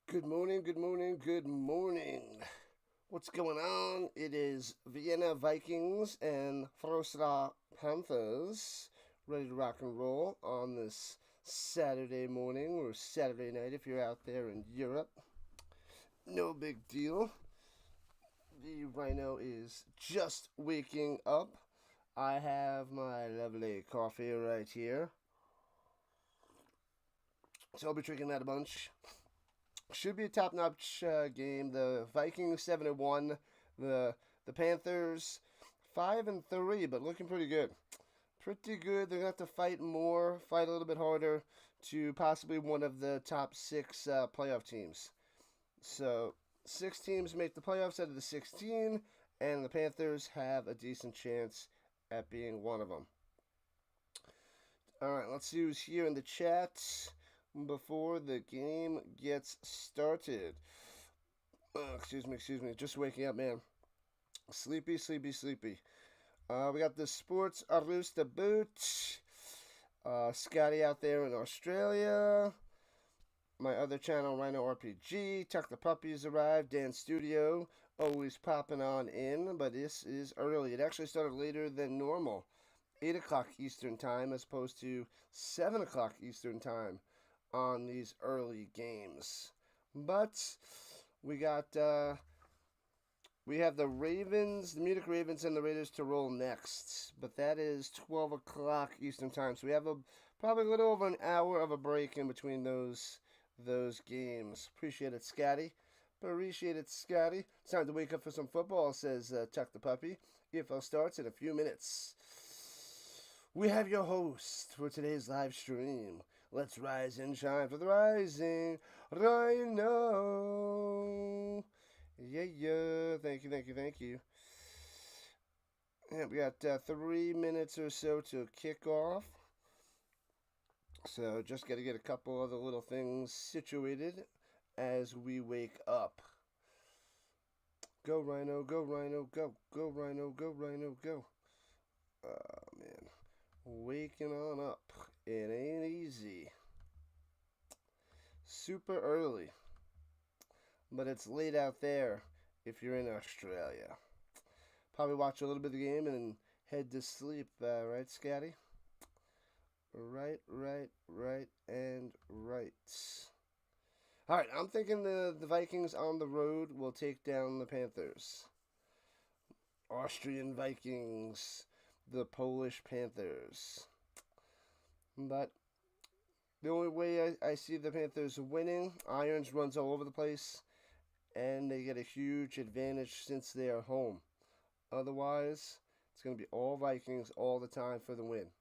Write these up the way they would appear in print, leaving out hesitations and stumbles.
Good morning, good morning, good morning. What's going on? It is Vienna Vikings and Wrocław Panthers ready to rock and roll on this Saturday morning or Saturday night if you're out there in Europe. No big deal. The Rhino is just waking up. I have my lovely coffee right here. So I'll be drinking that a bunch. Should be a top-notch game. The Vikings 7-1, the Panthers 5-3, but looking pretty good. Pretty good. They're gonna have to fight more, fight a little bit harder to possibly one of the top six playoff teams. So 6 teams make the playoffs out of the 16, and the Panthers have a decent chance at being one of them. All right, let's see who's here in the chat before the game gets started. Excuse me. Just waking up, man. Sleepy. We got the Sports Arusta Boot. Scotty out there in Australia. My other channel, Rhino RPG. Tuck the Puppies arrived. Dan Studio. Always popping on in, but this is early. It actually started later than normal. 8 o'clock Eastern Time as opposed to 7 o'clock Eastern Time on these early games. But we got we have the Ravens, the Munich Ravens, and the Raiders to roll next. But that is 12 o'clock Eastern Time, so we have probably a little over an hour of a break in between those games. Appreciate it, Scotty. It's time to wake up for some football, says Chuck the Puppy. e.l.f. starts in a few minutes. We have your host for today's live stream. Let's rise and shine for the rising Rhino. Yeah. Thank you. And we got 3 minutes or so to kick off. So just got to get a couple other little things situated as we wake up. Go Rhino, go. Go Rhino, go. Oh, man. Waking on up. It ain't easy. Super early. But it's late out there if you're in Australia. Probably watch a little bit of the game and head to sleep, right, Scotty? Right. Alright, I'm thinking the Vikings on the road will take down the Panthers. Austrian Vikings, the Polish Panthers. But the only way I see the Panthers winning, Irons runs all over the place, and they get a huge advantage since they are home. Otherwise, it's going to be all Vikings all the time for the win.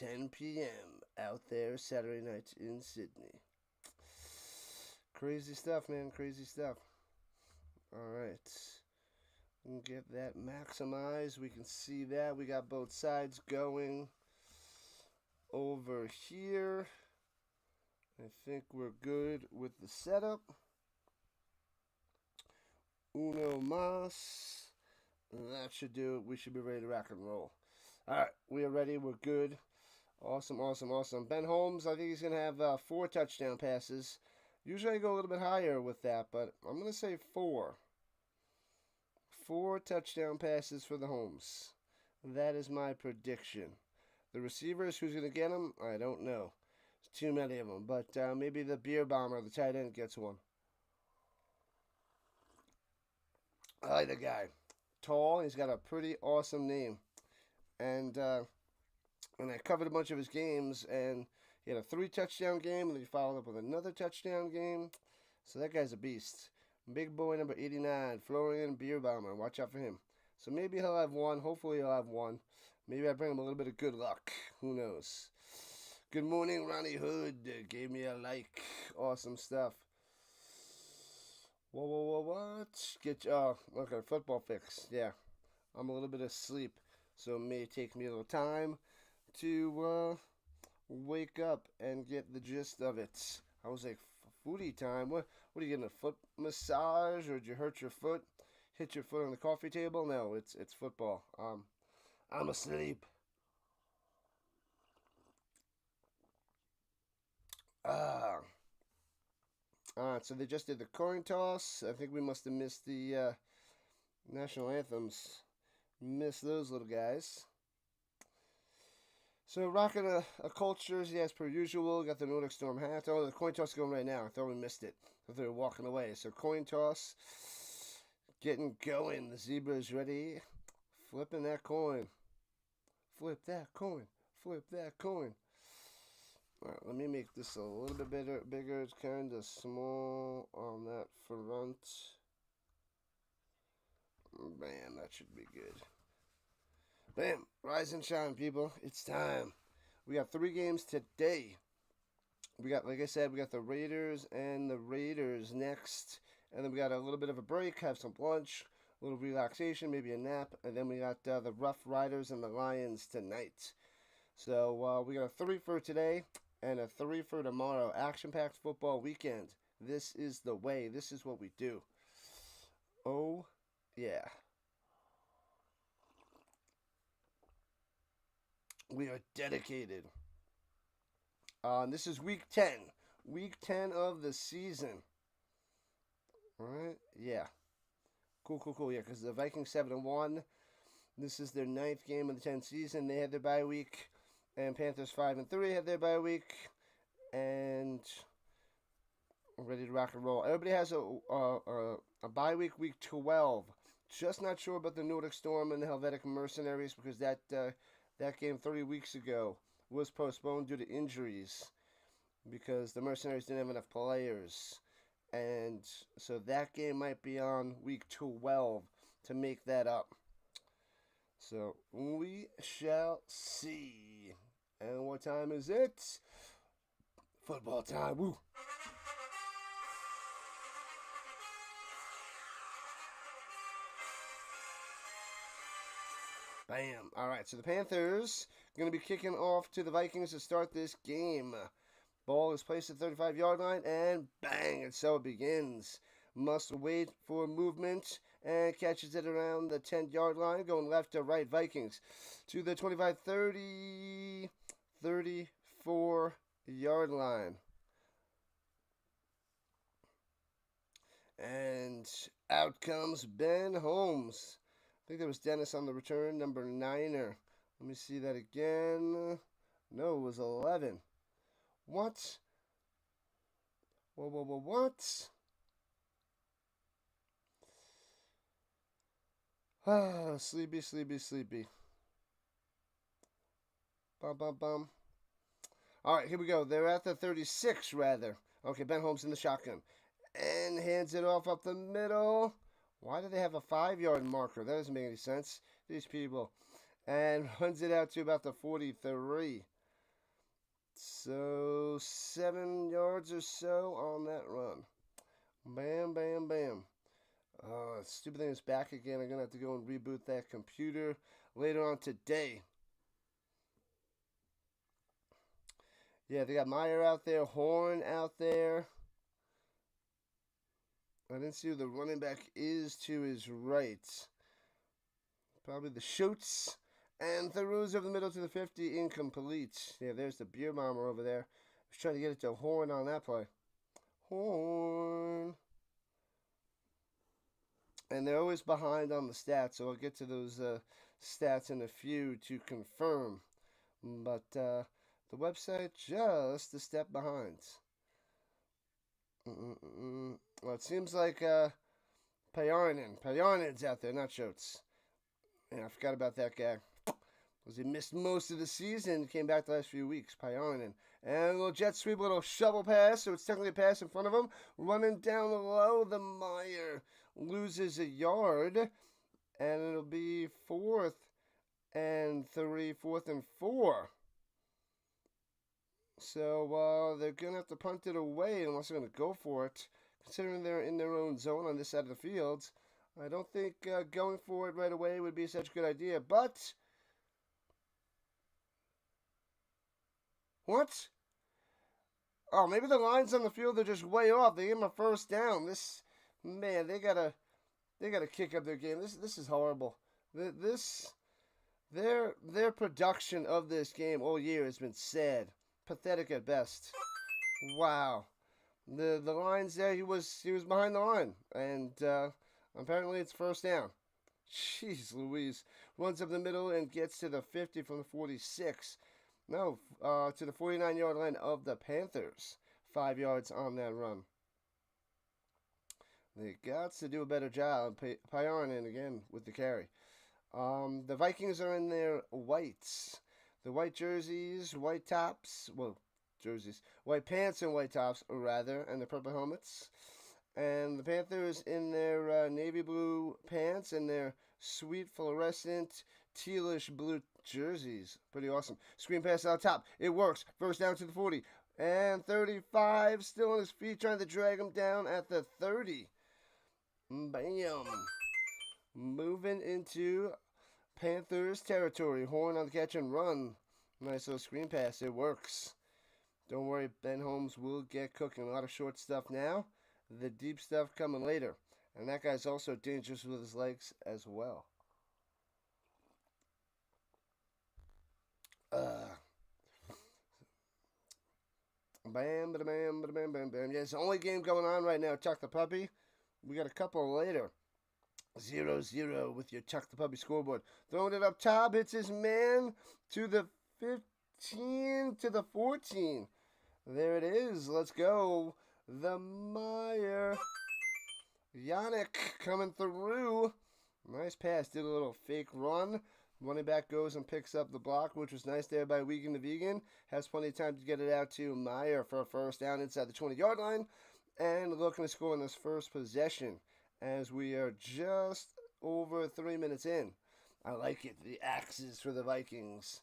10 p.m. out there Saturday night in Sydney. Crazy stuff, man. Crazy stuff. All right. We'll get that maximized. We can see that. We got both sides going over here. I think we're good with the setup. Uno mas. That should do it. We should be ready to rock and roll. All right, we are ready. We're good. Awesome. Ben Holmes, I think he's going to have 4 touchdown passes. Usually I go a little bit higher with that, but I'm going to say 4. 4 touchdown passes for the Holmes. That is my prediction. The receivers, who's going to get them? I don't know. There's too many of them, but maybe the beer bomber, the tight end, gets one. I like the guy. Tall. He's got a pretty awesome name. And I covered a bunch of his games, and he had a 3 touchdown game, and then he followed up with another touchdown game. So that guy's a beast. Big boy number 89, Florian Beer Bomber. Watch out for him. So maybe he'll have one. Hopefully he'll have one. Maybe I bring him a little bit of good luck. Who knows? Good morning, Ronnie Hood. Gave me a like. Awesome stuff. Whoa, what? Get okay, football fix. Yeah, I'm a little bit asleep, so it may take me a little time to wake up and get the gist of it. I was like, foodie time? What are you getting, a foot massage, or did you hurt your foot? Hit your foot on the coffee table? No, it's football. I'm asleep. Alright, so they just did the coin toss. I think we must have missed the national anthems. Missed those little guys. So rocking a Colts jersey as per usual. Got the Nordic Storm hat. Oh, the coin toss is going right now. I thought we missed it. I thought they were walking away. So coin toss. Getting going. The zebra is ready. Flipping that coin. Flip that coin. Flip that coin. Alright, let me make this a little bit bigger. It's kind of small on that front. Bam, that should be good. Bam, rise and shine, people. It's time. We got 3 games today. We got, like I said, we got the Raiders and the Raiders next. And then we got a little bit of a break, have some lunch, a little relaxation, maybe a nap. And then we got the Rough Riders and the Lions tonight. So we got a 3 for today and a 3 for tomorrow. Action-packed football weekend. This is the way. This is what we do. Oh, yeah. We are dedicated. This is week 10. Week 10 of the season. Alright? Yeah. Cool. Yeah, because the Vikings 7-1. This is their 9th game of the 10th season. They had their bye week. And Panthers 5-3 had their bye week. And ready to rock and roll. Everybody has a bye week, week 12. Just not sure about the Nordic Storm and the Helvetic Mercenaries because that game 3 weeks ago was postponed due to injuries because the Mercenaries didn't have enough players. And so that game might be on week 12 to make that up. So we shall see. And what time is it? Football time. Woo. Bam. All right, so the Panthers going to be kicking off to the Vikings to start this game. Ball is placed at the 35-yard line, and bang, and so it begins. Must wait for movement, and catches it around the 10-yard line, going left to right. Vikings to the 25, 30, 34-yard line. And out comes Ben Holmes. I think there was Dennis on the return, number 9er. Let me see that again. No, it was 11. What? What? Ah, sleepy. Bum. All right, here we go. They're at the 36, rather. Okay, Ben Holmes in the shotgun. And hands it off up the middle. Why do they have a 5-yard marker? That doesn't make any sense. These people. And runs it out to about the 43. So 7 yards or so on that run. Bam. Oh, stupid thing is back again. I'm going to have to go and reboot that computer later on today. Yeah, they got Meyer out there, Horn out there. I didn't see who the running back is to his right. Probably the Schultz. And throws over the middle to the 50, incomplete. Yeah, there's the beer bomber over there. I was trying to get it to Horn on that play. Horn. And they're always behind on the stats, so I'll get to those stats in a few to confirm. But the website just a step behind. Well, it seems like Pajarnin's out there, not Schultz. Yeah, I forgot about that guy. Because he missed most of the season, came back the last few weeks. Pajarnin. And a little jet sweep, a little shovel pass, so it's technically a pass in front of him. Running down low, the Meyer loses a yard. And it'll be 4th and 4. So they're going to have to punt it away unless they're going to go for it. Considering they're in their own zone on this side of the field, I don't think going for it right away would be such a good idea. But what? Oh, maybe the lines on the field are just way off. They gave him a first down. They gotta kick up their game. This is horrible. Their production of this game all year has been sad, pathetic at best. Wow. The lines there. He was behind the line, and apparently it's first down. Jeez Louise. Runs up the middle and gets to the 50 from the 46. No, to the 49-yard line of the Panthers. 5 yards on that run. They got to do a better job. Pioneering again with the carry. The Vikings are in their whites. The white jerseys, white tops, well, jerseys, white pants and white tops, rather, and the purple helmets. And the Panthers in their navy blue pants and their sweet fluorescent tealish blue jerseys. Pretty awesome. Screen pass out top. It works. First down to the 40. And 35. Still on his feet, trying to drag him down at the 30. Bam. Moving into Panthers territory. Horn on the catch and run. Nice little screen pass. It works. Don't worry, Ben Holmes will get cooking. A lot of short stuff now. The deep stuff coming later. And that guy's also dangerous with his legs as well. Bam, bam, bam, bam, bam, bam. Yeah, it's the only game going on right now. Chuck the Puppy. We got a couple later. 0-0 with your Chuck the Puppy scoreboard. Throwing it up top. Hits his man to the 15 to the 14. There it is. Let's go. The Meyer. Yannick coming through. Nice pass. Did a little fake run. Running back goes and picks up the block, which was nice there by Wiegand the Vegan. Has plenty of time to get it out to Meyer for a first down inside the 20-yard line. And looking to score in this first possession as we are just over 3 minutes in. I like it. The axes for the Vikings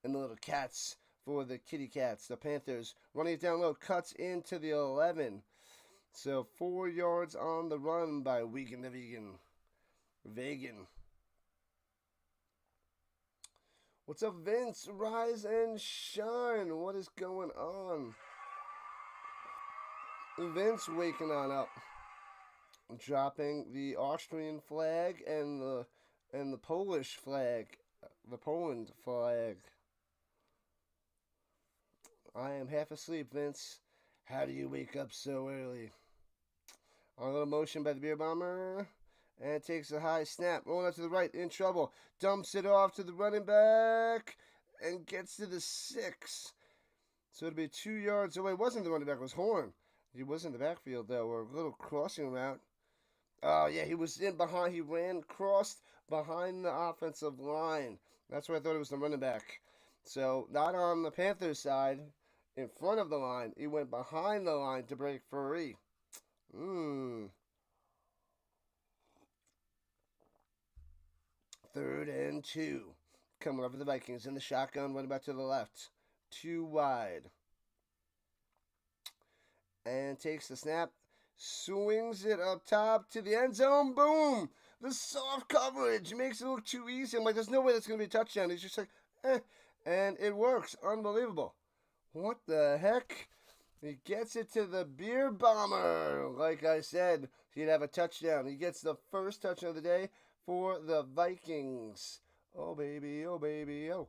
and the little cats for the kitty cats. The Panthers running it down low, cuts into the 11. So 4 yards on the run by Wiegand the Vegan. What's up, Vince? Rise and shine. What is going on? Vince waking on up. Dropping the Austrian flag and the Polish flag. The Poland flag. I am half asleep, Vince. How do you wake up so early? A little motion by the beer bomber. And takes a high snap. Rolling out to the right. In trouble. Dumps it off to the running back. And gets to the 6. So it'll be 2 yards away. It wasn't the running back. It was Horn. He was in the backfield, though. Or a little crossing route. Oh, yeah. He was in behind. He crossed behind the offensive line. That's where I thought it was the running back. So not on the Panthers side. In front of the line. He went behind the line to break free. 3rd and 2. Coming over the Vikings in the shotgun, running back to the left. 2 wide. And takes the snap. Swings it up top to the end zone. Boom! The soft coverage makes it look too easy. I'm like, there's no way that's going to be a touchdown. He's just like, And it works. Unbelievable. What the heck? He gets it to the beer bomber. Like I said, he'd have a touchdown. He gets the first touchdown of the day for the Vikings. Oh, baby, oh, baby, oh.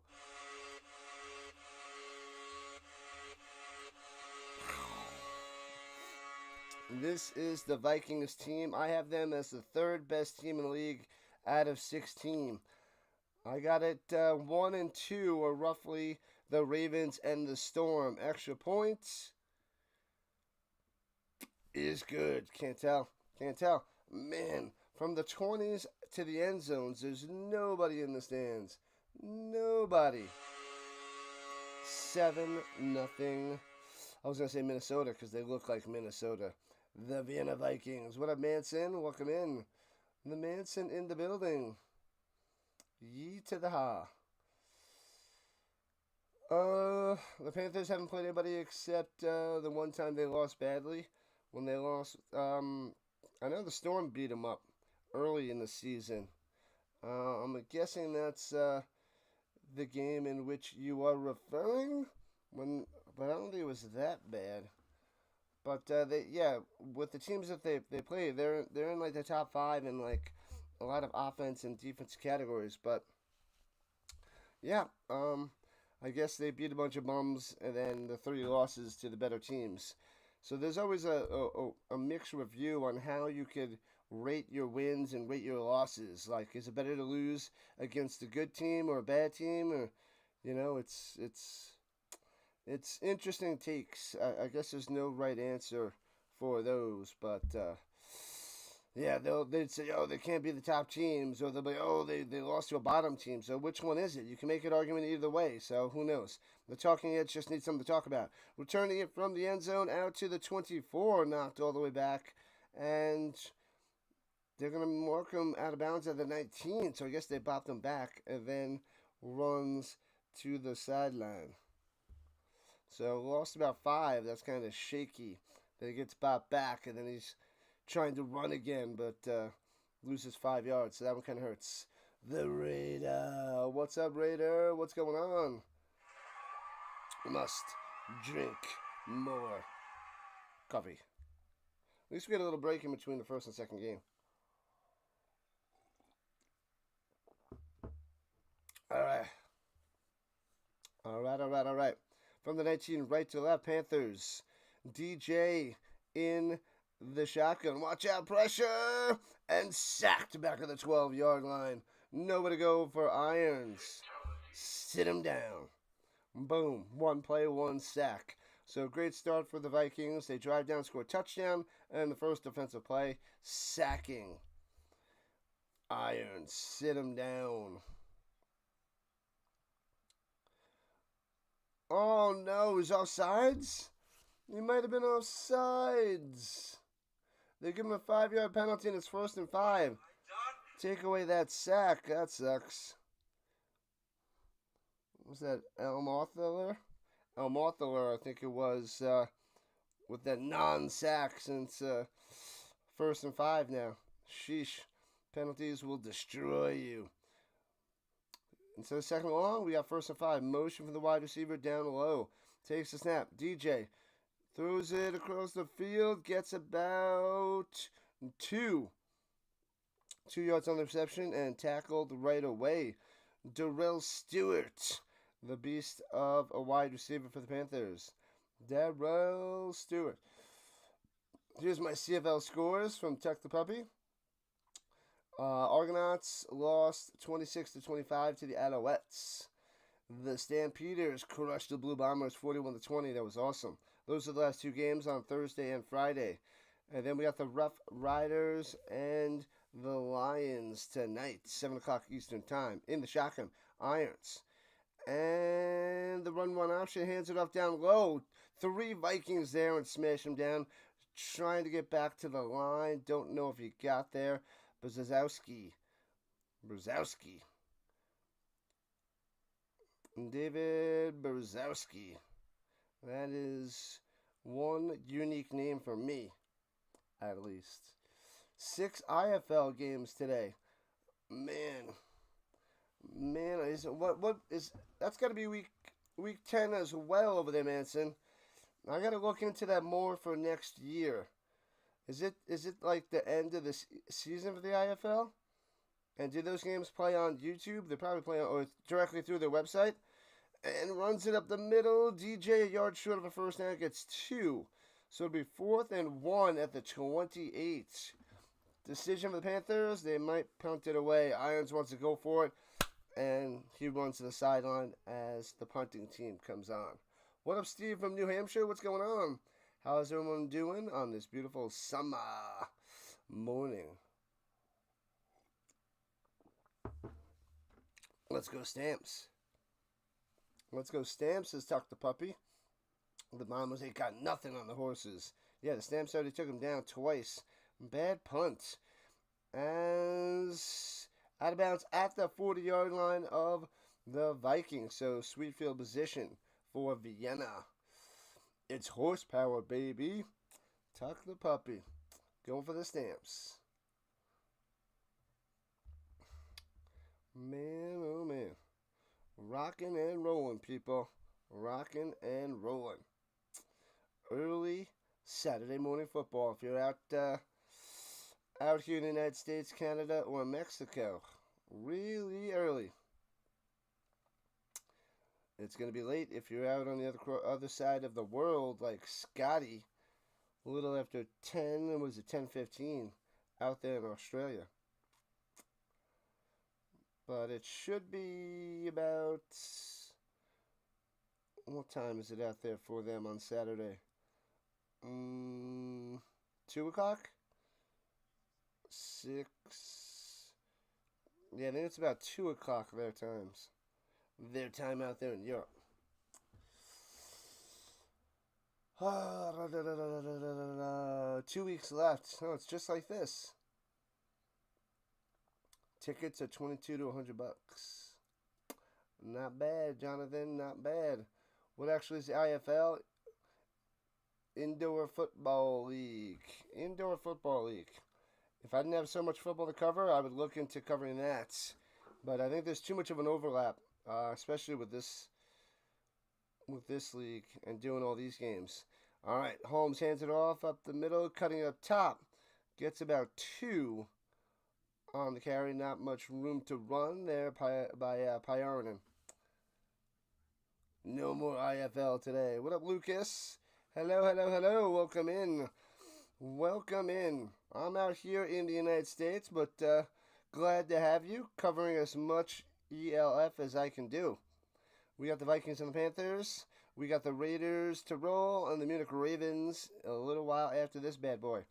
This is the Vikings team. I have them as the 3rd best team in the league out of 16. I got it 1 and 2 are roughly the Ravens and the Storm. Extra points is good. Can't tell. Man, from the 20s to the end zones, there's nobody in the stands. Nobody. 7-0. I was going to say Minnesota because they look like Minnesota. The Vienna Vikings. What up, Manson? Welcome in. The Manson in the building. Yee to the ha. The Panthers haven't played anybody except the one time they lost badly. When they lost, I know the Storm beat them up early in the season. I'm guessing that's the game in which you are referring. But I don't think it was that bad. But with the teams that they play, they're in like the top 5 in like a lot of offense and defense categories. But yeah, I guess they beat a bunch of bums, and then the 3 losses to the better teams So there's always a mixed review on how you could rate your wins and rate your losses. Like, is it better to lose against a good team or a bad team, or it's interesting takes. I guess there's no right answer for those, but yeah, they'd say, oh, they can't be the top teams, or they'll be, oh, they lost to a bottom team. So which one is it? You can make an argument either way. So who knows? The talking heads just need something to talk about. Returning it from the end zone out to the 24, knocked all the way back, and they're gonna mark him out of bounds at the 19. So I guess they bopped him back, and then runs to the sideline. So lost about 5. That's kind of shaky. Then he gets bopped back, and then he's trying to run again, but loses 5 yards. So that one kind of hurts. The Raider. What's up, Raider? What's going on? Must drink more coffee. At least we get a little break in between the first and second game. All right. All right. From the 19, right to left, Panthers. DJ in the shotgun. Watch out, pressure! And sacked back at the 12-yard line. Nowhere to go for Irons. Sit him down. Boom. 1 play, 1 sack. So great start for the Vikings. They drive down, score a touchdown, and the first defensive play, sacking Irons. Sit him down. Oh no, he's offsides? He might have been offsides. They give him a 5-yard penalty and it's 1st and 5. Take away that sack. That sucks. Was that e.l.f? e.l.f, I think it was, with that non-sack since 1st and 5 now. Sheesh. Penalties will destroy you. Instead of second long, we got 1st and 5. Motion for the wide receiver down low. Takes the snap. DJ throws it across the field. Gets about 2 yards on the reception and tackled right away. Darrell Stewart, the beast of a wide receiver for the Panthers. Darrell Stewart. Here's my CFL scores from Tuck the Puppy. Argonauts lost 26-25 to the Alouettes. The Stampeders crushed the Blue Bombers 41-20. That was awesome. Those are the last 2 games on Thursday and Friday. And then we got the Rough Riders and the Lions tonight, 7 o'clock Eastern Time, in the shotgun. Irons. And the run-one option hands it off down low. 3 Vikings there and smash them down. Trying to get back to the line. Don't know if he got there. Brzezowski. David Brzezowski. That is one unique name for me, at least. 6 IFL games today. Man, is what is that's got to be week 10 as well over there, Manson. I got to look into that more for next year. Is it like the end of the season for the IFL? And do those games play on YouTube? They probably play or directly through their website. And runs it up the middle. DJ a yard short of a first down, gets 2. So it'll be 4th and 1 at the 28. Decision for the Panthers. They might punt it away. Irons wants to go for it. And he runs to the sideline as the punting team comes on. What up, Steve from New Hampshire? What's going on? How's everyone doing on this beautiful summer morning? Let's go Stamps. Let's go Stamps, says Tuck the Puppy. The Mamas ain't got nothing on the horses. Yeah, the Stamps already took him down twice. Bad punt. As out of bounds at the 40-yard line of the Vikings. So sweet field position for Vienna. It's horsepower, baby. Tuck the Puppy. Going for the Stamps. Man, oh man. Rocking and rolling, people. Rocking and rolling. Early Saturday morning football. If you're out here in the United States, Canada, or Mexico. Really early. It's going to be late if you're out on the other side of the world like Scotty a little after 10, it was at 10:15 out there in Australia. But it should be about, what time is it out there for them on Saturday? 2 o'clock? 6. Yeah, I think it's about 2 o'clock their times. Their time out there in Europe. 2 weeks left. Oh, it's just like this. Tickets are 22 to 100 bucks. Not bad, Jonathan. Not bad. What actually is the IFL? Indoor Football League. Indoor Football League. If I didn't have so much football to cover, I would look into covering that. But I think there's too much of an overlap, especially with this league and doing all these games. All right, Holmes hands it off up the middle, cutting up top. Gets about 2 on the carry. Not much room to run there by Pyarinen. No more IFL today. What up, Lucas? Hello, hello, hello. Welcome in. Welcome in. I'm out here in the United States, but glad to have you covering as much e.l.f. as I can do. We got the Vikings and the Panthers. We got the Raiders to roll and the Munich Ravens a little while after this bad boy.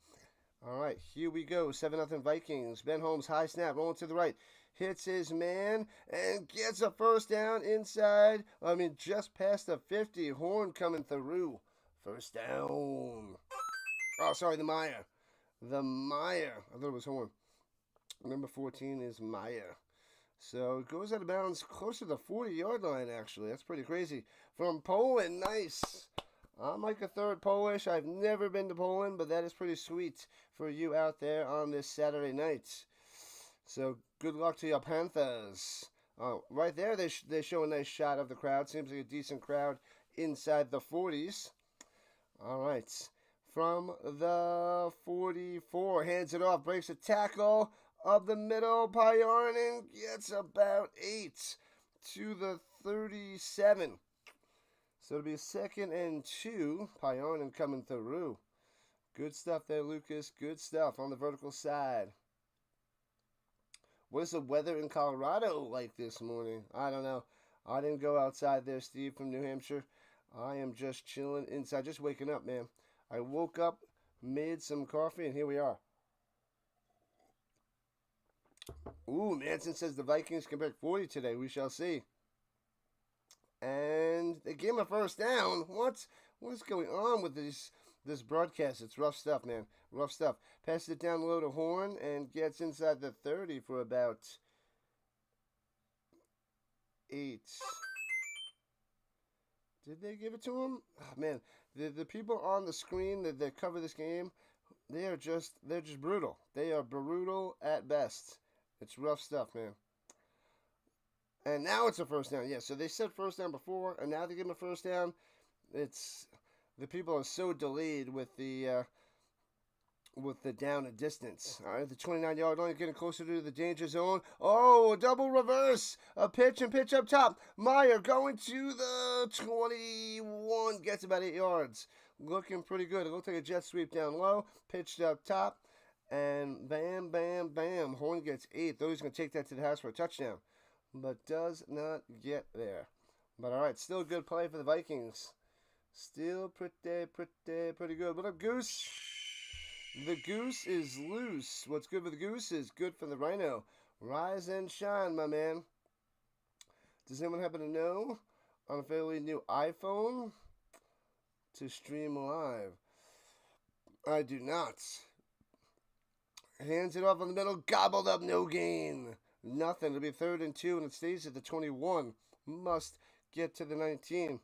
All right, here we go. 7-0 Vikings. Ben Holmes, high snap, rolling to the right. Hits his man and gets a first down inside. Just past the 50. Horn coming through. First down. Oh, sorry, the Meyer. The Meyer. I thought it was Horn. Number 14 is Meyer. So it goes out of bounds closer to the 40-yard line, actually. That's pretty crazy. From Poland, nice. I'm like a third Polish. I've never been to Poland, but that is pretty sweet for you out there on this Saturday night. So good luck to your Panthers. Right there, they show a nice shot of the crowd. Seems like a decent crowd inside the 40s. All right. From the 44, hands it off, breaks a tackle. Up the middle, Pyarinen gets about 8 to the 37. So it'll be a 2nd and 2. Pyarinen coming through. Good stuff there, Lucas. Good stuff on the vertical side. What is the weather in Colorado like this morning? I don't know. I didn't go outside there, Steve, from New Hampshire. I am just chilling inside, just waking up, man. I woke up, made some coffee, and here we are. Ooh, Manson says the Vikings can break 40 today. We shall see. And they gave him a first down. What is going on with this broadcast? It's rough stuff, man. Rough stuff. Passes it down low to Horn and gets inside the 30 for about 8. Did they give it to him? Oh, man, the people on the screen that cover this game, they're just brutal. They are brutal at best. It's rough stuff, man. And now it's a first down. Yeah, so they said first down before, and now they give him a first down. It's the people are so delayed with the down and distance. All right, the 29-yard line getting closer to the danger zone. Oh, a double reverse. A pitch and pitch up top. Meyer going to the 21. Gets about 8 yards. Looking pretty good. It looked like a jet sweep down low. Pitched up top. And bam, bam, bam. Horn gets 8. Though he's going to take that to the house for a touchdown. But does not get there. But all right, still good play for the Vikings. Still pretty good. What up, Goose? The goose is loose. What's good for the goose is good for the rhino. Rise and shine, my man. Does anyone happen to know on a fairly new iPhone to stream live? I do not. Hands it off in the middle. Gobbled up, no gain. Nothing. It'll be 3rd and 2, and it stays at the 21. Must get to the 19.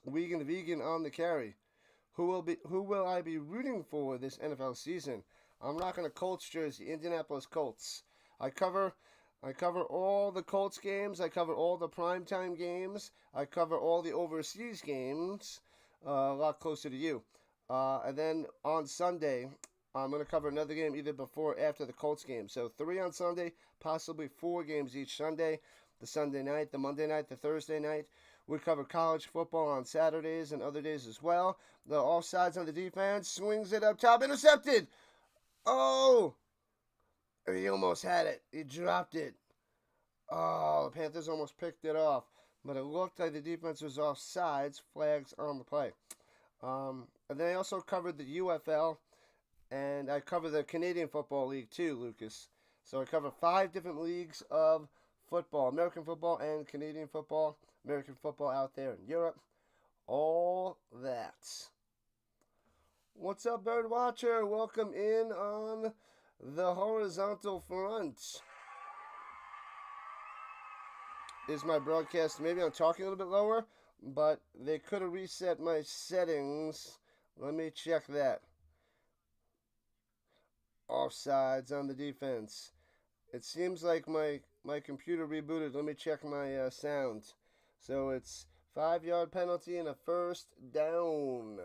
Wiegand the Vegan on the carry. Who will I be rooting for this NFL season? I'm rocking a Colts jersey, Indianapolis Colts. I cover all the Colts games. I cover all the primetime games. I cover all the overseas games. A lot closer to you. And then on Sunday, I'm going to cover another game either before or after the Colts game. So 3 on Sunday, possibly 4 games each Sunday. the Sunday night, the Monday night, the Thursday night. We cover college football on Saturdays and other days as well. The offsides on the defense, swings it up top, intercepted. Oh, he almost had it. He dropped it. Oh, the Panthers almost picked it off, but it looked like the defense was offsides. Flags on the play. And then I also covered the UFL, and I cover the Canadian Football League too, Lucas. So I cover 5 different leagues of football: American football and Canadian football, American football out there in Europe, all that. What's up, bird watcher? Welcome in on the horizontal front. Is my broadcast, maybe I'm talking a little bit lower, but they could have reset my settings. Let me check that. Offsides on the defense. It seems like my computer rebooted. Let me check my sound. So it's 5-yard penalty and a first down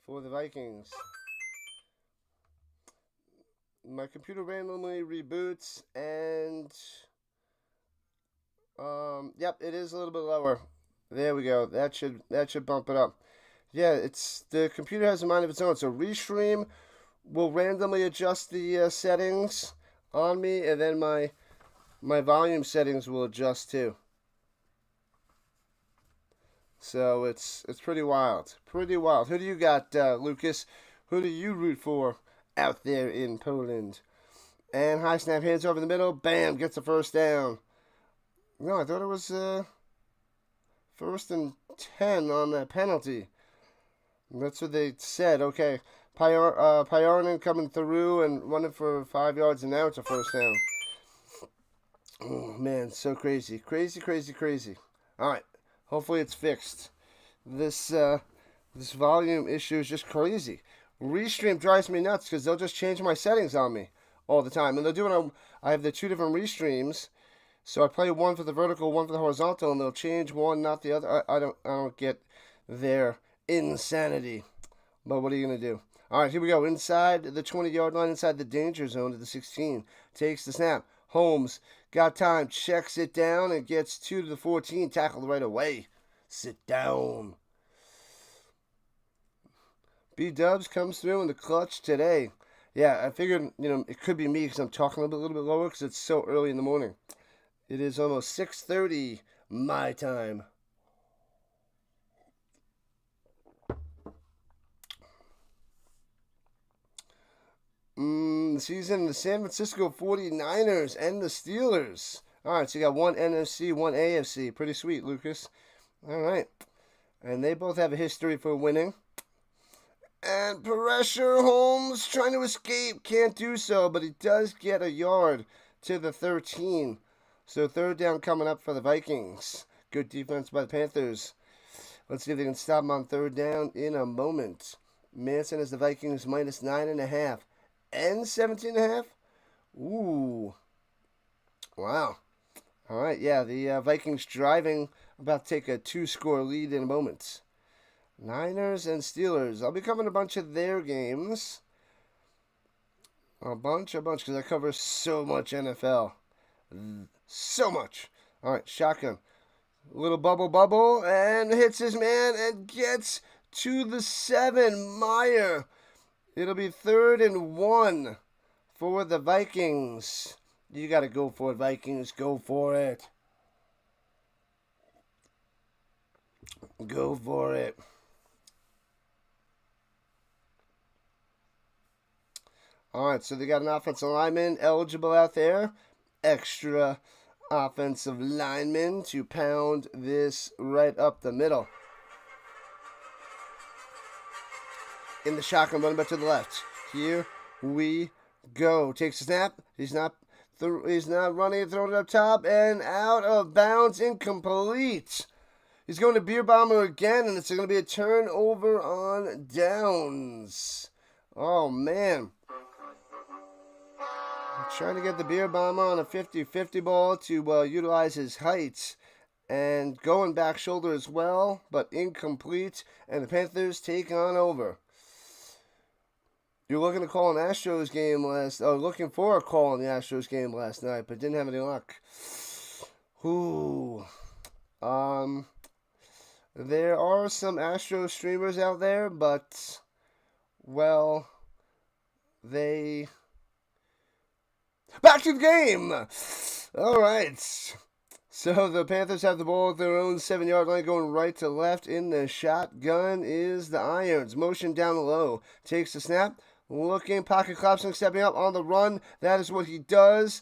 for the Vikings. My computer randomly reboots, and yep, it is a little bit lower. There we go. That should bump it up. Yeah, it's the computer has a mind of its own. So Restream will randomly adjust the settings on me, and then my volume settings will adjust too. So it's pretty wild. Pretty wild. Who do you got, Lucas? Who do you root for out there in Poland? And high snap, hands over the middle. Bam, gets the first down. No, I thought it was 1st and 10 on that penalty. That's what they said. Okay, Pyarinen coming through and running for 5 yards, and now it's a first down. Oh, man, so crazy. Crazy, crazy, crazy. All right. Hopefully it's fixed. This volume issue is just crazy. Restream drives me nuts because they'll just change my settings on me all the time. And they'll do it on, I have the 2 different Restreams. So I play one for the vertical, one for the horizontal, and they'll change one, not the other. I don't get their insanity. But what are you going to do? All right, here we go. Inside the 20-yard line, inside the danger zone to the 16. Takes the snap. Holmes got time, checks it down, and gets 2 to the 14. Tackled right away. Sit down. B-Dubs comes through in the clutch today. Yeah, I figured, it could be me because I'm talking a little bit lower because it's so early in the morning. It is almost 6:30 my time. The season, the San Francisco 49ers and the Steelers. All right, so you got one NFC, one AFC. Pretty sweet, Lucas. All right. And they both have a history for winning. And pressure, Holmes trying to escape. Can't do so, but he does get a yard to the 13. So 3rd down coming up for the Vikings. Good defense by the Panthers. Let's see if they can stop them on 3rd down in a moment. Manson has the Vikings minus 9.5 and 17.5. Ooh. Wow. All right, yeah, the Vikings driving, about to take a 2-score lead in a moment. Niners and Steelers. I'll be covering a bunch of their games. A bunch, because I cover so much NFL. So much. All right, shotgun. Little bubble, and hits his man and gets to the 7. Meyer. It'll be 3rd and 1 for the Vikings. You got to go for it, Vikings. Go for it. Go for it. All right, so they got an offensive lineman eligible out there. Extra offensive lineman to pound this right up the middle. In the shotgun, running back to the left. Here we go. Takes a snap. He's not running. Throwing it up top and out of bounds. Incomplete. He's going to beer bomber again, and it's going to be a turnover on downs. Oh, man. Trying to get the beer bomber on a 50-50 ball to utilize his height. And going back shoulder as well, but incomplete. And the Panthers take on over. You're looking to call an Astros game looking for a call in the Astros game last night, but didn't have any luck. Ooh. There are some Astro streamers out there, but, well, they... Back to the game! All right. So the Panthers have the ball at their own 7-yard line, going right to left. In the shotgun is the Irons. Motion down low. Takes the snap. Looking, pocket collapsing, stepping up on the run. That is what he does.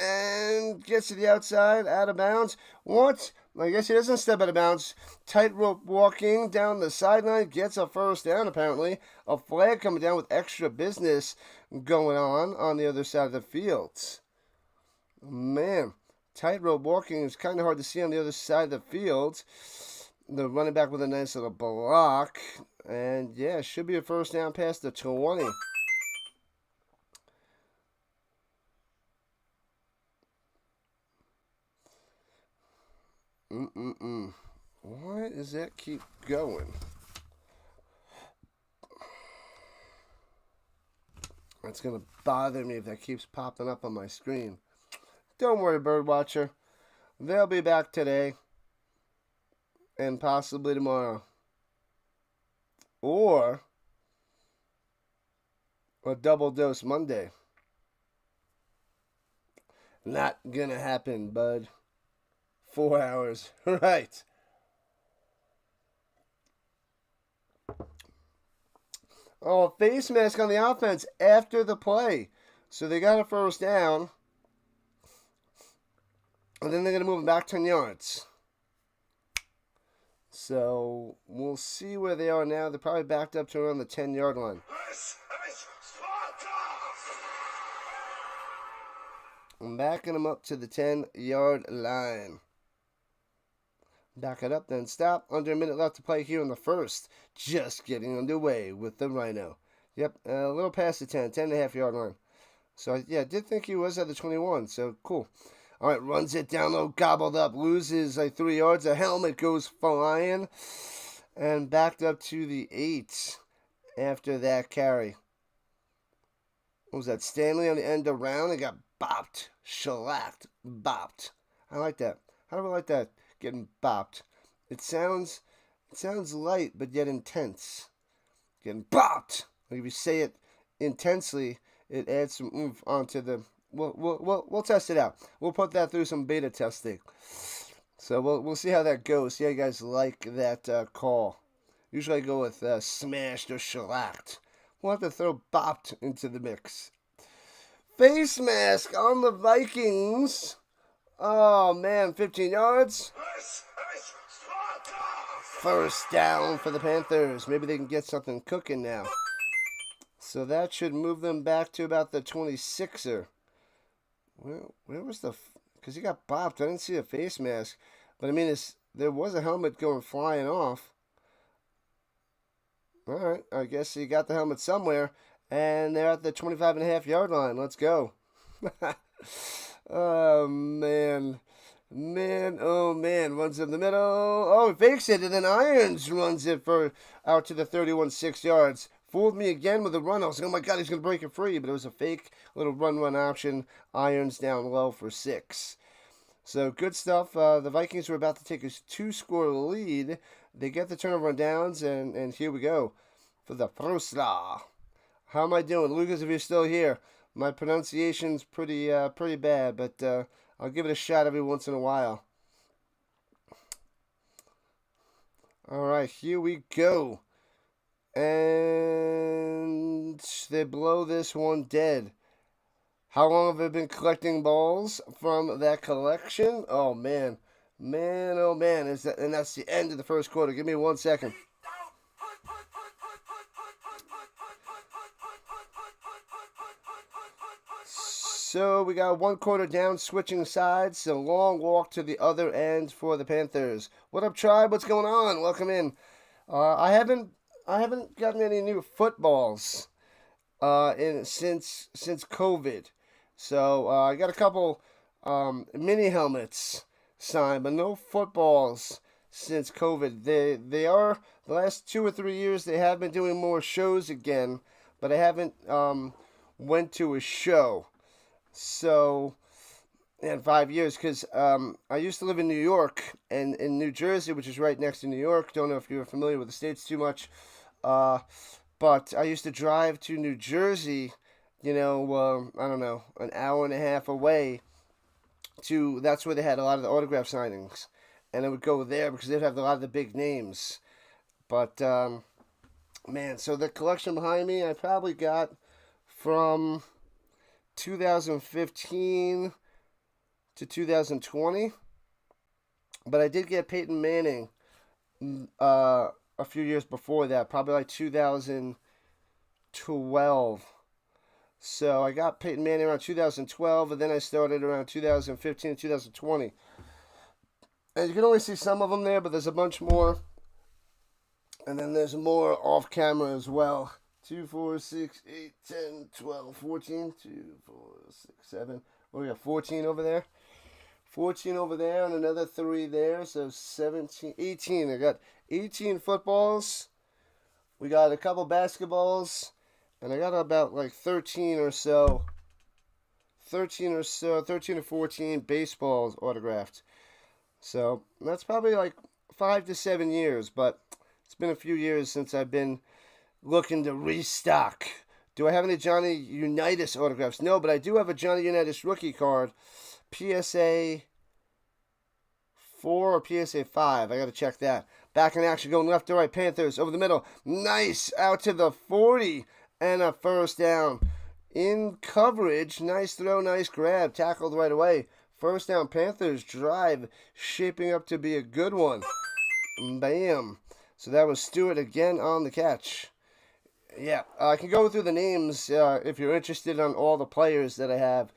And gets to the outside, out of bounds. What? I guess he doesn't step out of bounds. Tightrope walking down the sideline. Gets a first down, apparently. A flag coming down with extra business going on the other side of the field. Man. Tightrope walking is kind of hard to see on the other side of the field. The running back with a nice little block. And, yeah, should be a first down past the 20. Why does that keep going? That's going to bother me if that keeps popping up on my screen. Don't worry, Birdwatcher. They'll be back today. And possibly tomorrow. Or a double dose Monday. Not gonna happen, bud. 4 hours. Right. Oh, face mask on the offense after the play. So they got a first down. And then they're going to move them back 10 yards. So we'll see where they are now. They're probably backed up to around the 10-yard line. I'm backing them up to the 10-yard line. Back it up, then stop. Under a minute left to play here in the first. Just getting underway with the Rhino. Yep, a little past the 10.5-yard line. So, yeah, I did think he was at the 21, so cool. All right, runs it down low, gobbled up, loses like 3 yards. A helmet goes flying and backed up to the 8 after that carry. What was that? Stanley on the end around and got bopped, shellacked, bopped. I like that. How do I like that? Getting bopped. It sounds light but yet intense. Getting bopped. Like if you say it intensely, it adds some oomph onto the. We'll test it out. We'll put that through some beta testing. So we'll see how that goes. See how you guys like that call. Usually I go with smashed or shellacked. We'll have to throw bopped into the mix. Face mask on the Vikings. Oh man, 15 yards. First down for the Panthers. Maybe they can get something cooking now. So that should move them back to about the 26er. Where was the... Because he got bopped. I didn't see a face mask. But I mean, there was a helmet going flying off. Alright, I guess he got the helmet somewhere. And they're at the 25.5-yard line. Let's go. Oh, man. Oh, man. Runs in the middle. Oh, fakes it. And then Irons runs it out to the 31.6 yards. Fooled me again with a run. I was like, oh, my God, he's going to break it free. But it was a fake little run option. Irons down low for 6. So, good stuff. The Vikings were about to take a 2-score lead. They get the turnover on downs, and here we go for the Frusla. How am I doing? Lucas, if you're still here, my pronunciation's pretty bad, but I'll give it a shot every once in a while. All right, here we go. And they blow this one dead. How long have I been collecting balls from that collection? Oh, man. Oh, man. And that's the end of the first quarter. Give me 1 second. So we got 1 quarter down, switching sides. A long walk to the other end for the Panthers. What up, tribe? What's going on? Welcome in. I haven't gotten any new footballs since COVID. So I got a couple mini helmets signed, but no footballs since COVID. They are the last 2 or 3 years. They have been doing more shows again, but I haven't went to a show. So in 5 years, because I used to live in New York and in New Jersey, which is right next to New York. Don't know if you're familiar with the states too much, uh, but I used to drive to New Jersey. I don't know, an hour and a half away. That's where they had a lot of the autograph signings, and I would go there because they'd have a lot of the big names. But man, so the collection behind me, I probably got from 2015 to 2020. But I did get Peyton Manning a few years before that, probably like 2012. So I got Peyton Manning around 2012, and then I started around 2015, 2020. And you can only see some of them there, but there's a bunch more. And then there's more off camera as well. 2, 4, 6, 8, 10, 12, 14. 2, 4, 6, 7. Oh, we got 14 over there. 14 over there and another 3 there. So 17, 18. I got 18 footballs. We got a couple basketballs. And I got about like 13 or 13 or 14 baseballs autographed. So that's probably like 5 to 7 years, but it's been a few years since I've been looking to restock. Do I have any Johnny Unitas autographs? No, but I do have a Johnny Unitas rookie card, PSA 4 or PSA 5. I got to check that. Back in action, going left to right. Panthers over the middle. Nice. Out to the 40 and a first down. In coverage. Nice throw, nice grab. Tackled right away. First down, Panthers drive shaping up to be a good one. Bam. So that was Stewart again on the catch. Yeah, I can go through the names if you're interested on all the players that I have.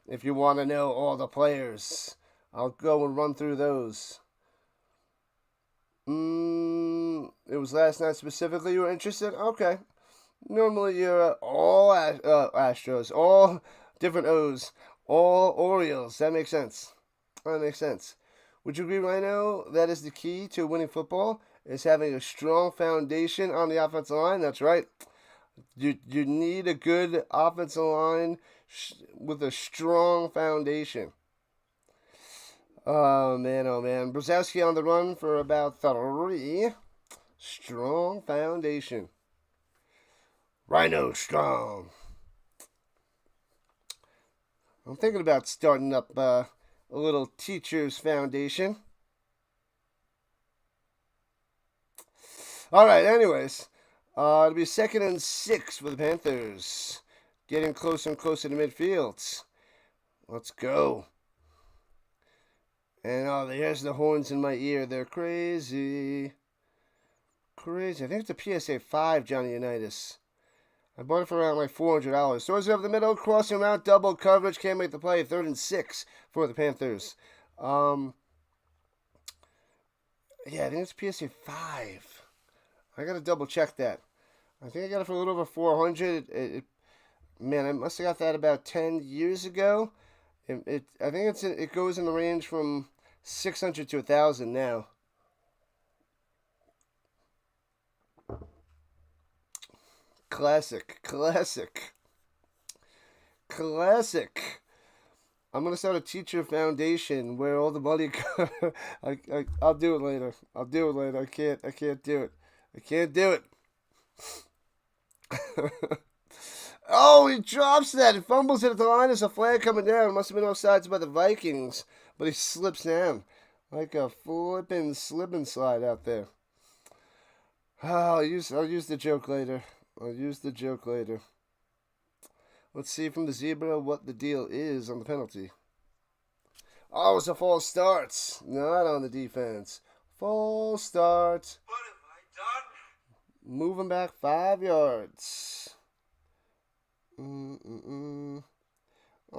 If you want to know all the players, I'll go and run through those. It was last night specifically you were interested? Okay. Normally you're all Astros, all different O's, all Orioles. That makes sense. That makes sense. Would you agree, Rhino, that is the key to winning football, is having a strong foundation on the offensive line? That's right. You need a good offensive line with a strong foundation. Oh, man. Brzezowski on the run for about 3. Strong foundation. Rhino strong. I'm thinking about starting up a little teacher's foundation. All right, anyways. It'll be 2nd and 6 for the Panthers. Getting closer and closer to midfield. Let's go. And there's the horns in my ear. They're crazy. Crazy. I think it's a PSA 5, Johnny Unitas. I bought it for around like $400. Throws it over the middle, crossing around, double coverage. Can't make the play. 3rd and 6 for the Panthers. Yeah, I think it's PSA 5. I gotta double check that. I think I got it for a little over 400. Man, I must have got that about 10 years ago. I think it goes in the range from 600 to 1,000 now. Classic. I'm gonna start a teacher foundation where all the money. I'll do it later. I can't do it. I can't do it. Oh, he drops that. He fumbles it at the line. There's a flag coming down. Must have been offsides by the Vikings, but he slips down like a flipping slip and slide out there. I'll use the joke later. Let's see from the zebra what the deal is on the penalty. Oh, it's a false start. Not on the defense. False start. What have I done? Moving back 5 yards. Oh,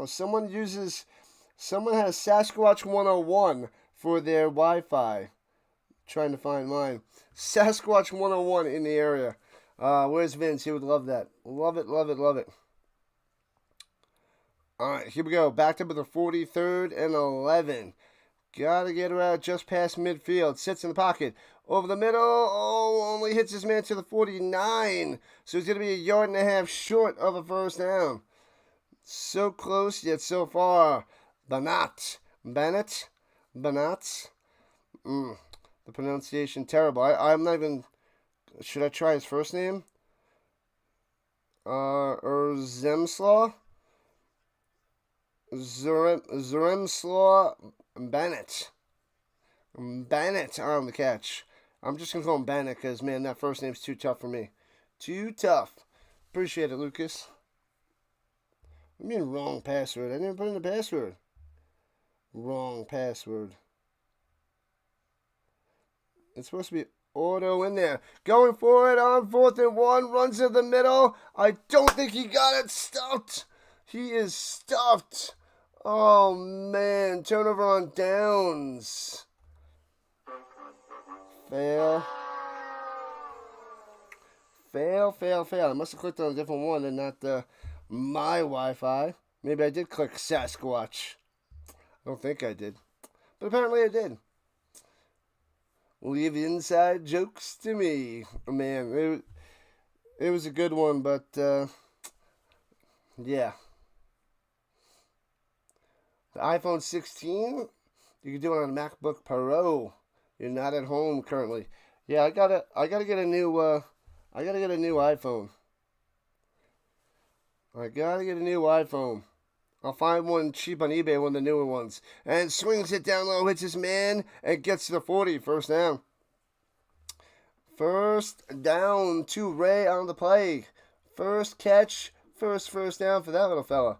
someone has Sasquatch 101 for their Wi-Fi. Trying to find mine. Sasquatch 101 in the area. Where's Vince? He would love that. Love it. All right, here we go. Backed up with the 43rd and 11. Gotta get her out just past midfield. Sits in the pocket. Over the middle. Oh, only hits his man to the 49. So he's going to be 1.5 yards short of a first down. So close, yet so far. Banat. Bennett. Banat. The pronunciation terrible. I'm not even. Should I try his first name? Zemslaw. Zuremslaw Bennett. Bennett on the catch. I'm just going to call him Bennett because, man, that first name's too tough for me. Too tough. Appreciate it, Lucas. I mean, wrong password. I didn't put in the password. Wrong password. It's supposed to be auto in there. Going for it on 4th and 1. Runs to the middle. I don't think he got it. Stuffed. He is stuffed. Oh, man. Turnover on downs. Fail. Fail. I must have clicked on a different one and not my Wi-Fi. Maybe I did click Sasquatch. I don't think I did. But apparently I did. Leave inside jokes to me. Man, it was a good one, but yeah. The iPhone 16, you can do it on a MacBook Pro. You're not at home currently. Yeah, I gotta get a new iPhone. I gotta get a new iPhone. I'll find one cheap on eBay, one of the newer ones. And swings it down low, hits his man, and gets to the 40. First down. First down to Ray on the play. First catch, first down for that little fella.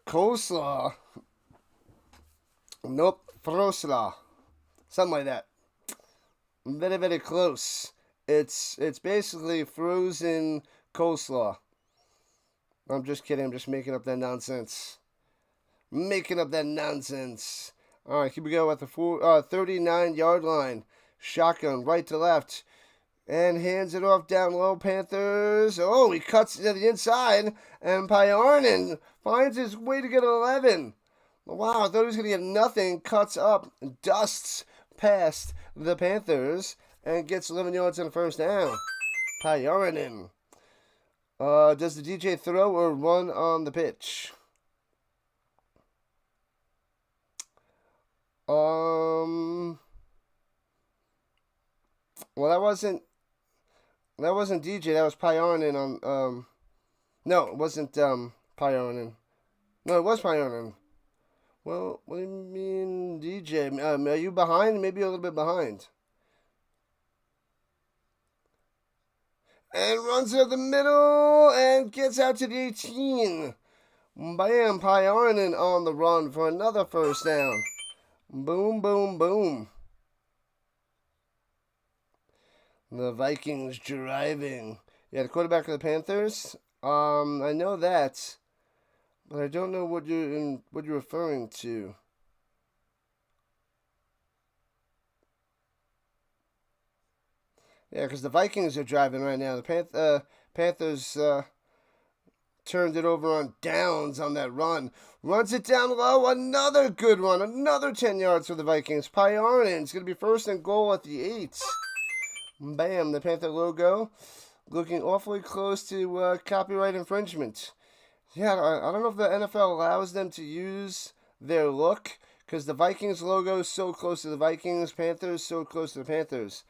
Coleslaw. Nope, Froslaw. Something like that. Very, very close. It's basically frozen coleslaw. I'm just kidding. I'm just making up that nonsense. All right, here we go at the 39-yard line. Shotgun, right to left. And hands it off down low, Panthers. Oh, he cuts to the inside. And Pyarnin finds his way to get 11. Wow, I thought he was going to get nothing. Cuts up, dusts past the Panthers, and gets 11 yards on the first down. Pyarnin. Does the DJ throw or run on the pitch? Well, that wasn't DJ. That was Pyarnin on. No, it wasn't Pyarnin. No, it was Pyarnin. Well, what do you mean, DJ? Are you behind? Maybe a little bit behind. And runs to the middle and gets out to the 18. Bam, Pyarnin on the run for another first down. Boom, boom, boom. The Vikings driving. Yeah, the quarterback of the Panthers. I know that, but I don't know what you're referring to. Yeah, because the Vikings are driving right now. The Panthers turned it over on downs on that run. Runs it down low. Another good run. Another 10 yards for the Vikings. Pyarnin's going to be first and goal at the 8. Bam, the Panther logo looking awfully close to copyright infringement. Yeah, I don't know if the NFL allows them to use their look because the Vikings logo is so close to the Vikings, Panthers so close to the Panthers.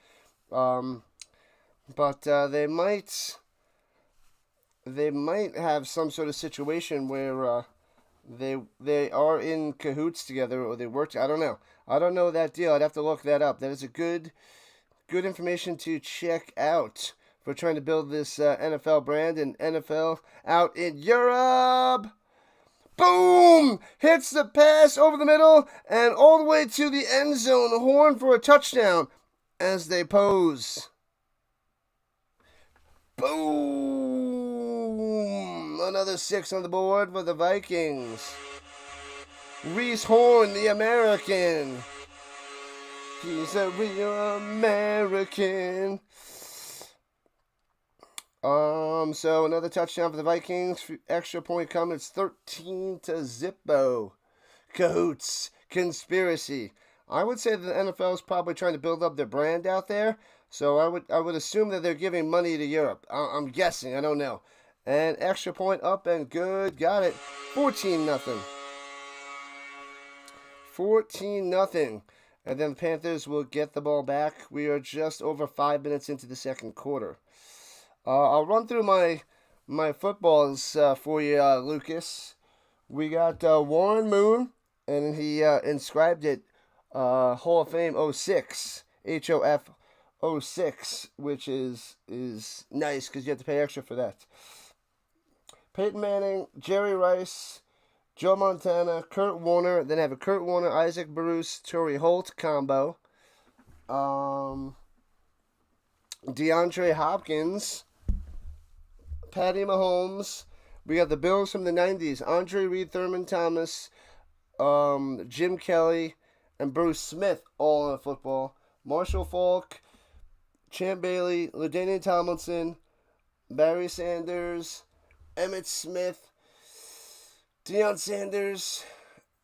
But they might have some sort of situation where they are in cahoots together or they work. I don't know. I don't know that deal. I'd have to look that up. That is a good information to check out for trying to build this NFL brand and NFL out in Europe. Boom! Hits the pass over the middle and all the way to the end zone. Horn for a touchdown as they pose. Boom! Another 6 on the board for the Vikings. Reese Horn, the American. He's a real American. So another touchdown for the Vikings. Extra point coming. It's 13-0. Cahoots. Conspiracy. I would say that the NFL is probably trying to build up their brand out there. So I would assume that they're giving money to Europe. I'm guessing. I don't know. And extra point up and good. Got it. 14-0. 14-0. And then the Panthers will get the ball back. We are just over 5 minutes into the second quarter. I'll run through my footballs for you, Lucas. We got Warren Moon, and he inscribed it Hall of Fame 06, HOF 06, which is nice because you have to pay extra for that. Peyton Manning, Jerry Rice, Joe Montana, Kurt Warner. Then I have a Kurt Warner, Isaac Bruce, Torrey Holt combo. DeAndre Hopkins, Patty Mahomes. We got the Bills from the 90s. Andre Reed, Thurman Thomas, Jim Kelly, and Bruce Smith all in football. Marshall Faulk, Champ Bailey, LaDainian Tomlinson, Barry Sanders, Emmitt Smith, Deion Sanders,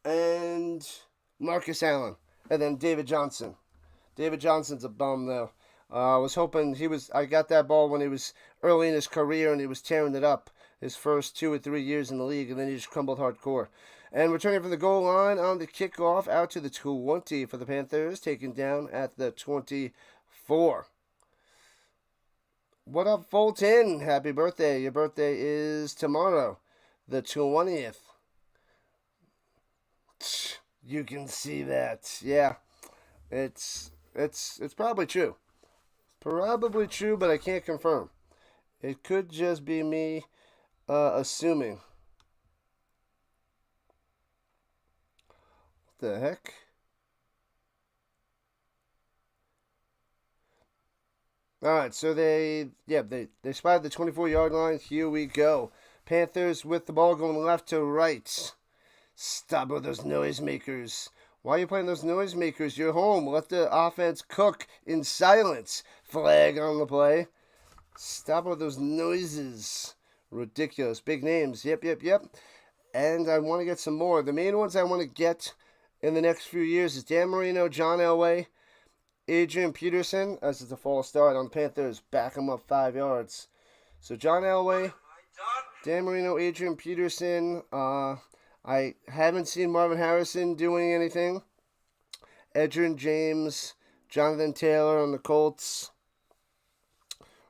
and Marcus Allen. And then David Johnson. David Johnson's a bum, though. I was hoping I got that ball when he was early in his career and he was tearing it up his first 2 or 3 years in the league, and then he just crumbled hardcore. And returning from the goal line on the kickoff out to the 20 for the Panthers, taken down at the 24. What up, Fulton? Happy birthday. Your birthday is tomorrow, the 20th. You can see that. Yeah. It's probably true. Probably true, but I can't confirm. It could just be me assuming. What the heck? Alright, so they spotted the 24-yard line. Here we go. Panthers with the ball going left to right. Stop with those noisemakers. Why are you playing those noisemakers? You're home. Let the offense cook in silence. Flag on the play. Stop with those noises. Ridiculous. Big names. Yep. And I want to get some more. The main ones I want to get in the next few years is Dan Marino, John Elway, Adrian Peterson, as it's a false start on Panthers. Back him up 5 yards. So John Elway, Dan Marino, Adrian Peterson. I haven't seen Marvin Harrison doing anything. Edgerrin James, Jonathan Taylor on the Colts.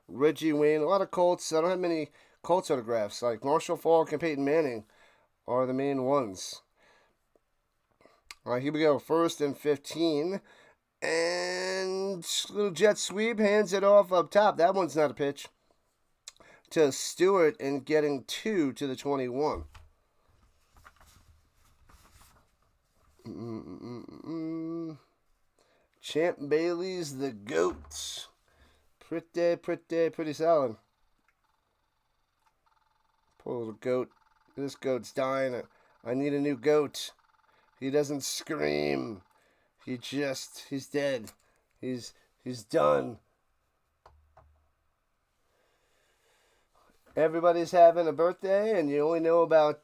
Reggie Wayne, a lot of Colts. I don't have many Colts autographs. Like Marshall Faulk and Peyton Manning are the main ones. All right, here we go. 1st and 15. And little jet sweep, hands it off up top. That one's not a pitch. To Stewart and getting 2 to the 21. Champ Bailey's the GOAT. Pretty solid. Poor little goat. This goat's dying. I need a new goat. He doesn't scream. He's dead. He's done. Everybody's having a birthday, and you only know about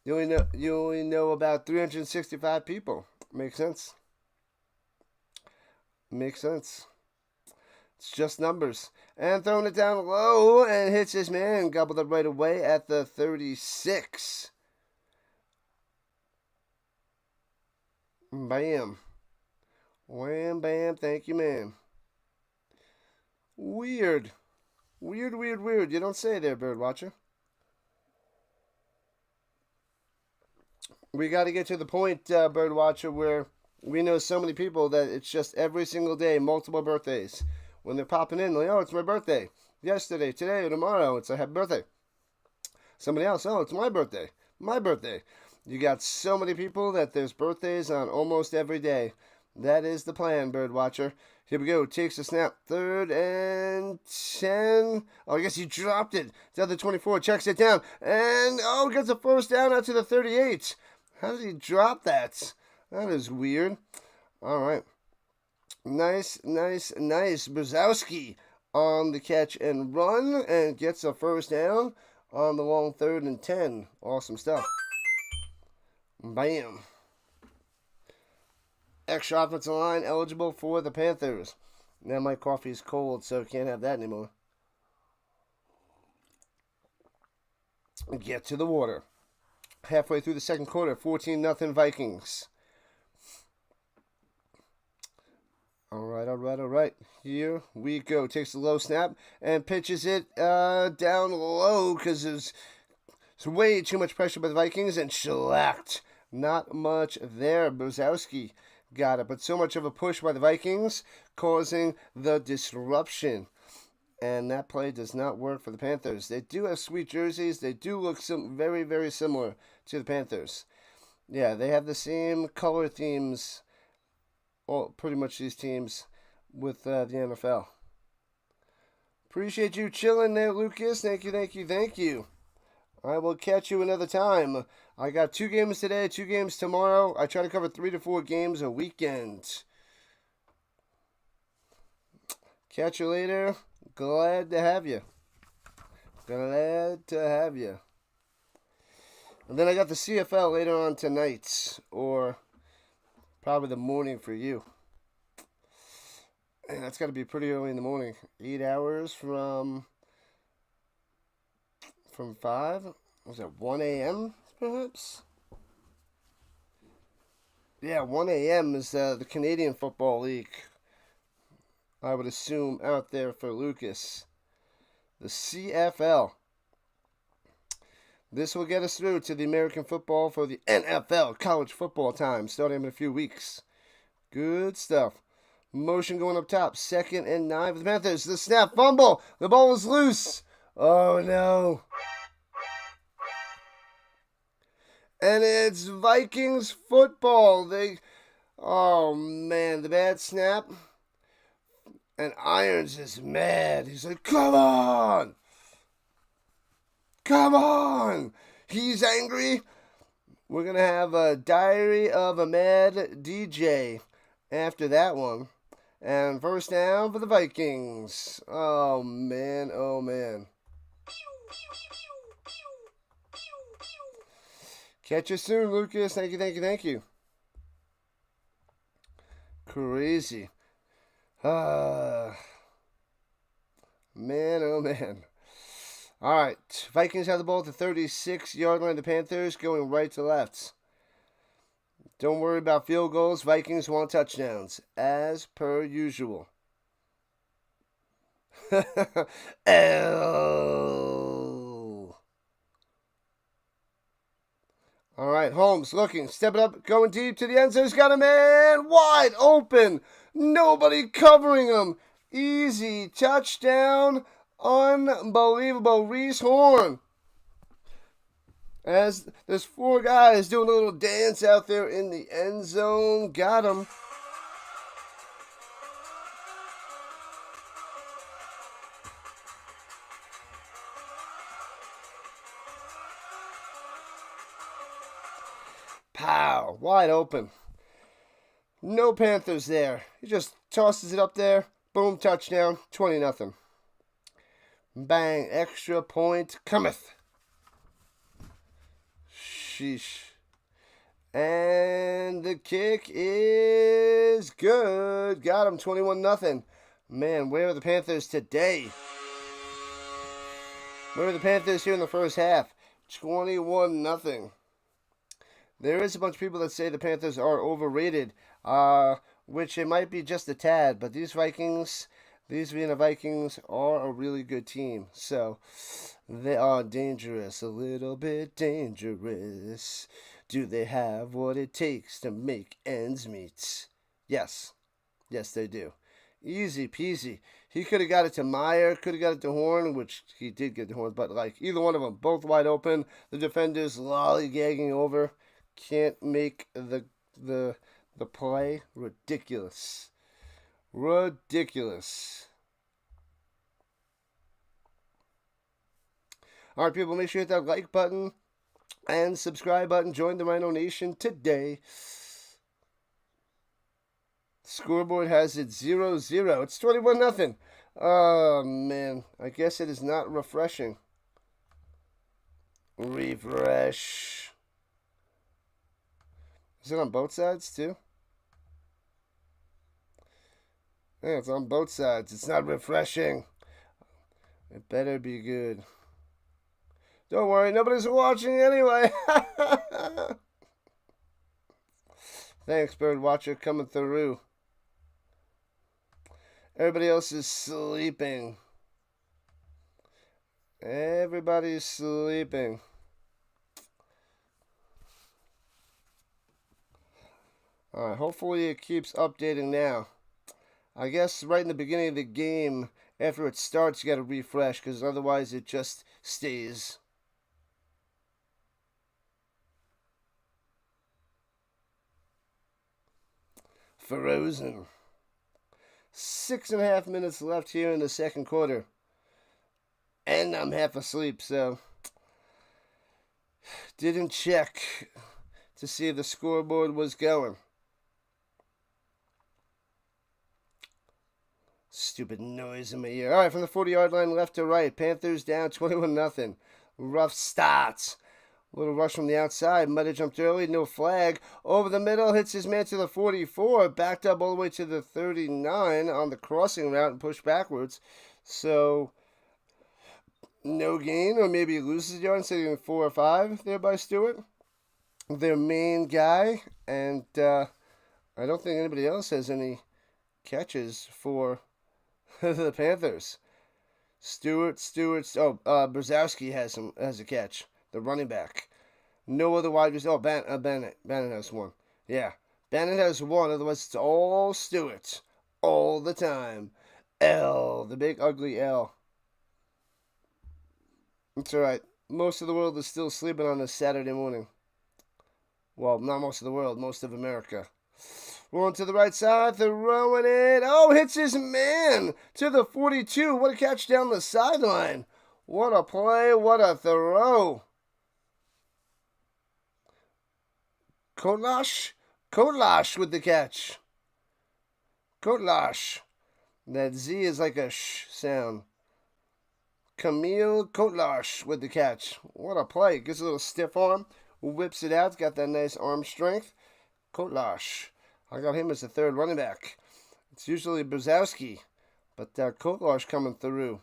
you only know about 365 people. Makes sense. It's just numbers. And throwing it down low and hits his man. Gobbled it right away at the 36. Bam. Wham, bam. Thank you, man. Weird. You don't say there, Birdwatcher. We got to get to the point, Birdwatcher, where we know so many people that it's just every single day, multiple birthdays. When they're popping in, like, oh, it's my birthday. Yesterday, today, or tomorrow, it's a happy birthday. Somebody else, oh, it's my birthday. My birthday. You got so many people that there's birthdays on almost every day. That is the plan, Birdwatcher. Here we go. Takes a snap. 3rd and 10. Oh, I guess he dropped it. It's at the 24. Checks it down. And, gets a first down out to the 38. How did he drop that? That is weird. All right. Nice. Brzezowski on the catch and run and gets a first down on the long 3rd and 10. Awesome stuff. Bam. Extra offensive line eligible for the Panthers. Now my coffee's cold, so can't have that anymore. get to the water. Halfway through the second quarter, 14-0 Vikings. All right. Here we go. Takes the low snap and pitches it down low because there's way too much pressure by the Vikings and shellacked. Not much there. Brzezowski got it, but so much of a push by the Vikings causing the disruption. And that play does not work for the Panthers. They do have sweet jerseys. They do look very, very similar to the Panthers. Yeah, they have the same color themes, well, pretty much these teams with the NFL. Appreciate you chilling there, Lucas. Thank you. I will catch you another time. I got 2 games today, 2 games tomorrow. I try to cover 3 to 4 games a weekend. Catch you later. Glad to have you. And then I got the CFL later on tonight, or probably the morning for you. And that's got to be pretty early in the morning. 8 hours from 5? Was that 1 a.m. perhaps? Yeah, 1 a.m. is the Canadian Football League. I would assume out there for Lucas. The CFL. This will get us through to the American football for the NFL, college football time, starting in a few weeks. Good stuff. Motion going up top. 2nd and 9 for the Panthers. The snap, fumble. The ball is loose. Oh, no. And it's Vikings football. Oh, man, the bad snap. And Irons is mad. He's like, come on. He's angry. We're going to have a Diary of a Mad DJ after that one. And first down for the Vikings. Oh, man. Catch you soon, Lucas. Thank you. Crazy. Man, oh man. All right. Vikings have the ball at the 36-yard line. The Panthers going right to left. Don't worry about field goals. Vikings want touchdowns, as per usual. E.l.f. All right, Holmes looking, stepping up, going deep to the end zone. He's got a man wide open. Nobody covering him. Easy touchdown. Unbelievable. Reese Horn. As there's 4 guys doing a little dance out there in the end zone. Got him. Pow. Wide open. No Panthers there. He just tosses it up there. Boom, touchdown. 20-0. Bang, extra point cometh. Sheesh. And the kick is good. Got him, 21-0. Man, where are the Panthers today? Where are the Panthers here in the first half? 21-0. There is a bunch of people that say the Panthers are overrated, which it might be just a tad, but these Vienna Vikings are a really good team. So they are dangerous, a little bit dangerous. Do they have what it takes to make ends meet? Yes, they do. Easy peasy. He could have got it to Meyer, could have got it to Horn, which he did get to Horn, but like either one of them, both wide open. The defenders lollygagging over. Can't make the play. Ridiculous. All right, people, make sure you hit that like button and subscribe button. Join the Rhino Nation today. Scoreboard has it 0-0. It's 21-0. Oh, man. I guess it is not refreshing. Refresh. Is it on both sides, too? Yeah, it's on both sides. It's not refreshing. It better be good. Don't worry, nobody's watching anyway. Thanks, Bird Watcher, coming through. Everybody else is sleeping. Everybody's sleeping. Alright, hopefully it keeps updating now. I guess right in the beginning of the game, after it starts, you gotta refresh, because otherwise it just stays. Frozen. 6.5 minutes left here in the second quarter. And I'm half asleep, so didn't check to see if the scoreboard was going. Stupid noise in my ear. All right, from the 40-yard line, left to right. Panthers down 21-0. Rough starts. Little rush from the outside. Might have jumped early. No flag. Over the middle. Hits his man to the 44. Backed up all the way to the 39 on the crossing route and pushed backwards. So, no gain. Or maybe he loses yard instead of getting 4 or 5 there by Stewart. Their main guy. And I don't think anybody else has any catches for the Panthers. Brzezowski has a catch. The running back. No other wide receivers. Oh, Bennett has one. Yeah, Bennett has one. Otherwise, it's all Stewart. All the time. E.l.f. The big ugly E.l.f. It's alright. Most of the world is still sleeping on this Saturday morning. Well, not most of the world. Most of America. Rolling to the right side, throwing it. Oh, hits his man to the 42. What a catch down the sideline. What a play. What a throw. Kotlash with the catch. Kotlash. That Z is like a sh sound. Camille Kotlash with the catch. What a play. Gets a little stiff arm. Whips it out. Got that nice arm strength. Kotlash. I got him as the third running back. It's usually Brzezowski, but Kotlash coming through.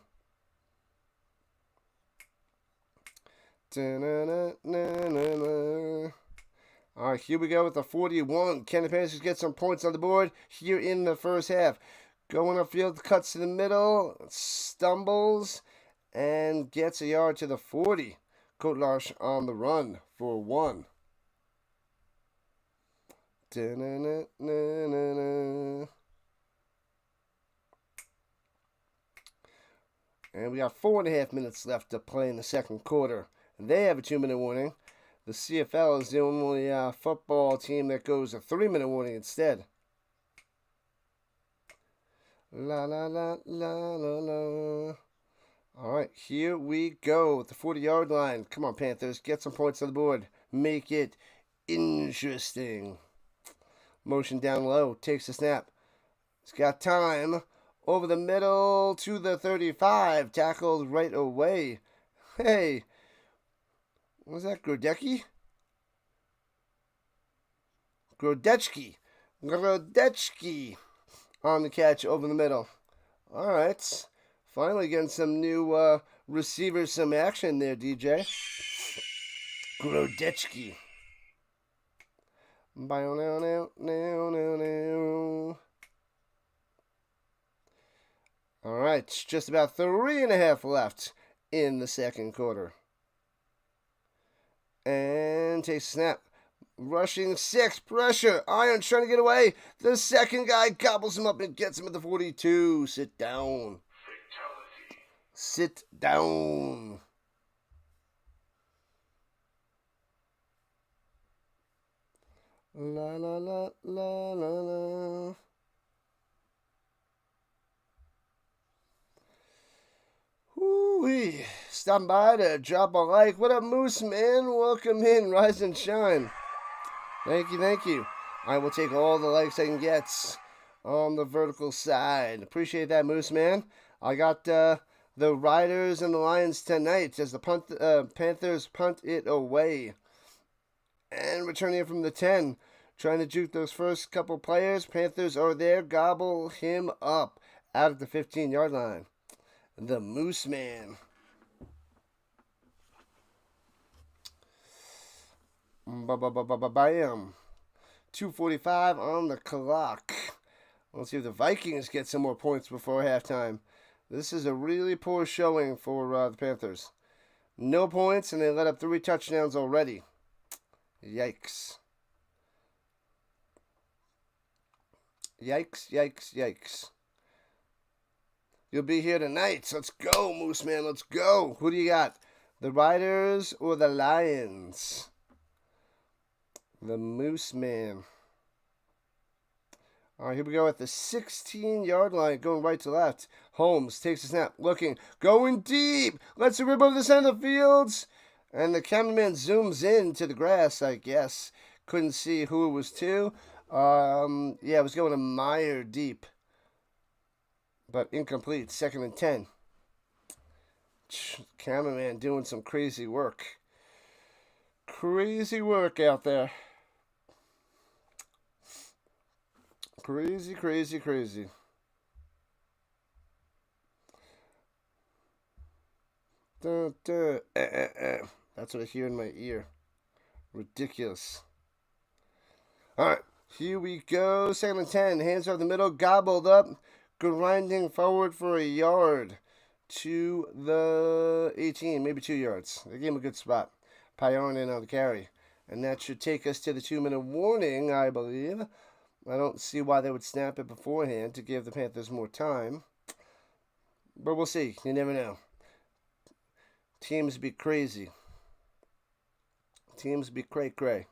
All right, here we go with the 41. Can the Panthers get some points on the board here in the first half? Going upfield, cuts to the middle, stumbles, and gets a yard to the 40. Kotlash on the run for 1. And we got 4.5 minutes left to play in the second quarter. And they have a 2-minute warning. The CFL is the only football team that goes a 3-minute warning instead. La la la la la la. All right, here we go at the 40-yard line. Come on, Panthers, get some points on the board. Make it interesting. Motion down low, takes a snap. He's got time. Over the middle to the 35. Tackled right away. Hey, was that Grodecki? Grodecki on the catch over the middle. All right. Finally getting some new receivers, some action there, DJ. Grodecki. All right, it's just about 3.5 left in the second quarter. And takes a snap. Rushing 6, pressure. Iron trying to get away. The second guy gobbles him up and gets him at the 42. Sit down. Fatality. Sit down. La la la la la la. Woo-wee. Stopping by to drop a like. What up, Moose Man? Welcome in. Rise and shine. Thank you, thank you. I will take all the likes I can get on the vertical side. Appreciate that, Moose Man. I got the Riders and the Lions tonight as the Panthers punt it away. And returning from the 10. Trying to juke those first couple players. Panthers are there. Gobble him up out at the 15-yard line. The Moose Man. Bam. 2:45 on the clock. Let's see if the Vikings get some more points before halftime. This is a really poor showing for the Panthers. No points, and they let up 3 touchdowns already. Yikes. Yikes, yikes, yikes. You'll be here tonight. Let's go, Moose Man. Let's go. Who do you got? The Riders or the Lions? The Moose Man. All right, here we go at the 16-yard line, going right to left. Holmes takes a snap, looking, going deep. Let's rip over the center of the fields. And the cameraman zooms in to the grass, I guess. Couldn't see who it was to. Yeah, it was going to Meyer deep. But incomplete, 2nd and 10. Cameraman doing some crazy work. Crazy work out there. Crazy, crazy, crazy. Dun, dun, That's what I hear in my ear. Ridiculous. All right, here we go. 2nd and 10. Hands over the middle, gobbled up, grinding forward for a yard to the 18, maybe 2 yards. They gave him a good spot. Pionin on the carry. And that should take us to the 2-minute warning, I believe. I don't see why they would snap it beforehand to give the Panthers more time. But we'll see. You never know. Teams be crazy. Teams be cray-cray.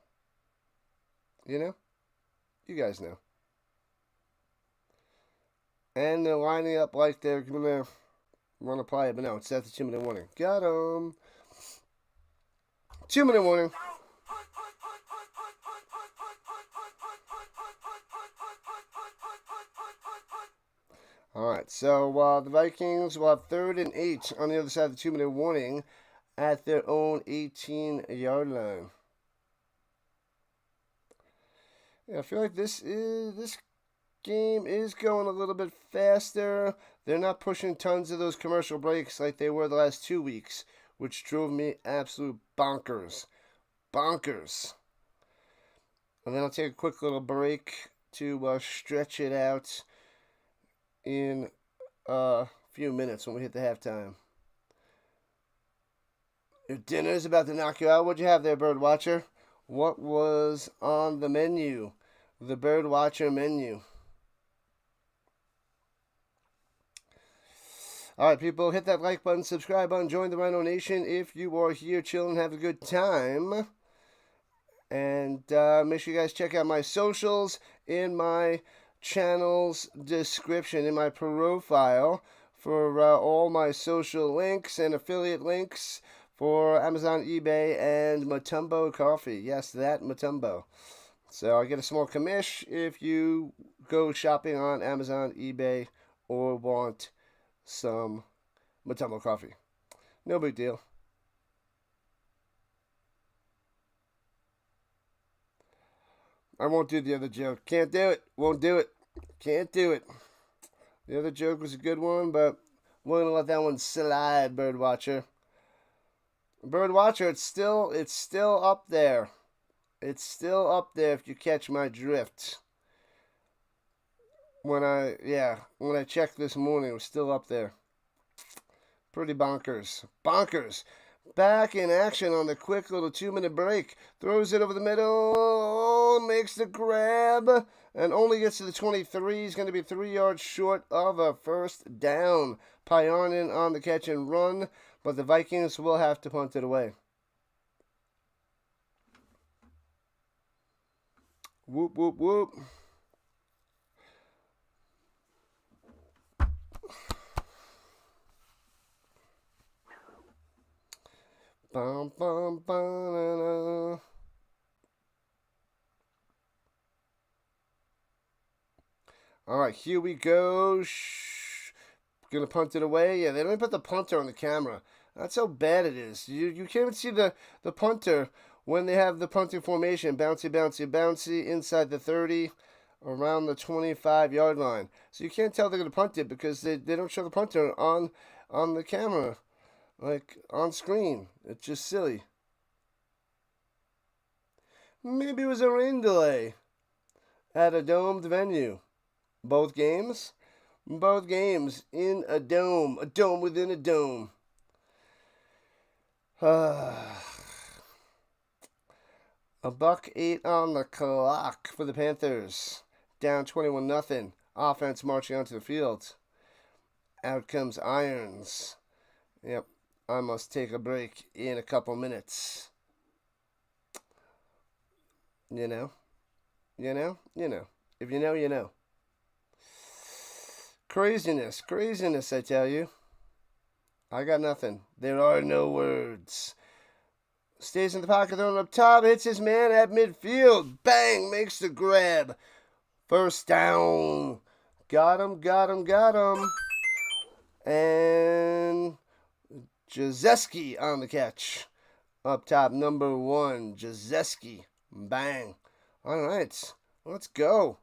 You know? You guys know. And they're lining up like they're going to want to play it. But no, it's at the 2-minute warning. Got 'em. 2-minute warning. All right, so the Vikings will have 3rd and 8 on the other side of the 2-minute warning at their own 18-yard line. Yeah, I feel like this game is going a little bit faster. They're not pushing tons of those commercial breaks like they were the last 2 weeks, which drove me absolute bonkers. Bonkers. And then I'll take a quick little break to stretch it out in a few minutes when we hit the halftime. Your dinner's about to knock you out. What'd you have there, Bird Watcher? What was on the menu? The Bird Watcher menu. All right, people, hit that like button, subscribe button, join the Rhino Nation if you are here chilling, have a good time. And make sure you guys check out my socials in my channel's description, in my profile, for all my social links and affiliate links for Amazon, eBay, and Matumbo Coffee. Yes, that Matumbo. So I get a small commish if you go shopping on Amazon, eBay, or want some Matumbo Coffee. No big deal. I won't do the other joke. Can't do it. Won't do it. Can't do it. The other joke was a good one, but we're going to let that one slide, Bird Watcher. Bird Watcher, it's still up there. It's still up there if you catch my drift. When I checked this morning, it was still up there. Pretty bonkers. Bonkers. Back in action on the quick little 2-minute break. Throws it over the middle. Makes the grab. And only gets to the 23. He's going to be 3 yards short of a first down. Pionin on the catch and run. But the Vikings will have to punt it away. Whoop, whoop, whoop. Bum, bum, ba-na-na. All right, here we go. Gonna punt it away. Yeah, they don't even put the punter on the camera. That's how bad it is. You can't even see the punter when they have the punting formation. Bouncy, bouncy, bouncy inside the 30, around the 25-yard line. So you can't tell they're gonna punt it because they don't show the punter on the camera. Like, on screen. It's just silly. Maybe it was a rain delay at a domed venue. Both games? Both games in a dome within a dome. $1.08 on the clock for the Panthers. Down 21-0. Offense marching onto the field. Out comes Irons. Yep, I must take a break in a couple minutes. You know. If you know, you know. Craziness, I tell you. I got nothing. There are no words. Stays in the pocket, throwing up top, hits his man at midfield. Bang, makes the grab. First down. Got him. And Jazeski on the catch. Up top, number 1, Jazeski. Bang. All right, let's go.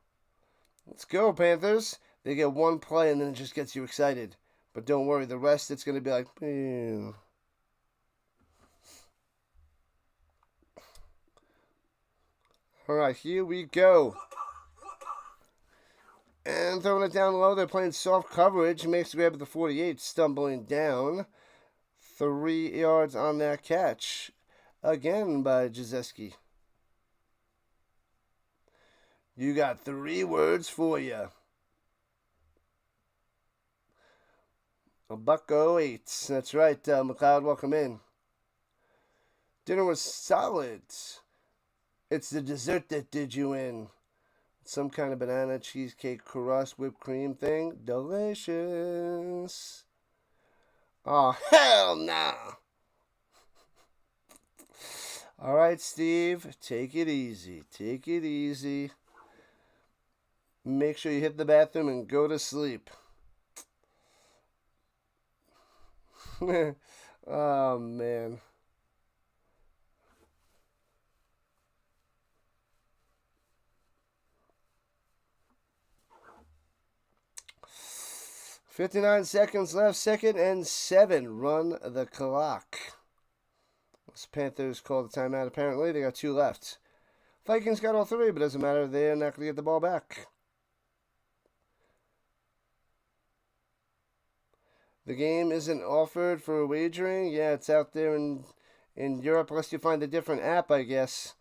Let's go, Panthers. They get one play and then it just gets you excited. But don't worry, the rest it's going to be like, ew. All right, here we go. And throwing it down low, they're playing soft coverage. Makes the grab at the 48, stumbling down. 3 yards on that catch. Again by Jazeski. You got 3 words for you. $1.08. That's right, McLeod, welcome in. Dinner was solid. It's the dessert that did you in. Some kind of banana, cheesecake, crust, whipped cream thing. Delicious. Oh, hell no. All right, Steve, take it easy. Make sure you hit the bathroom and go to sleep. Oh, man. $59 seconds left, 2nd and 7. Run the clock. The Panthers called the timeout, apparently. They got 2 left. Vikings got all 3, but doesn't matter. They're not going to get the ball back. The game isn't offered for wagering. Yeah, it's out there in Europe, unless you find a different app, I guess.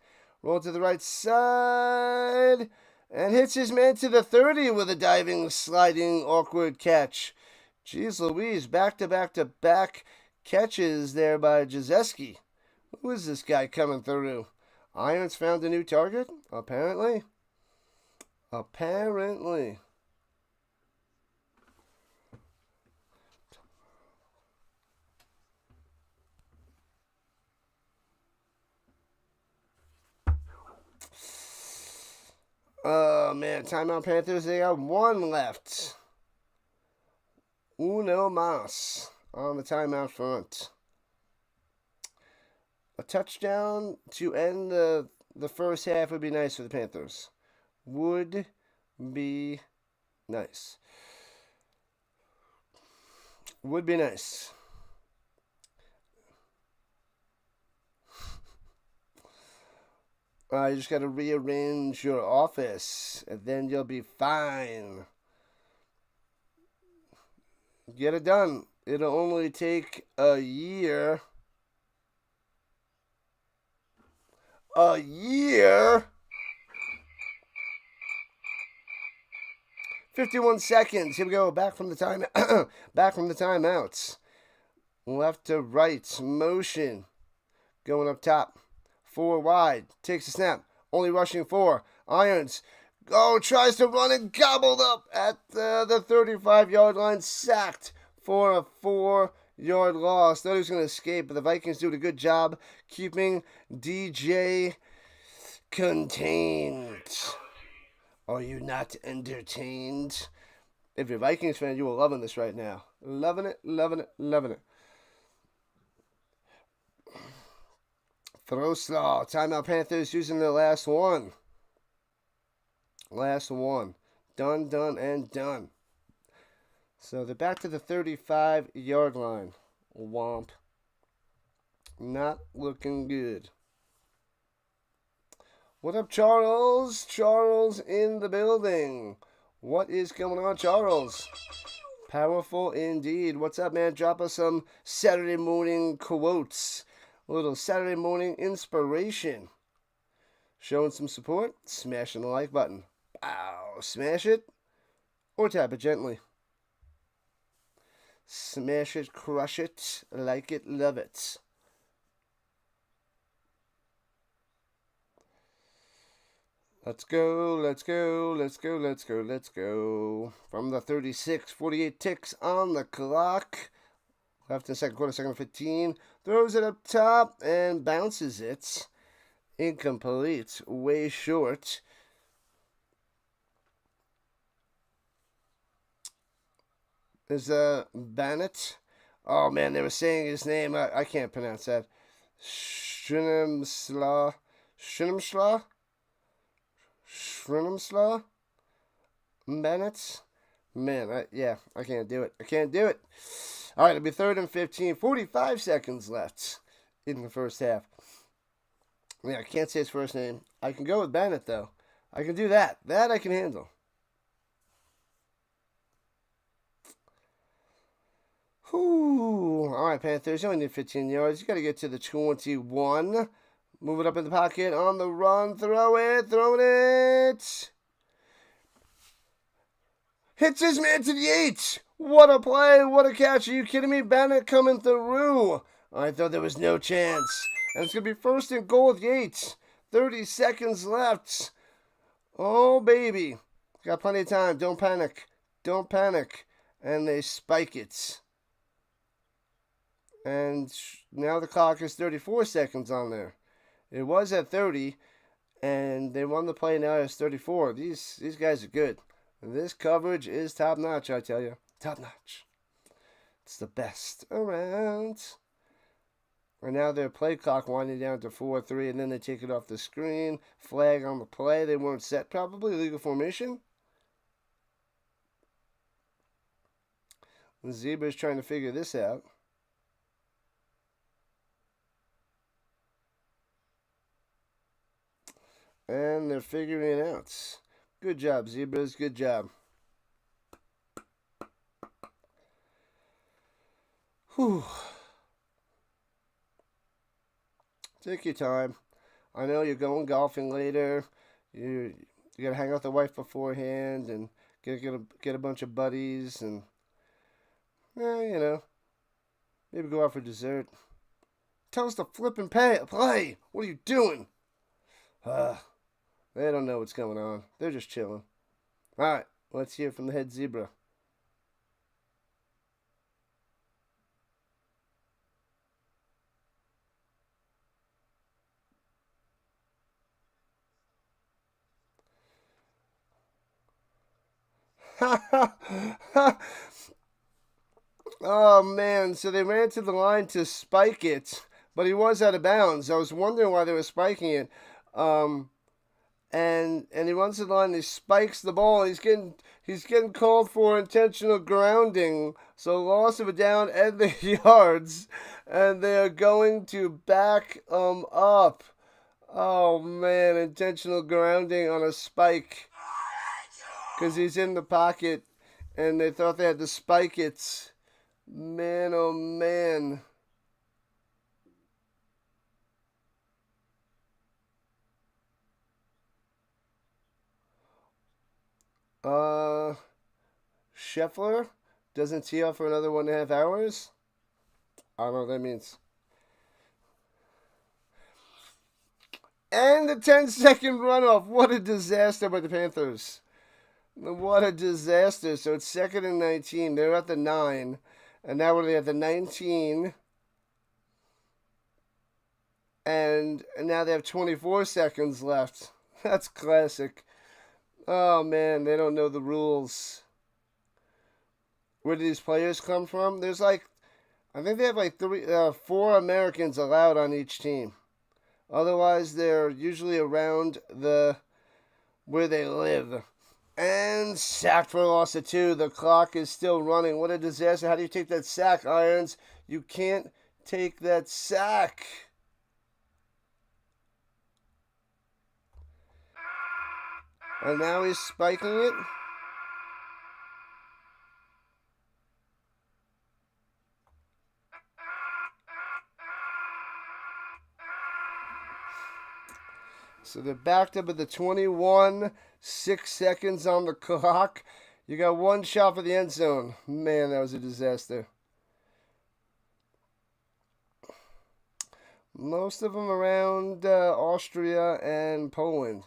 Roll to the right side. And hits his man to the 30 with a diving, sliding, awkward catch. Jeez Louise, back-to-back-to-back catches there by Jazeski. Who is this guy coming through? Irons found a new target? Apparently. Oh, man. Timeout Panthers. They got 1 left. Uno mas on the timeout front. A touchdown to end the first half would be nice for the Panthers. Would be nice. You just got to rearrange your office, and then you'll be fine. Get it done. It'll only take a year. 51 seconds. Here we go. Back from the timeouts. Left to right. Motion. Going up top. 4 wide. Takes a snap. Only rushing 4. Irons. Tries to run and gobbled up at the 35-yard line. Sacked for a 4-yard loss. Thought he was going to escape, but the Vikings doing a good job keeping DJ contained. Are you not entertained? If you're a Vikings fan, you are loving this right now. Loving it. Throw slaw. Timeout Panthers using their last one. Done, and done. So they're back to the 35-yard line. Womp. Not looking good. What up, Charles? Charles in the building. What is going on, Charles? Powerful indeed. What's up, man? Drop us some Saturday morning quotes. A little Saturday morning inspiration. Showing some support, smashing the like button. Wow, smash it or tap it gently. Smash it, crush it, like it, love it. Let's go, let's go, let's go, let's go, let's go. From the 36, 48 ticks on the clock. Left in the second quarter, second 15. Throws it up top and bounces it. Incomplete, way short. Is Bennett? Oh man, they were saying his name. I can't pronounce that. Shrinamsla? Bennett? Man, I can't do it. I can't do it. All right, it'll be 3rd and 15. 45 seconds left in the first half. Yeah, I can't say his first name. I can go with Bennett, though. I can do that. That I can handle. Whew. All right, Panthers, you only need 15 yards. You got to get to the 21. Move it up in the pocket, on the run, throw it. Hits his man to the 8. What a play, what a catch. Are you kidding me? Bennett coming through. I thought there was no chance. And it's going to be 1st and goal with Yates. 30 seconds left. Oh, baby. Got plenty of time. Don't panic. Don't panic. And they spike it. And now the clock is 34 seconds on there. It was at 30, and they won the play. Now it's 34. These guys are good. And this coverage is top notch, I tell you. Top notch. It's the best around. And now their play clock winding down to 4-3, and then they take it off the screen. Flag on the play. They weren't set, probably. Legal formation. The Zebra's trying to figure this out. And they're figuring it out. Good job, Zebras. Good job. Whew. Take your time. I know you're going golfing later. You gotta hang out with the wife beforehand and get a bunch of buddies and maybe go out for dessert. Tell us to flip and play. What are you doing? They don't know what's going on. They're just chilling. All right, let's hear from the head zebra. Oh, man. So they ran to the line to spike it, but he was out of bounds. I was wondering why they were spiking it. And he runs to the line, he spikes the ball. He's getting called for intentional grounding. So loss of a down and the yards. And they are going to back up. Oh, man. Intentional grounding on a spike. Because he's in the pocket. And they thought they had to spike it. Man, oh, man. Scheffler doesn't tee off for another 1.5 hours. I don't know what that means. And the 10-second runoff. What a disaster by the Panthers. What a disaster. So it's 2nd and 19. They're at the 9. And now we're at the 19. And now they have 24 seconds left. That's classic. Oh, man, they don't know the rules. Where do these players come from? There's I think they have 4 Americans allowed on each team. Otherwise, they're usually around where they live. And sacked for a loss of 2. The clock is still running. What a disaster. How do you take that sack, Irons? You can't take that sack. And now he's spiking it. So they're backed up at the 21, 6 seconds on the clock. You got one shot for the end zone. Man, that was a disaster. Most of them around Austria and Poland.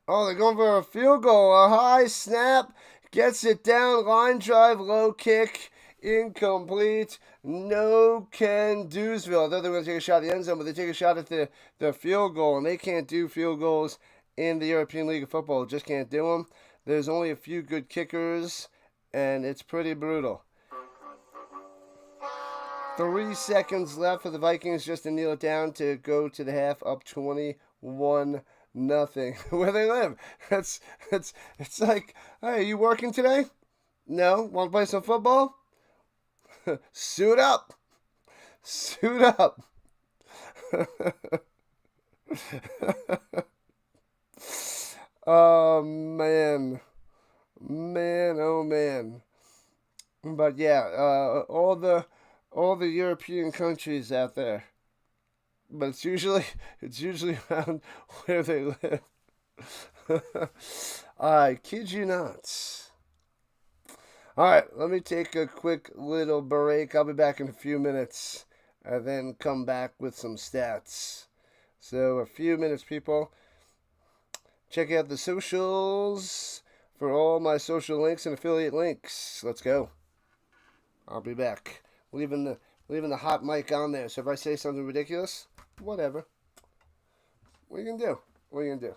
Oh, they're going for a field goal. A high snap. Gets it down. Line drive, low kick. Incomplete. No can do'sville. I thought they were going to take a shot at the end zone, but they take a shot at the field goal, and they can't do field goals in the European League of Football. Just can't do them. There's only a few good kickers, and it's pretty brutal. 3 seconds left for the Vikings just to kneel it down to go to the half, up 21 nothing. Where they live. It's like, hey, are you working today? No? Want to play some football? Suit up. Suit up. Oh man. Man, oh man. But yeah, all the European countries out there. But it's usually around where they live. I kid you not. Alright, let me take a quick little break. I'll be back in a few minutes and then come back with some stats. So, a few minutes, people. Check out the socials for all my social links and affiliate links. Let's go. I'll be back. Leaving the hot mic on there. So if I say something ridiculous, whatever. What are you gonna do? What are you gonna do?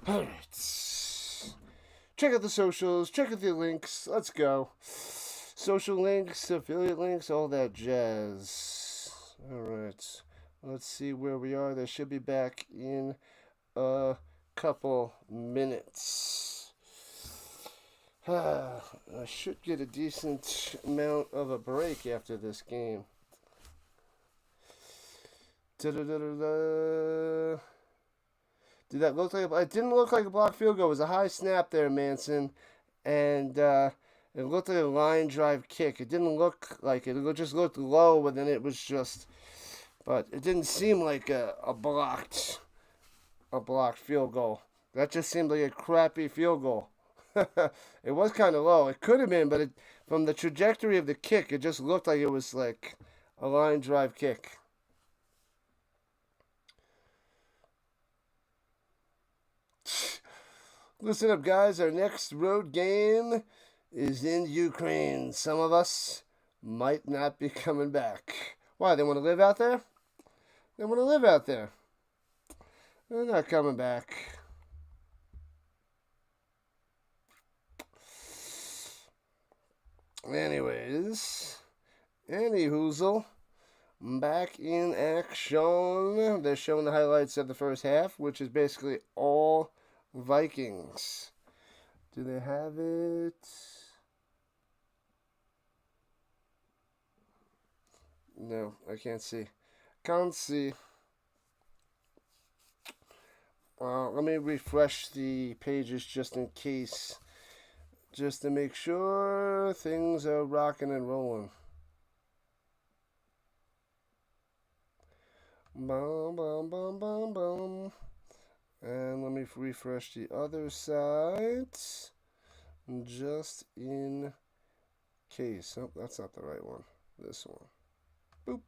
All right. Check out the socials. Check out the links. Let's go. Social links, affiliate links, all that jazz. All right. Let's see where we are. They should be back in a couple minutes. I should get a decent amount of a break after this game. Da-da-da-da-da. Did that look like it didn't look like a blocked field goal. It was a high snap there, Manson. And it looked like a line drive kick. It didn't look like it. It just looked low, but then it was just. But it didn't seem like a blocked field goal. That just seemed like a crappy field goal. It was kind of low. It could have been, but from the trajectory of the kick, it just looked like it was like a line drive kick. Listen up, guys. Our next road game is in Ukraine. Some of us might not be coming back. Why? They want to live out there? They want to live out there. They're not coming back. Anyways, anyhoozle, back in action. They're showing the highlights of the first half, which is basically all Vikings. Do they have it? No, I can't see. Can't see. Let me refresh the pages just in case. Just to make sure things are rocking and rolling. Bum, bum, bum, bum, bum. And let me refresh the other side. Just in case. Oh, that's not the right one. This one. Boop.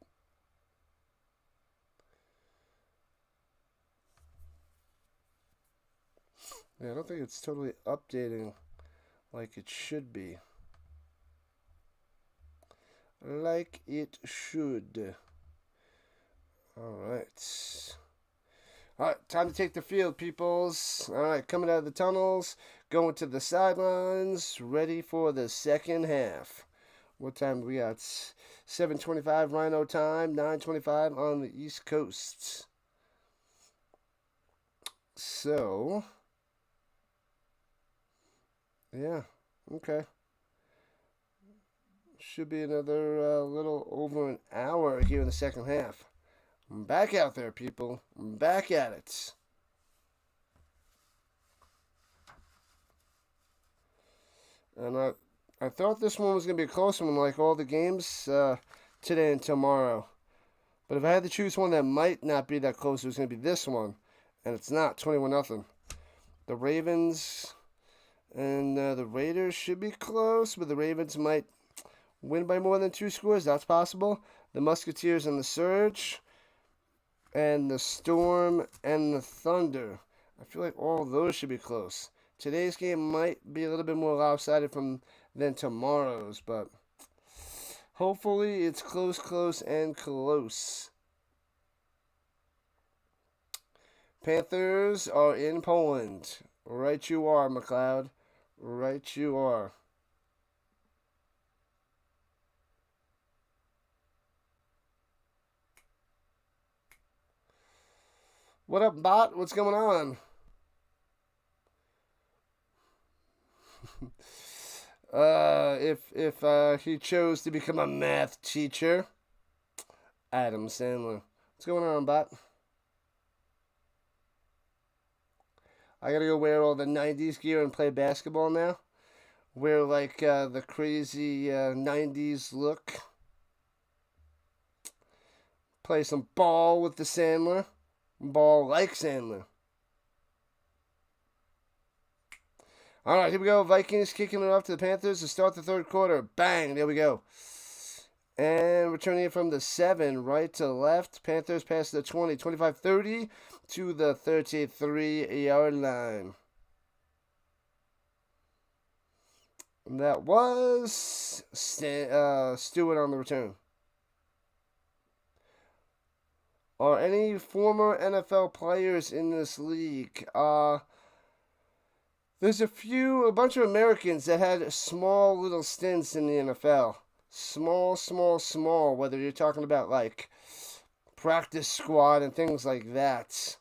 Yeah, I don't think it's totally updating like it should be. Like it should. Alright. Alright, time to take the field, peoples. Alright, coming out of the tunnels, going to the sidelines, ready for the second half. What time do we got? 7:25 Rhino time, 9:25 on the East Coast. So, yeah, okay. Should be another little over an hour here in the second half. I'm back out there, people. I'm back at it. And I thought this one was going to be a close one like all the games today and tomorrow. But if I had to choose one that might not be that close, it was going to be this one. And it's not, 21-0. The Ravens and the Raiders should be close, but the Ravens might win by more than 2 scores. That's possible. The Musketeers and the Surge, and the Storm and the Thunder. I feel like all those should be close. Today's game might be a little bit more lopsided than tomorrow's, but hopefully it's close, and close. Panthers are in Poland. Right you are, McLeod. Right you are. What up, bot? What's going on? If he chose to become a math teacher, Adam Sandler. What's going on, bot? I gotta go wear all the 90s gear and play basketball now. Wear like the crazy 90s look. Play some ball with the Sandler. Ball like Sandler. Alright, here we go. Vikings kicking it off to the Panthers to start the third quarter. Bang! There we go. And returning it from the 7, right to left. Panthers pass the 20, 25-30 to the 33-yard line. And that was Stewart on the return. Are any former NFL players in this league? There's a bunch of Americans that had small little stints in the NFL. Small, whether you're talking about like practice squad and things like that.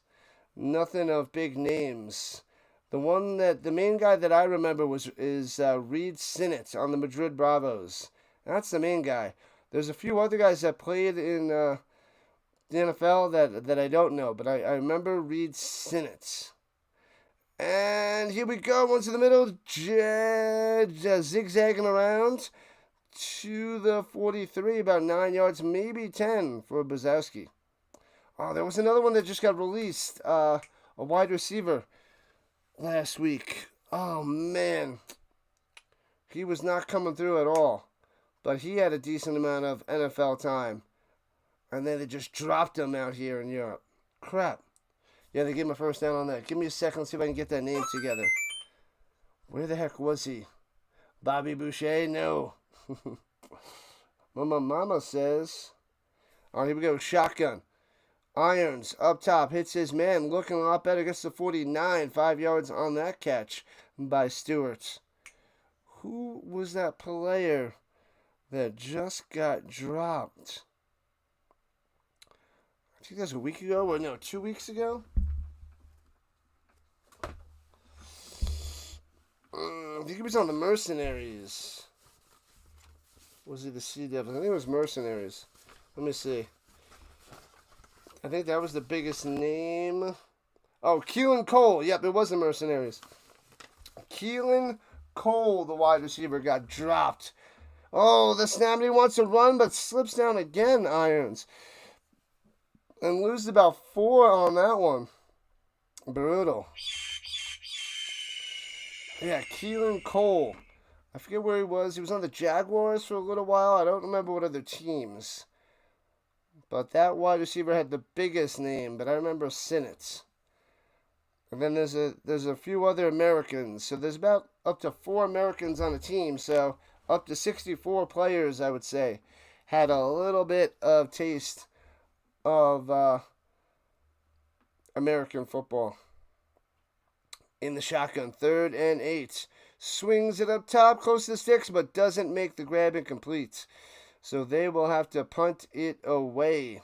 Nothing of big names. The main guy that I remember is Reed Sinnett on the Madrid Bravos. That's the main guy. There's a few other guys that played in the NFL that I don't know, but I remember Reed Sinnett. And here we go, once in the middle, zigzagging around to the 43, about 9 yards, maybe 10 for Brzezowski. Oh, there was another one that just got released, a wide receiver last week. Oh, man. He was not coming through at all, but he had a decent amount of NFL time. And then they just dropped him out here in Europe. Crap. Yeah, they gave him a first down on that. Give me a second, see if I can get that name together. Where the heck was he? Bobby Boucher? No. Mama says. All right, here we go. Shotgun. Irons up top. Hits his man. Looking a lot better. Gets to 49. 5 yards on that catch by Stewart. Who was that player that just got dropped? I think that was a week ago, or no, 2 weeks ago? I think he was on the Mercenaries. Was he the Sea Devils? I think it was Mercenaries. Let me see. I think that was the biggest name. Oh, Keelan Cole. Yep, it was the Mercenaries. Keelan Cole, the wide receiver, got dropped. Oh, the snap. He wants to run, but slips down again, Irons. And loses about 4 on that one. Brutal. Yeah, Keelan Cole. I forget where he was. He was on the Jaguars for a little while. I don't remember what other teams. But that wide receiver had the biggest name, but I remember Sinnott. And then there's a few other Americans. So there's about up to 4 Americans on a team. So up to 64 players, I would say, had a little bit of taste of American football. In the shotgun, 3rd and 8. Swings it up top, close to the sticks, but doesn't make the grab incomplete. So they will have to punt it away.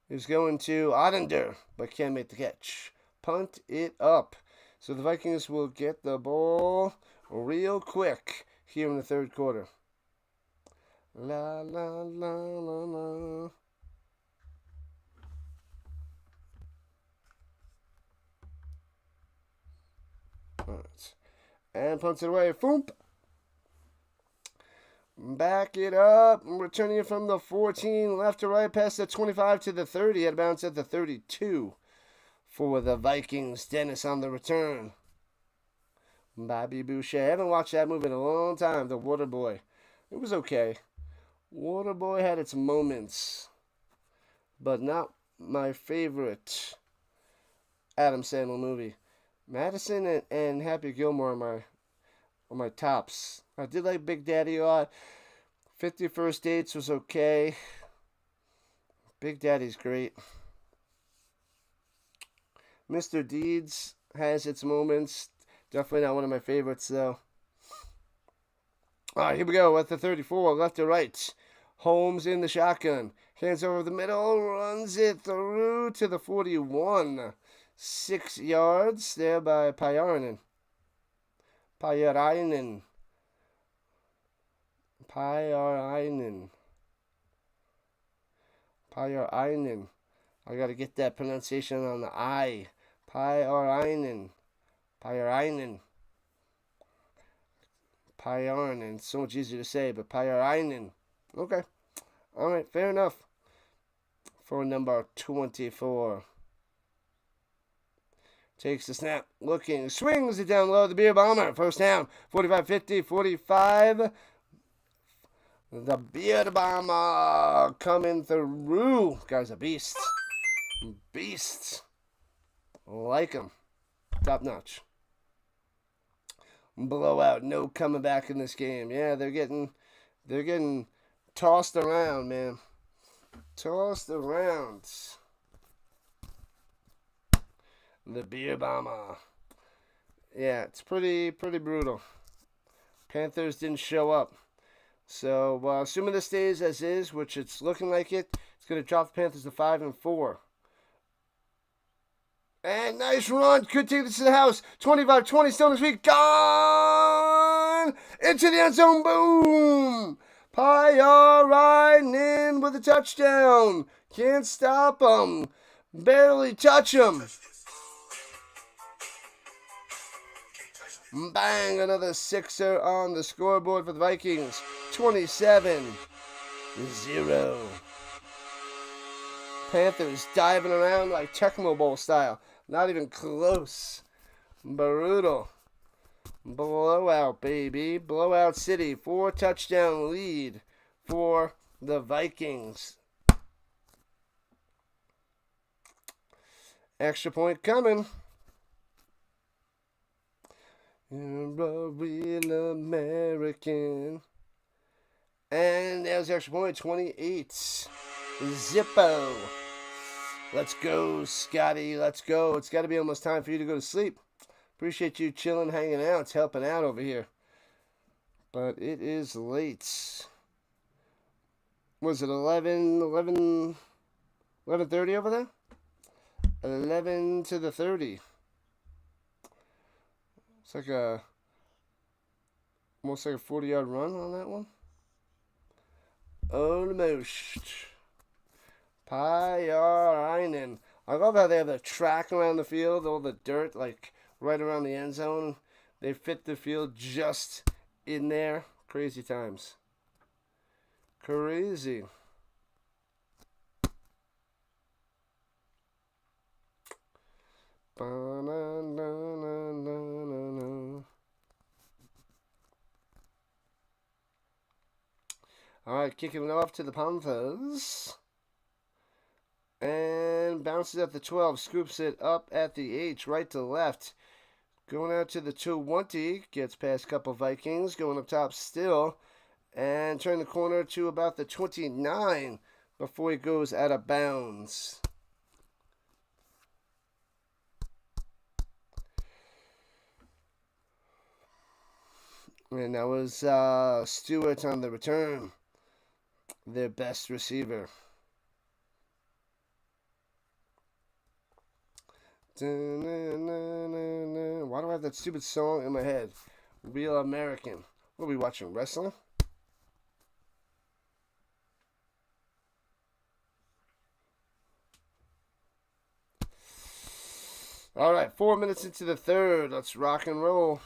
He's going to Ottender, but can't make the catch. Punt it up. So the Vikings will get the ball real quick here in the 3rd quarter. La, la, la, la, la. Right. And punts it away. Foomp. Back it up. Returning it from the 14. Left to right. Past the 25 to the 30. Out of bounds at the 32. For the Vikings. Dennis on the return. Bobby Boucher. I haven't watched that movie in a long time. The Waterboy. It was okay. Waterboy had its moments. But not my favorite Adam Sandler movie. Madison and Happy Gilmore are my tops. I did like Big Daddy a lot. 50 First Dates was okay. Big Daddy's great. Mr. Deeds has its moments. Definitely not one of my favorites, though. All right, here we go with the 34, left to right. Holmes in the shotgun. Hands over the middle, runs it through to the 41. 6 yards there by Pajarainen. I gotta get that pronunciation on the I. Pajarainen. So much easier to say, but Pajarainen. Okay. Alright, fair enough. For number 24. Takes the snap, looking, swings it down low. The Beer Bomber, first down, 45-50, 45. The Beer Bomber coming through. Guy's a beast. Beast. Like him. Top notch. Blowout. No coming back in this game. Yeah, they're getting tossed around, man. Tossed around. The Beer Bomber Yeah, it's pretty brutal. Panthers didn't show up. So, assuming this stays as is, which it's looking like it's going to drop the Panthers to 5-4. And nice run. Could take this to the house. 25-20 still in his feet. Gone! Into the end zone. Boom! Pyarinen with a touchdown. Can't stop him. Barely touch him. Bang! Another sixer on the scoreboard for the Vikings. 27-0. Panthers diving around like Tecmo Bowl style. Not even close. Brutal. Blowout, baby. Blowout City. 4-touchdown lead for the Vikings. Extra point coming. You're a real American. And there's the extra point. 28. Zippo. Let's go, Scotty. Let's go. It's got to be almost time for you to go to sleep. Appreciate you chilling, hanging out. It's helping out over here. But it is late. Was it 11:30 over there? 11 to the 30. It's like almost like a 40-yard run on that one. Almost. Pyarinen. I love how they have the track around the field, all the dirt, like right around the end zone. They fit the field just in there. Crazy times. Crazy. Alright, kicking it off to the Panthers. And bounces at the 12, scoops it up at the H, right to left. Going out to the 20, gets past a couple Vikings, going up top still. And turn the corner to about the 29 before he goes out of bounds. And that was Stewart on the return. Their best receiver. Why do I have that stupid song in my head? Real American. What are we watching? Wrestling? Alright, 4 minutes into the third. Let's rock and roll.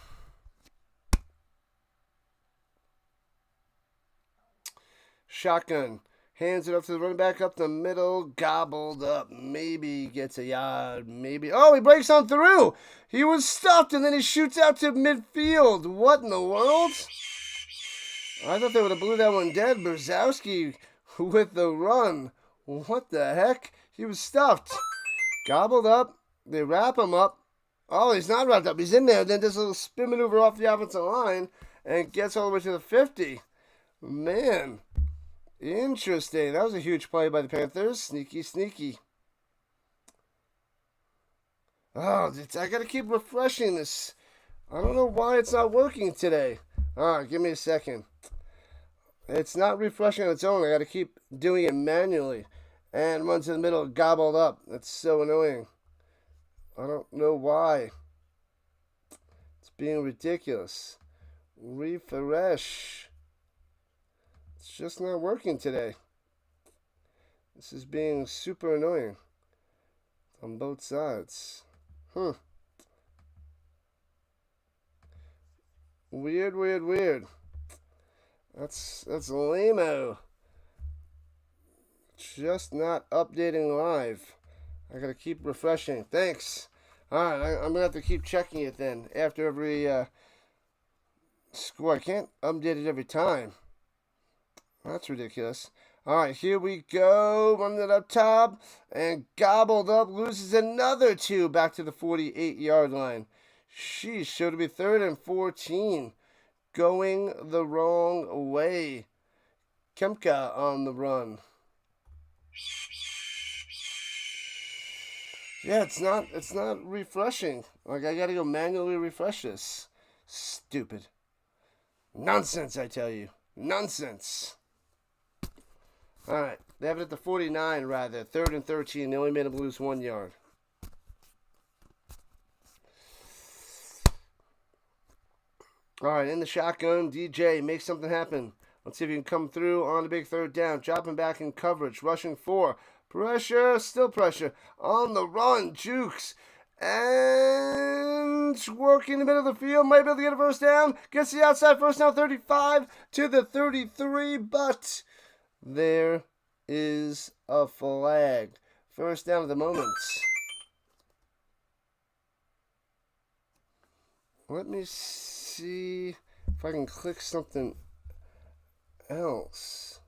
Shotgun. Hands it up to the running back up the middle. Gobbled up. Maybe gets a yard. Maybe. Oh, he breaks on through. He was stuffed and then he shoots out to midfield. What in the world? I thought they would have blew that one dead. Brzezowski with the run. What the heck? He was stuffed. Gobbled up. They wrap him up. Oh, he's not wrapped up. He's in there. Then does a little spin maneuver off the offensive line and gets all the way to the 50. Man. Interesting. That was a huge play by the Panthers. Sneaky, sneaky. Oh, I got to keep refreshing this. I don't know why it's not working today. All right, give me a second. It's not refreshing on its own. I got to keep doing it manually. And runs in the middle, gobbled up. That's so annoying. I don't know why. It's being ridiculous. Refresh. It's just not working today. This is being super annoying on both sides. Weird, weird, weird. That's lame-o. Just not updating live. I gotta keep refreshing. Thanks. Alright, I'm gonna have to keep checking it then after every score. I can't update it every time. That's ridiculous. Alright, here we go. Running it up top. And gobbled up. Loses another 2 back to the 48-yard line. Sheesh. Should be 3rd and 14. Going the wrong way. Kemka on the run. Yeah, it's not refreshing. Like, I gotta go manually refresh this. Stupid. Nonsense, I tell you. Nonsense. Alright. They have it at the 49, rather. 3rd and 13. They only made them lose 1 yard. Alright, in the shotgun, DJ, make something happen. Let's see if you can come through on the big 3rd down. Dropping back in coverage. Rushing 4. Pressure. Still pressure. On the run. Jukes. And working in the middle of the field. Might be able to get a first down. Gets the outside first down. 35 to the 33. But there is a flag. First down at the moment. Let me see if I can click something else.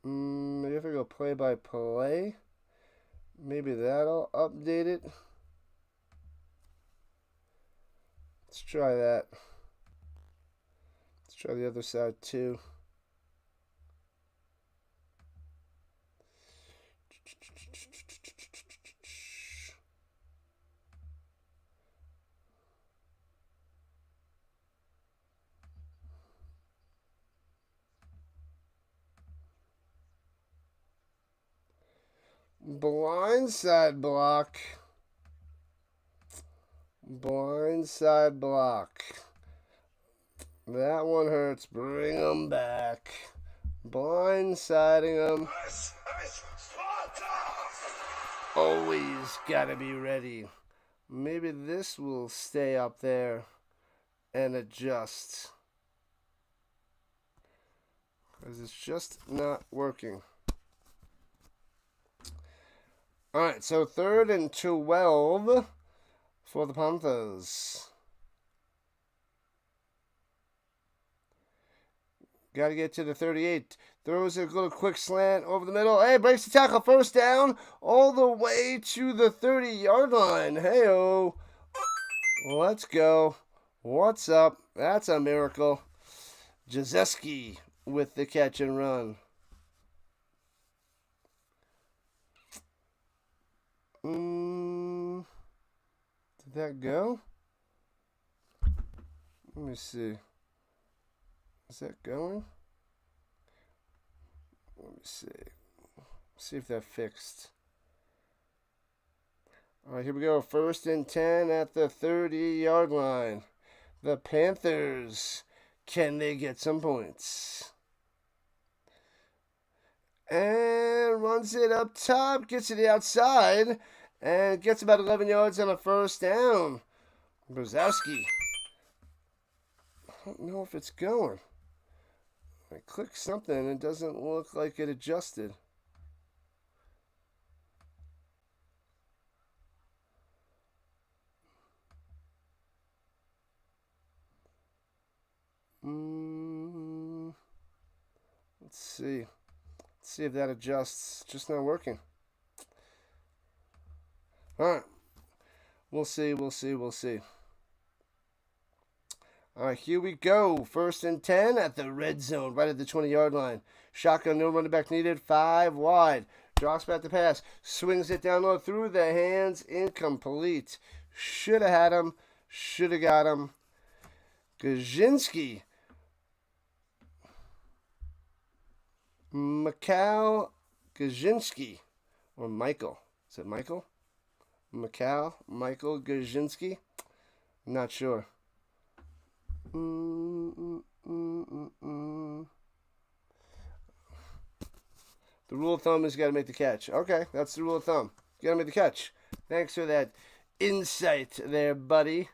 Maybe if I go play by play, maybe that'll update it. Let's try that. Let's try the other side too. Blindside block. Blindside block. That one hurts. Bring them back. Blindsiding them. Always gotta be ready. Maybe this will stay up there and adjust. Because it's just not working. Alright, so 3rd and 12 for the Panthers. Got to get to the 38. Throws a little quick slant over the middle. Hey, breaks the tackle. First down all the way to the 30-yard line. Hey-oh. Let's go. What's up? That's a miracle. Jazeski with the catch and run. Did that go? Let me see. Is that going? Let me see. See if that fixed. All right, here we go. 1st and 10 at the 30-yard line. The Panthers. Can they get some points? And runs it up top. Gets to the outside. And gets about 11 yards on a first down. Brzezowski. I don't know if it's going. I clicked something and it doesn't look like it adjusted. Let's see. Let's see if that adjusts. Just not working. Alright. We'll see. Alright, here we go. 1st and 10 at the red zone, right at the 20-yard line. Shotgun, no running back needed. 5 wide. Drops back the pass. Swings it down low through the hands. Incomplete. Should have had him. Should have got him. Gajinski. Michael Gajinski. Or Michael. Is it Michael? Michael Gajinski? Not sure. The rule of thumb is you got to make the catch. Okay, that's the rule of thumb. You got to make the catch. Thanks for that insight there, buddy.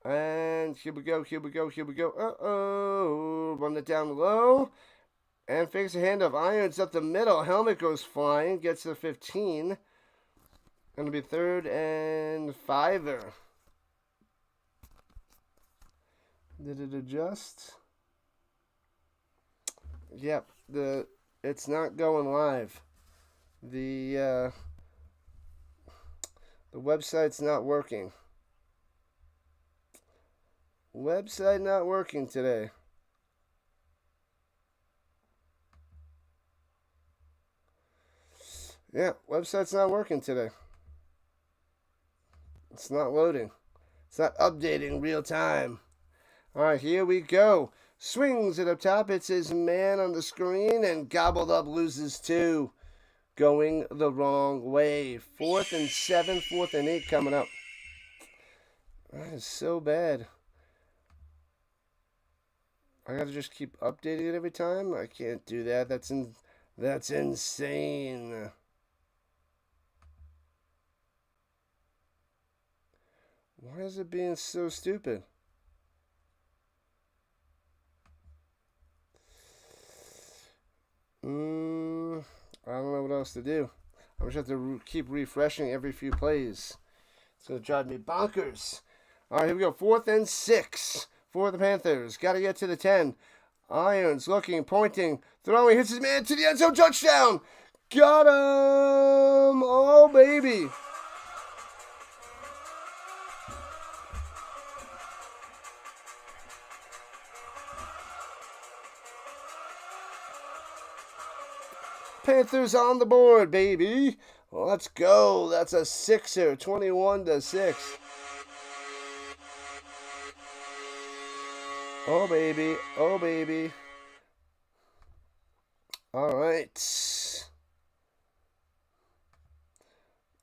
And here we go. Uh-oh. Run it down low. And fakes a handoff. Irons up the middle. Helmet goes flying. Gets to the 15. Going to be 3rd and 5. Did it adjust? Yep. It's not going live. The website's not working. Website not working today. Yeah, website's not working today. It's not loading. It's not updating real time. All right, here we go. Swings it up top. It's his man on the screen and gobbled up, loses 2. Going the wrong way. 4th and 7, 4th and 8 coming up. That is so bad. I gotta just keep updating it every time. I can't do that. That's insane. Why is it being so stupid? I don't know what else to do. I'm just have to keep refreshing every few plays. It's gonna drive me bonkers. All right, here we go. 4th and 6 for the Panthers. Got to get to the 10. Irons looking, pointing, throwing, hits his man to the end zone, touchdown. Got him! Oh, baby. Panthers on the board, baby. Let's go. That's a 6er, 21-6. Oh, baby. Oh, baby. All right.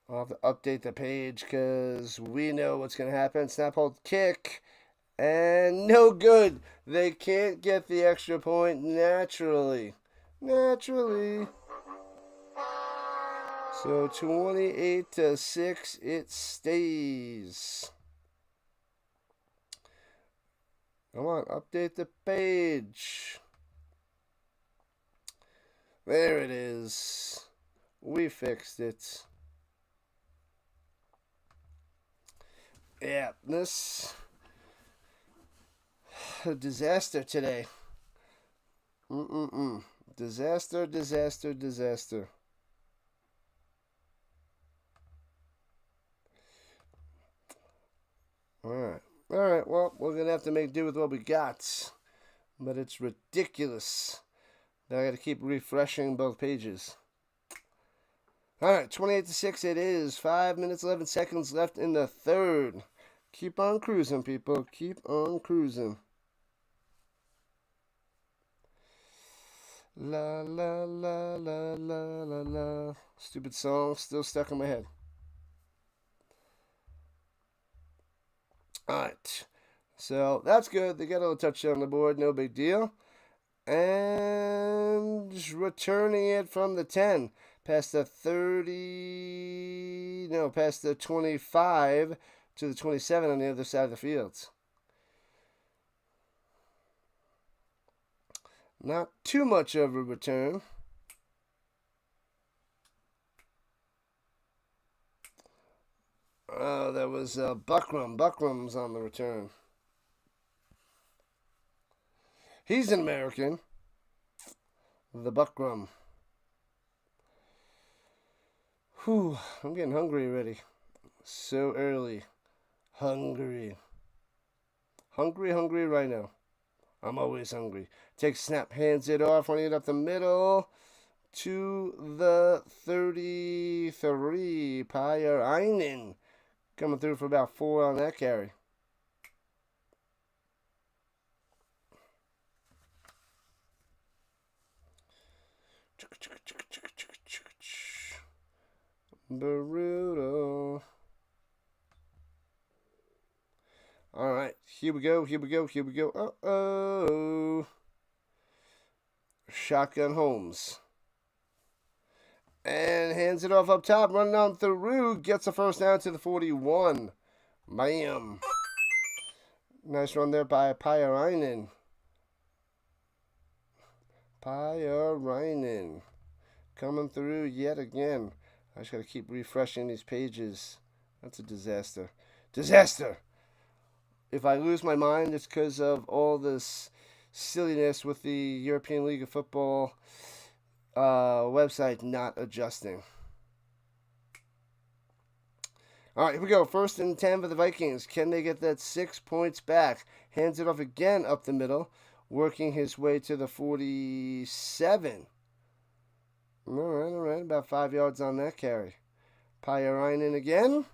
I'll have to update the page because we know what's going to happen. Snap, hold, kick. And no good. They can't get the extra point naturally. So 28-6, it stays. Come on, update the page. There it is. We fixed it. Yeah, this a disaster today. Disaster. All right, well, we're going to have to make do with what we got. But it's ridiculous that I got to keep refreshing both pages. All right, 28-6 it is. 5 minutes, 11 seconds left in the third. Keep on cruising, people. Keep on cruising. La, la, la, la, la, la, la. Stupid song still stuck in my head. Alright. So, that's good. They got a little touchdown on the board. No big deal. And returning it from the 10. Past the 30... No, past the 25 to the 27 on the other side of the field. Not too much of a return. Oh, that was Buckram. Buckram's on the return. He's an American. The Buckram. Whew, I'm getting hungry already. So early. Hungry Rhino. I'm always hungry. Takes snap, hands it off, running it up the middle to the 33. Pyreinen coming through for about 4 on that carry. Brutal. All right, here we go. Uh-oh. Shotgun Holmes. And hands it off up top, running on through, gets a first down to the 41. Bam. Nice run there by Pyreinen. Coming through yet again. I just got to keep refreshing these pages. That's a disaster. If I lose my mind, it's because of all this silliness with the European League of Football website not adjusting. All right, here we go. 1st and 10 for the Vikings. Can they get that 6 points back? Hands it off again up the middle, working his way to the 47. All right. About 5 yards on that carry. Pyrainen again.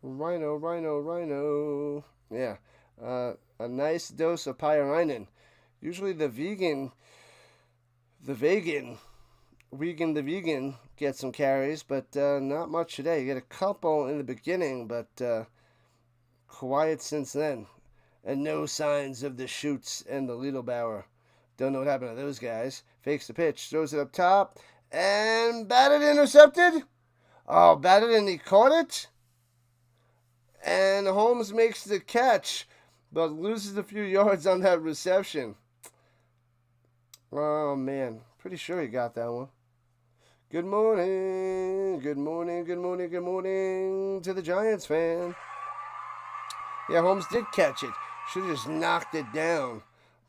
Rhino. Yeah. A nice dose of Pyrainen. Usually the vegan gets some carries, but not much today. You get a couple in the beginning, but quiet since then. And no signs of the Schutz and the Liedelbauer. Don't know what happened to those guys. Fakes the pitch, throws it up top, and batted, intercepted. Oh, batted and he caught it. And Holmes makes the catch, but loses a few yards on that reception. Oh, man. Pretty sure he got that one. Good morning to the Giants fan. Yeah, Holmes did catch it. Should have just knocked it down.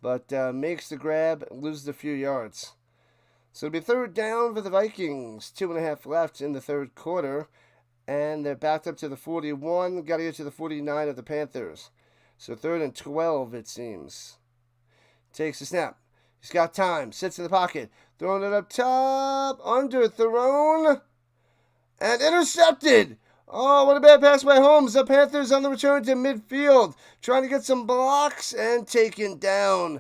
But makes the grab, loses a few yards. So it'll be third down for the Vikings. 2.5 left in the third quarter. And they're backed up to the 41. Got to get to the 49 of the Panthers. So 3rd and 12, it seems. Takes the snap. He's got time. Sits in the pocket. Throwing it up top. Underthrown. And intercepted. Oh, what a bad pass by Holmes. The Panthers on the return to midfield. Trying to get some blocks and taken down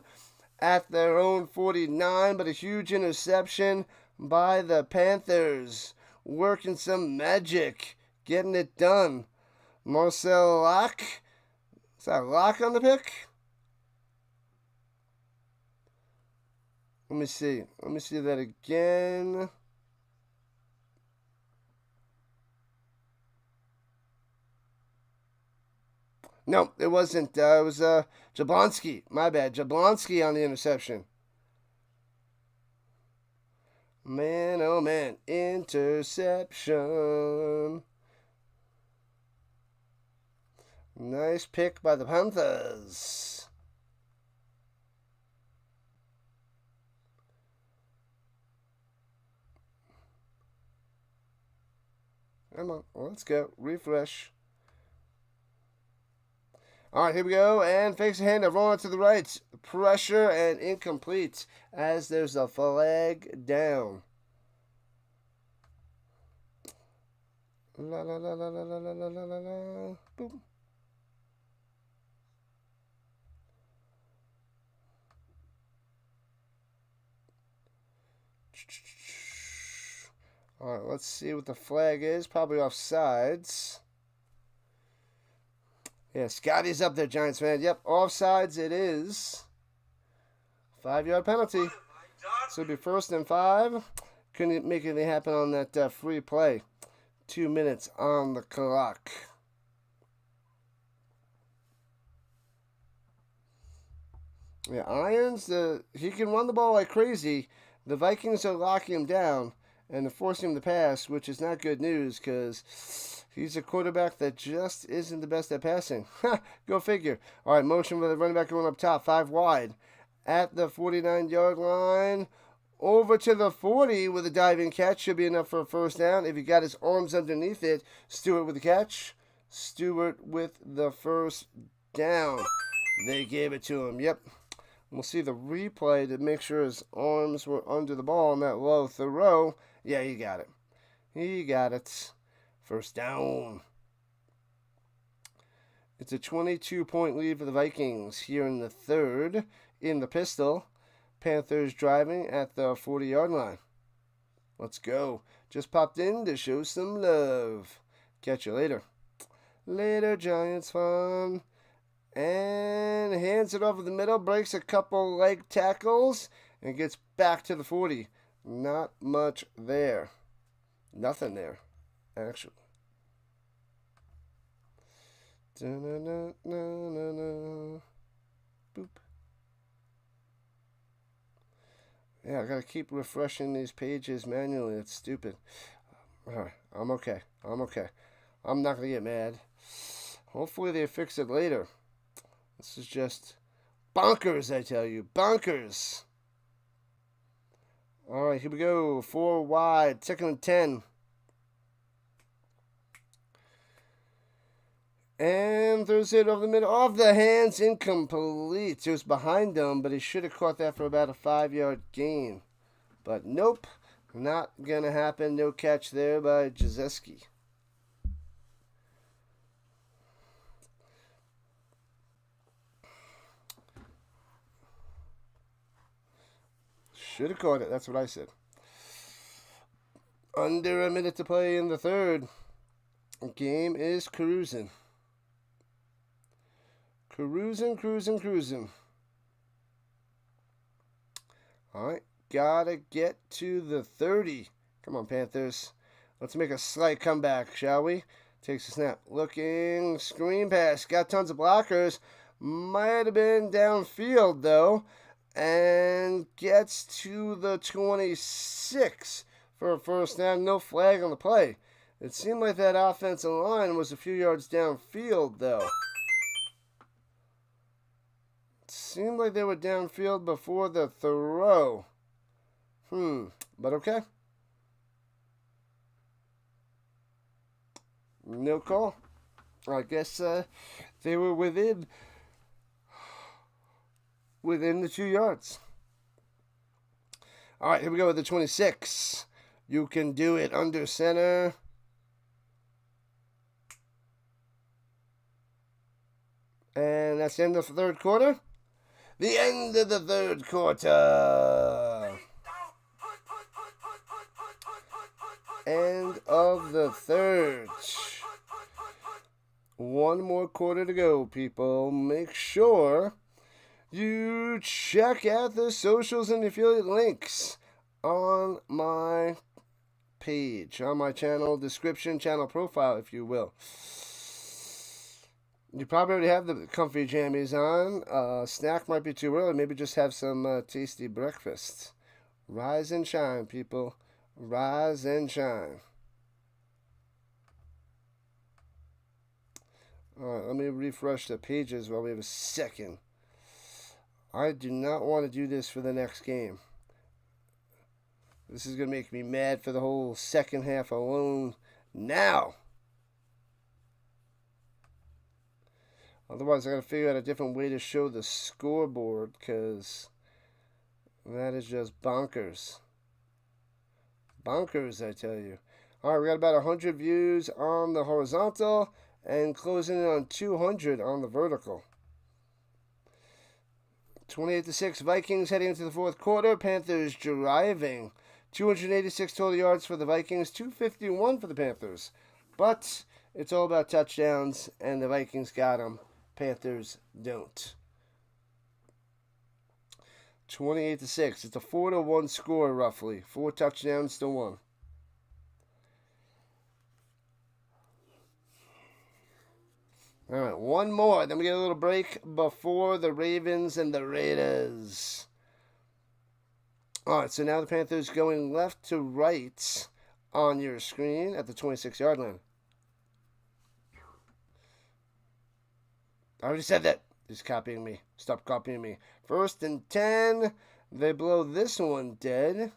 at their own 49. But a huge interception by the Panthers. Working some magic. Getting it done. Marcel Locke. Is that Locke on the pick? Let me see that again. No, it wasn't. It was Jablonski. My bad. Jablonski on the interception. Man, oh man. Interception. Nice pick by the Panthers. Come on, let's go. Refresh. All right, here we go. And fakes a handoff. Rolling to the right. Pressure and incomplete as there's a flag down. La la la la la la la la la la. Boom. All right, let's see what the flag is. Probably offsides. Yeah, Scotty's up there, Giants fan. Yep, offsides it is. 5-yard penalty. So it'll be 1st and 5. Couldn't make anything happen on that free play. 2 minutes on the clock. Yeah, Irons, he can run the ball like crazy. The Vikings are locking him down and forcing him to pass, which is not good news because he's a quarterback that just isn't the best at passing. Go figure. All right, motion for the running back going up top, 5 wide. At the 49-yard line, over to the 40 with a diving catch. Should be enough for a 1st down. If he got his arms underneath it, Stewart with the catch. Stewart with the 1st down. They gave it to him. Yep. We'll see the replay to make sure his arms were under the ball on that low throw. Yeah, he got it. 1st down. It's a 22-point lead for the Vikings here in the 3rd. In the pistol. Panthers driving at the 40-yard line. Let's go. Just popped in to show some love. Catch you later. Later, Giants fan. And hands it over the middle, breaks a couple leg tackles, and gets back to the 40. Not much there. Nothing there, actually. Da-na-na-na-na-na. Boop. Yeah, I gotta keep refreshing these pages manually. It's stupid. Alright, I'm okay. I'm not gonna get mad. Hopefully they fix it later. This is just bonkers, I tell you. Bonkers. All right, here we go. 4 wide. 2nd and 10. And throws it over the middle. Off the hands, incomplete. It was behind him, but he should have caught that for about a 5-yard gain. But nope, not going to happen. No catch there by Jazeski. Should have caught it. That's what I said. Under a minute to play in the third. Game is cruising. Cruising. All right. Gotta get to the 30. Come on, Panthers. Let's make a slight comeback, shall we? Takes a snap. Looking. Screen pass. Got tons of blockers. Might have been downfield, though. And gets to the 26 for a first down. No flag on the play. It seemed like that offensive line was a few yards downfield, though. It seemed like they were downfield before the throw. But okay. No call. I guess they were within the 2 yards. All right, here we go with the 26. You can do it under center. And that's the end of the third quarter. The end of the third quarter. End of the third. One more quarter to go, people. Make sure you check out the socials and affiliate links on my page, on my channel description, channel profile, if you will. You probably already have the comfy jammies on. Snack might be too early. Maybe just have some tasty breakfast. Rise and shine, people. Rise and shine. All right, let me refresh the pages while we have a second. I do not want to do this for the next game. This is going to make me mad for the whole second half alone now. Otherwise, I got to figure out a different way to show the scoreboard, because that is just bonkers. Bonkers, I tell you. All right, we got about 100 views on the horizontal and closing in on 200 on the vertical. 28-6 Vikings heading into the fourth quarter. Panthers driving. 286 total yards for the Vikings, 251 for the Panthers. But it's all about touchdowns, and the Vikings got them. Panthers don't. 28-6. It's a 4-1 score, roughly. 4 touchdowns to 1. All right, one more. Then we get a little break before the Ravens and the Raiders. All right, so now the Panthers going left to right on your screen at the 26-yard line. I already said that. He's copying me. Stop copying me. 1st and 10. They blow this one dead.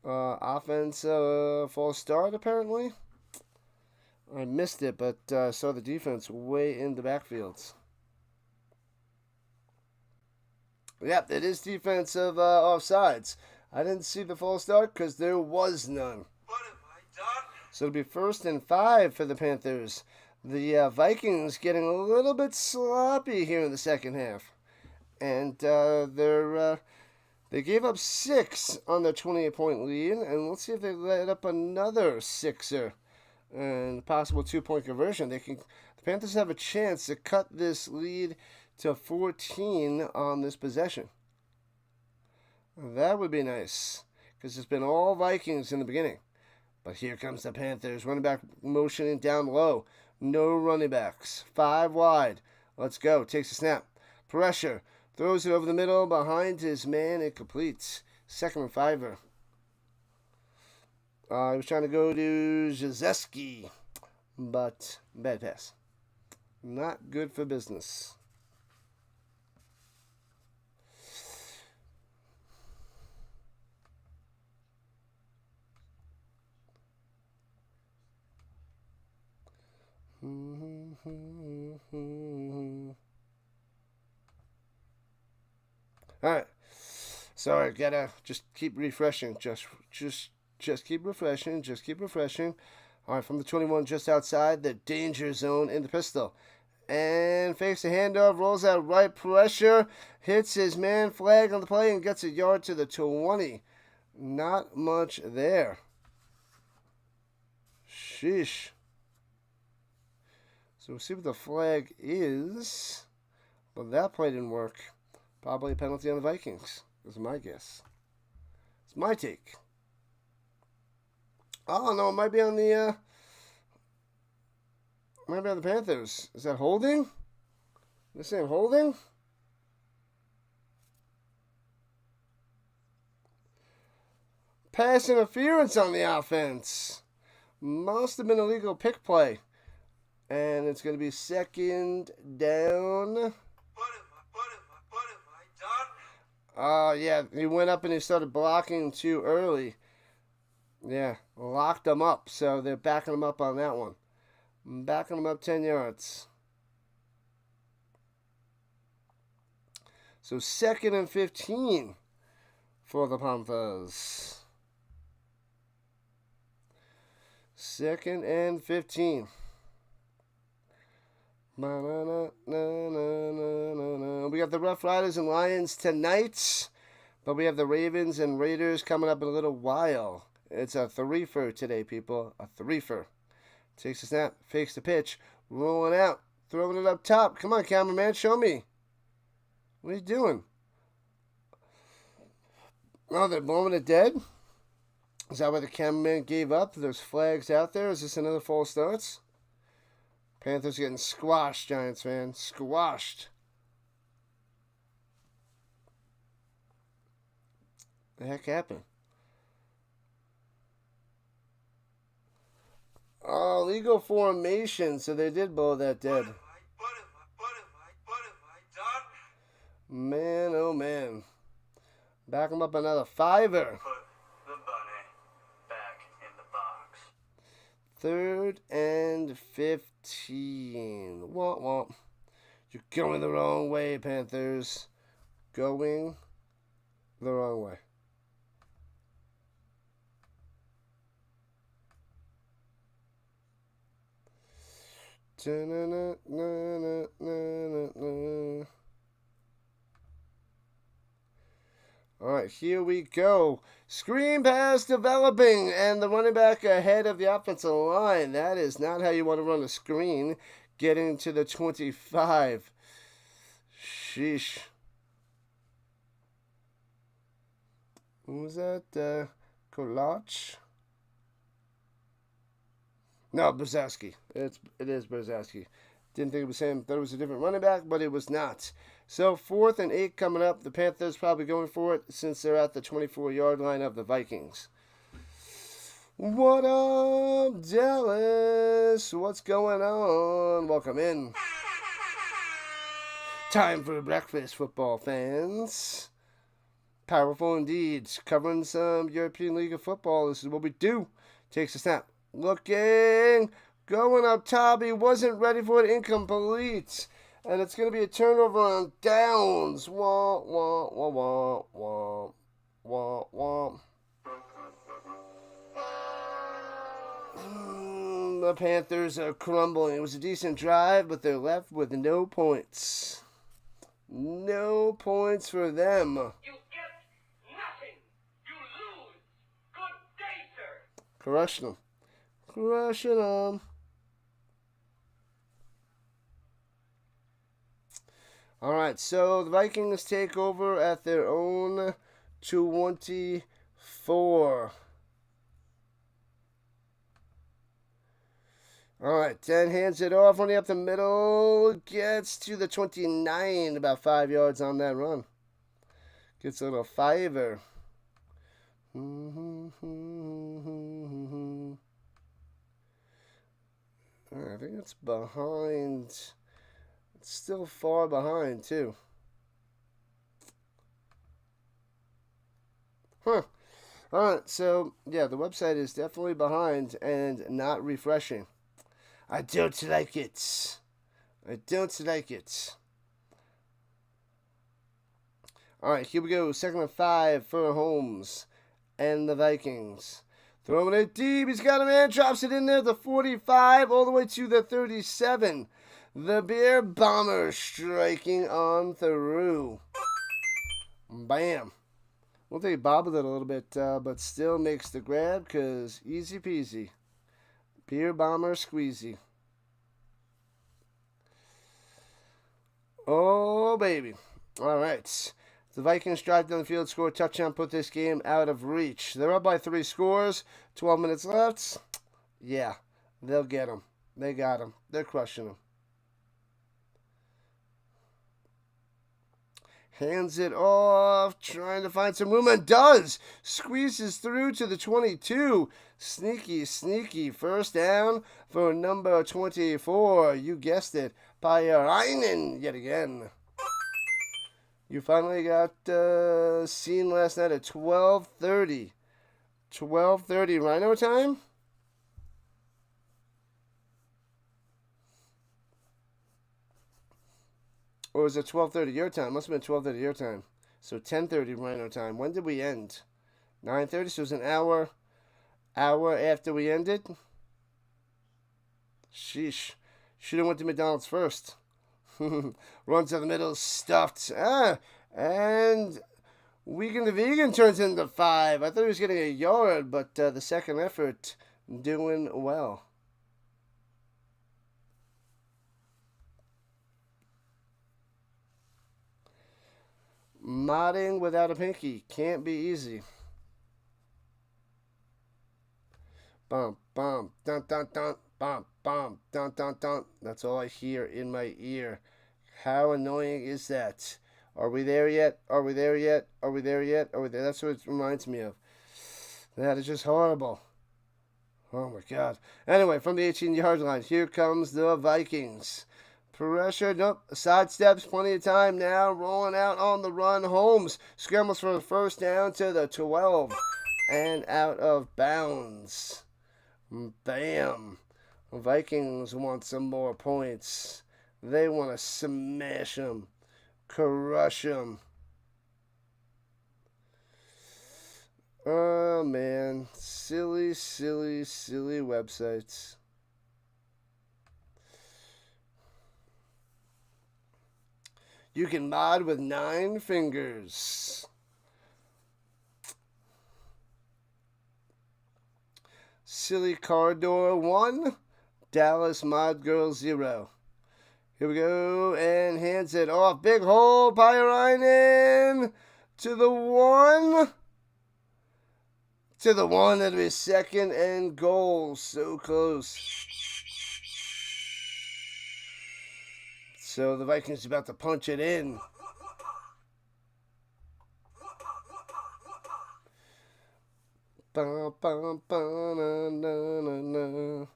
Offense false start, apparently. I missed it, but saw the defense way in the backfields. Yep, it is defensive offsides. I didn't see the false start because there was none. What have I done? So it'll be 1st and 5 for the Panthers. The Vikings getting a little bit sloppy here in the second half. And they gave up 6 on their 28-point lead. And let's see if they let up another 6er. And possible 2-point conversion. The Panthers have a chance to cut this lead to 14 on this possession. That would be nice, because it's been all Vikings in the beginning. But here comes the Panthers. Running back motioning down low. No running backs. 5 wide. Let's go. Takes a snap. Pressure. Throws it over the middle behind his man. It completes. 2nd and 5er. He was trying to go to Jazeski, but bad pass. Not good for business. Alright. Sorry, gotta just keep refreshing. Just keep refreshing. Just keep refreshing. Alright, from the 21 just outside the danger zone in the pistol. And fakes the handoff, rolls out right pressure, hits his man, flag on the play, and gets a yard to the 20. Not much there. Sheesh. So we'll see what the flag is. But that play didn't work. Probably a penalty on the Vikings, is my guess. It's my take. Oh, no, it might be on the Panthers. Is that holding? This saying holding? Pass interference on the offense. Must have been a legal pick play. And it's going to be second down. Yeah, he went up and he started blocking too early. Yeah, locked him up. So they're backing him up on that one. Backing him up 10 yards. So 2nd and 15 for the Panthers. 2nd and 15. We got the Rough Riders and Lions tonight, but we have the Ravens and Raiders coming up in a little while. It's a three-fer today, people. A three-fer. Takes a snap, fakes the pitch, rolling out, throwing it up top. Come on, cameraman, show me. What are you doing? Oh, they're blowing it dead? Is that why the cameraman gave up? There's flags out there. Is this another false starts? Panthers getting squashed, Giants fan. Squashed. The heck happened? Oh, legal formation, so they did blow that dead. Man, oh man. Back him up another fiver. Put the bunny back in the box. 3rd and 15. Womp womp. You're going the wrong way, Panthers. Going the wrong way. All right, here we go. Screen pass developing, and the running back ahead of the offensive line. That is not how you want to run a screen. Getting to the 25. Sheesh. Who was that? Kolach? No, Brzezowski. It is Brzezowski. Didn't think it was him. Thought it was a different running back, but it was not. So 4th and 8 coming up. The Panthers probably going for it since they're at the 24-yard line of the Vikings. What up, Dallas? What's going on? Welcome in. Time for breakfast, football fans. Powerful indeed. Covering some European League of Football. This is what we do. Takes a snap. Looking. Going up top. He wasn't ready for it. Incomplete. And it's going to be a turnover on downs. Womp, womp, womp, womp, womp, womp. The Panthers are crumbling. It was a decent drive, but they're left with no points. No points for them. You get nothing. You lose. Good day, sir. Crushing them. Crushing them. All right, so the Vikings take over at their own 24. All right, 10 hands it off, running up the middle, gets to the 29, about 5 yards on that run. Gets a little fiver. I think it's behind. It's still far behind, too. Huh. Alright, so, yeah, the website is definitely behind and not refreshing. I don't like it. I don't like it. All right, here we go. 2nd and 5 for Holmes and the Vikings. Throwing it deep. He's got a man. Drops it in there. The 45 all the way to the 37. The Beer Bomber striking on through. Bam. Well, they bobbled it a little bit, but still makes the grab because easy peasy. Beer Bomber squeezy. Oh, baby. All right. The Vikings drive down the field, score a touchdown, put this game out of reach. They're up by 3 scores. 12 minutes left. Yeah, they'll get them. They got them. They're crushing them. Hands it off, trying to find some room, and does. Squeezes through to the 22. Sneaky, sneaky first down for number 24. You guessed it, Pyrainen yet again. You finally got seen last night at 12:30. 12:30 Rhino time? Or was it 12:30 your time? Must have been 12:30 your time. So 10:30 Rhino time. When did we end? 9:30, so it was an hour after we ended? Sheesh. Should have went to McDonald's first. Runs to the middle, stuffed. And Wiegand the Vegan turns into 5. I thought he was getting a yard, but the second effort doing well. Modding without a pinky. Can't be easy. Bum, bum, dun, dun, dun, bum, bum, dun, dun, dun. That's all I hear in my ear. How annoying is that? Are we there yet? Are we there yet? Are we there yet? Are we there? That's what it reminds me of. That is just horrible. Oh my God. Anyway, from the 18-yard line, here comes the Vikings. Pressure, nope, sidesteps, plenty of time now, rolling out on the run. Holmes scrambles for the first down to the 12 and out of bounds. Bam. Vikings want some more points. They want to smash them, crush them. Oh man, silly, silly, silly websites. You can mod with 9 fingers. Silly Car Door 1, Dallas Mod Girl 0. Here we go, and hands it off. Big hole, Pyrainen to the 1. To the 1, that'll be 2nd and goal. So close. So the Vikings about to punch it in. Ba, ba, ba, na, na, na, na.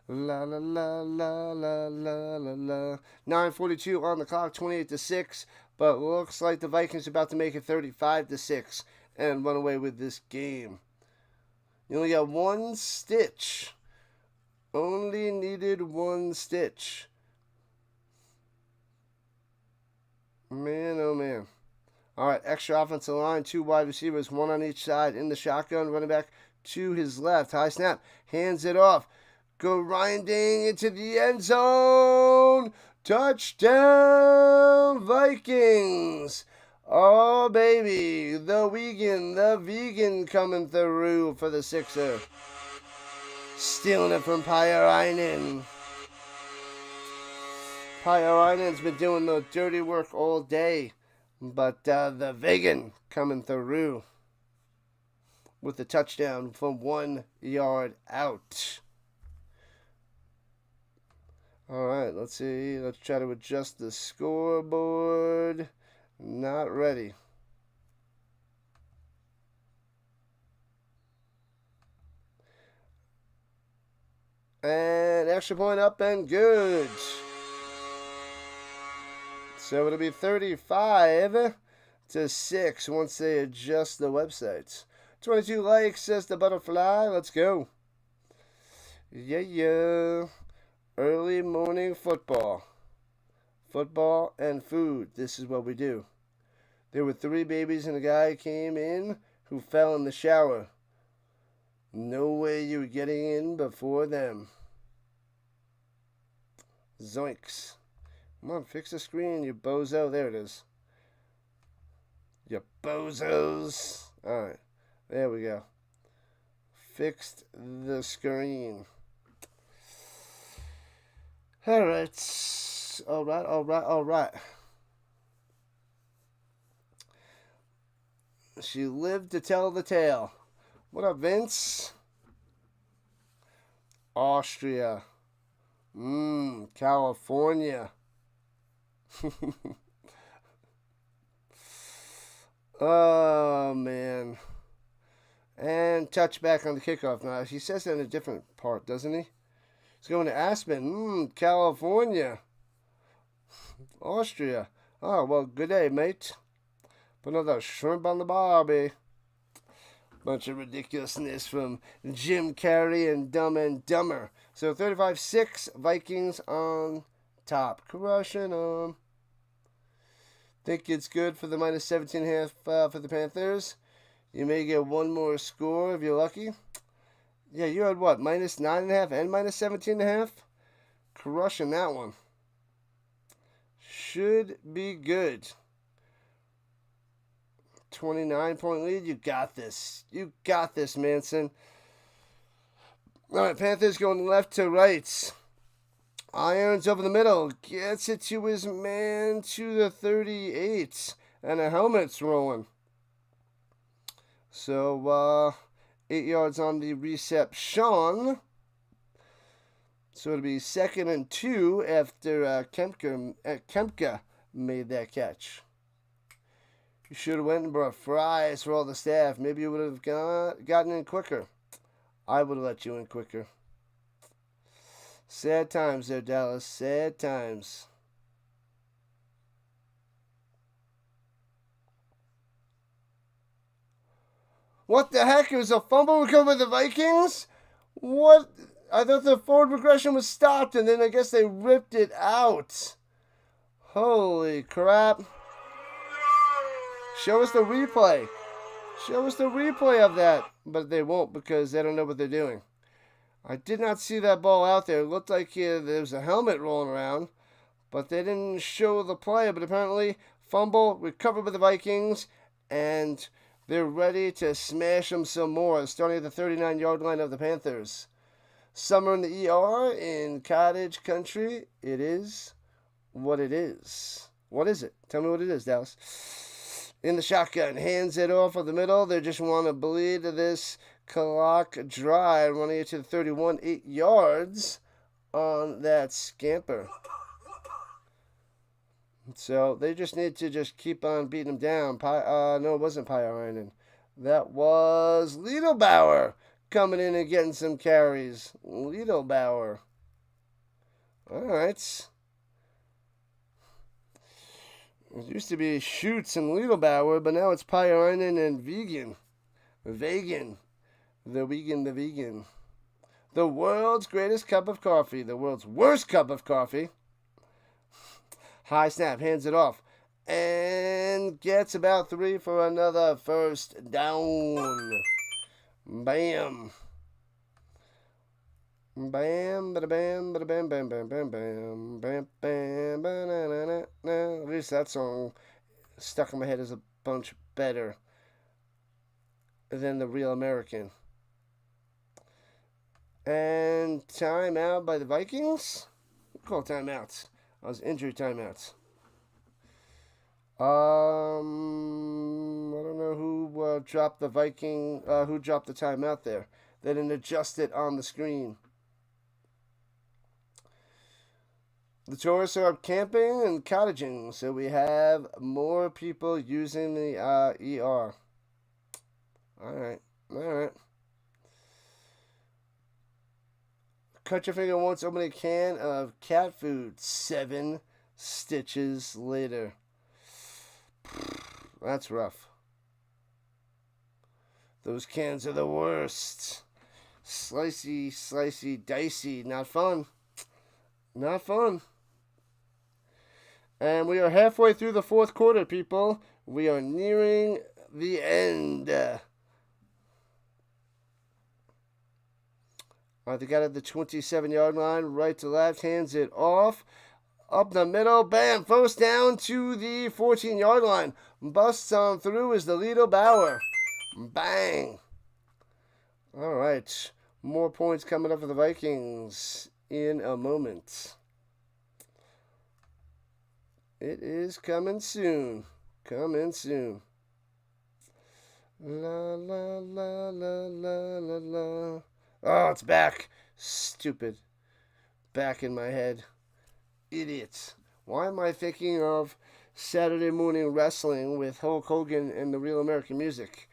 La la la la la la la la. 9:42 on the clock, 28-6. But looks like the Vikings are about to make it 35-6 and run away with this game. You only got 1 stitch. Only needed 1 stitch. Man, oh man. All right, extra offensive line, 2 wide receivers, 1 on each side in the shotgun. Running back to his left. High snap. Hands it off. Grinding into the end zone. Touchdown, Vikings. Oh, baby. The vegan coming through for the Sixer. Stealing it from Pyrainen. Pyrainen's been doing the dirty work all day. But the vegan coming through with the touchdown from 1 yard out. All right, let's see. Let's try to adjust the scoreboard. Not ready. And extra point up and good. So it'll be 35-6 once they adjust the websites. 22 likes, says the butterfly. Let's go. Yeah. Early morning football. Football and food. This is what we do. There were 3 babies and a guy came in who fell in the shower. No way you were getting in before them. Zoinks. Come on, fix the screen, you bozo. There it is. You bozos. Alright, there we go. Fixed the screen. Alright. Alright. She lived to tell the tale. What up, Vince? Austria. California. Oh, man. And touchback on the kickoff. Now, he says that in a different part, doesn't he? He's going to Aspen. California. Austria. Oh, well, good day, mate. Put another shrimp on the barbie. Bunch of ridiculousness from Jim Carrey and Dumb and Dumber. So 35-6, Vikings on top. Crushing them. Think it's good for the minus 17.5 for the Panthers. You may get one more score if you're lucky. Yeah, you had what? Minus 9.5 and minus 17.5? Crushing that one. Should be good. 29-point lead. You got this. You got this, Manson. All right, Panthers going left to right. Irons over the middle. Gets it to his man to the 38. And a helmet's rolling. So, 8 yards on the reception. So it'll be 2nd and 2 after Kempka made that catch. You should have went and brought fries for all the staff. Maybe you would have gotten in quicker. I would have let you in quicker. Sad times there, Dallas. Sad times. What the heck? It was a fumble recovery by the Vikings? What? I thought the forward progression was stopped, and then I guess they ripped it out. Holy crap. Show us the replay. Show us the replay of that. But they won't because they don't know what they're doing. I did not see that ball out there. It looked like there was a helmet rolling around. But they didn't show the play. But apparently, fumble recovered by the Vikings. And they're ready to smash them some more. Starting at the 39-yard line of the Panthers. Summer in the ER in cottage country. It is what it is. What is it? Tell me what it is, Dallas. In the shotgun, hands it off of the middle. They just want to bleed this clock dry, running it to the 31, 8 yards on that scamper. So they just need to just keep on beating them down. No, it wasn't Pyarainen. That was Liedelbauer coming in and getting some carries. Liedelbauer. All right. It used to be Schutz and Liedelbauer, but now it's Pyarainen and Vegan. The vegan. The world's greatest cup of coffee. The world's worst cup of coffee. High snap, hands it off. And gets about 3 for another first down. Bam. Bam, bada bam, bada bam, bam, bam, bam, bam, bam, bam, ba-na-na-na. At least that song stuck in my head as a bunch better than the Real American. And timeout by the Vikings? We'll call timeouts. That was injury timeouts. I don't know who dropped the who dropped the timeout there. They didn't adjust it on the screen. The tourists are up camping and cottaging, so we have more people using the ER. All right. Cut your finger once, open a can of cat food. 7 stitches later. That's rough. Those cans are the worst. Slicey, dicey, not fun. Not fun. And we are halfway through the fourth quarter, people. We are nearing the end. All right, they got it at the 27-yard line, right to left, hands it off. Up the middle, bam, first down to the 14-yard line. Busts on through is the Lido Bauer. Bang. All right, more points coming up for the Vikings in a moment. It is coming soon. Coming soon. La, la, la, la, la, la, la. Oh, it's back. Stupid. Back in my head. Idiots. Why am I thinking of Saturday morning wrestling with Hulk Hogan and the Real American Music?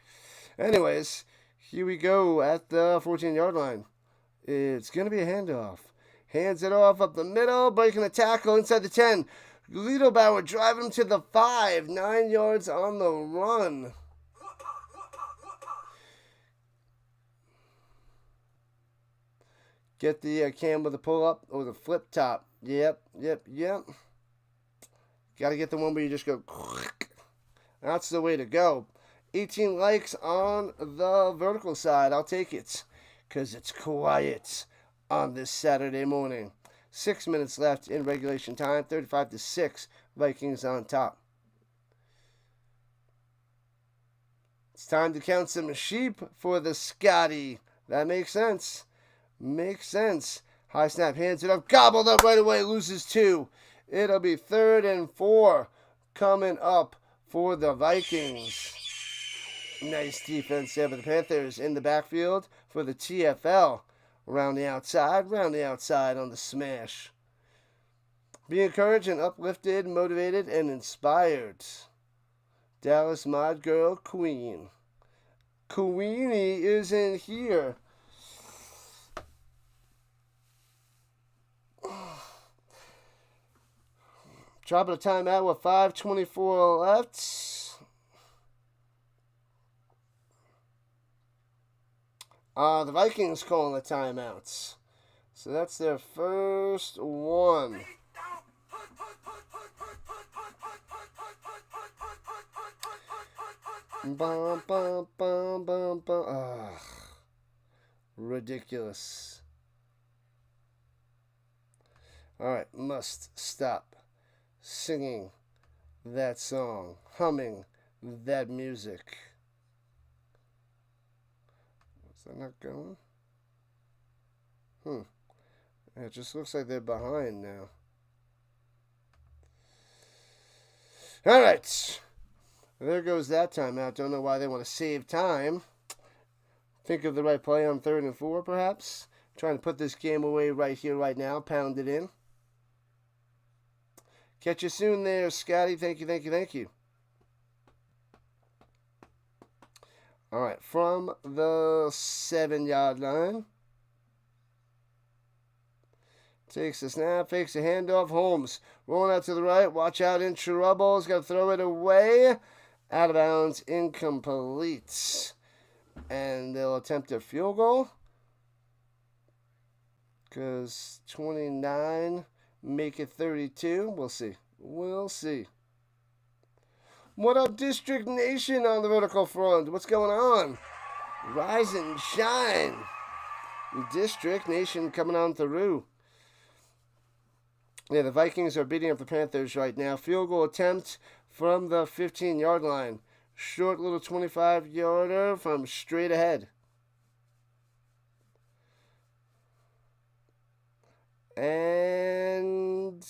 Anyways, here we go at the 14-yard line. It's going to be a handoff. Hands it off up the middle, breaking the tackle inside the 10. Lido Bauer driving him to the 5. 9 yards on the run. Get the cam with the pull-up or the flip top. Yep. Got to get the one where you just go. That's the way to go. 18 likes on the vertical side. I'll take it because it's quiet on this Saturday morning. 6 minutes left in regulation time. 35-6. Vikings on top. It's time to count some sheep for the Scotty. That makes sense. Makes sense. High snap, hands it up, gobbled up right away, loses 2. It'll be 3rd and 4 coming up for the Vikings. Nice defense there for the Panthers in the backfield for the TFL. Round the outside on the smash. Be encouraged and uplifted, motivated, and inspired. Dallas Mod Girl Queen. Queenie is in here. Dropping a timeout with 5:24 left. The Vikings calling the timeouts. So that's their first one. Bum, bum, bum, bum, bum. Ugh. Ridiculous. Alright, must stop singing that song, humming that music. Is that not going? It just looks like they're behind now. Alright. There goes that timeout. Don't know why they want to save time. Think of the right play on 3rd and 4, perhaps. Trying to put this game away right here, right now. Pound it in. Catch you soon there, Scotty. Thank you. All right, from the 7-yard line. Takes the snap, fakes a handoff. Holmes rolling out to the right. Watch out, in trouble. He's got to throw it away. Out of bounds, incomplete. And they'll attempt a field goal. Because 29... make it 32. We'll see. What up, District Nation on the vertical front? What's going on? Rise and shine. District Nation coming on through. Yeah, the Vikings are beating up the Panthers right now. Field goal attempt from the 15-yard line. Short little 25-yarder from straight ahead. And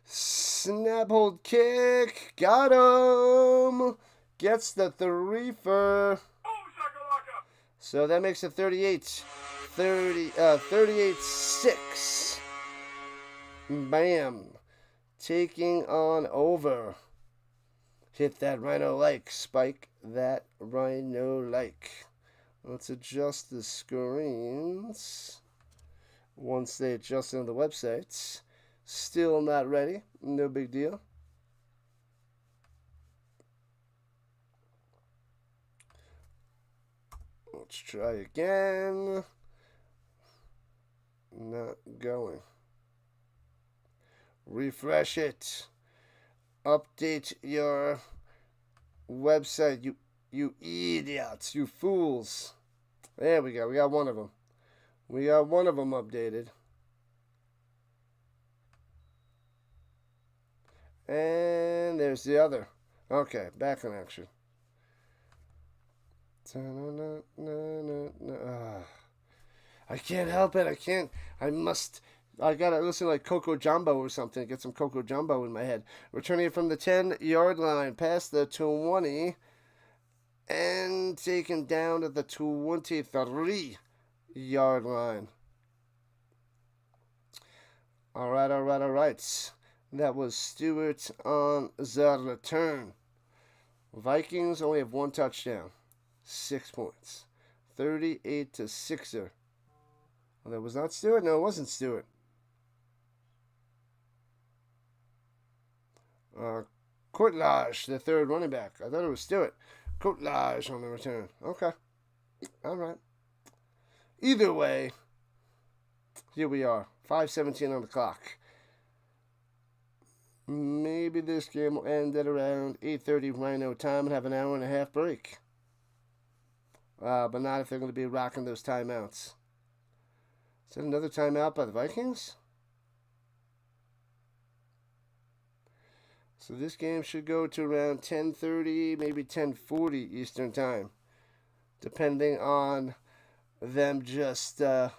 snap, hold, kick. Got him. Gets the 3-fer. So that makes it 38-6. Bam. Taking on over. Hit that Rhino like. Spike that Rhino like. Let's adjust the screens. Once they adjust on the websites. Still not ready. No big deal. Let's try again. Not going. Refresh it. Update your website, you idiots, you fools. There we go. We got one of them. We got one of them updated. And there's the other. Okay, back in action. I can't help it. I gotta listen like Coco Jumbo or something. Get some Coco Jumbo in my head. Returning it from the 10-yard line, past the 20, and taken down to the 23-yard line. All right. That was Stewart on the return. Vikings only have one touchdown. 6 points. 38-6. Well, that was not Stewart? No, it wasn't Stewart. Courtlage, the third running back. I thought it was Stewart. Courtlage on the return. Okay. All right. Either way, here we are. 5:17 on the clock. Maybe this game will end at around 8:30 Rhino time and have an hour and a half break. But not if they're going to be rocking those timeouts. Is that another timeout by the Vikings? So this game should go to around 10:30, maybe 10:40 Eastern time, depending on them just, just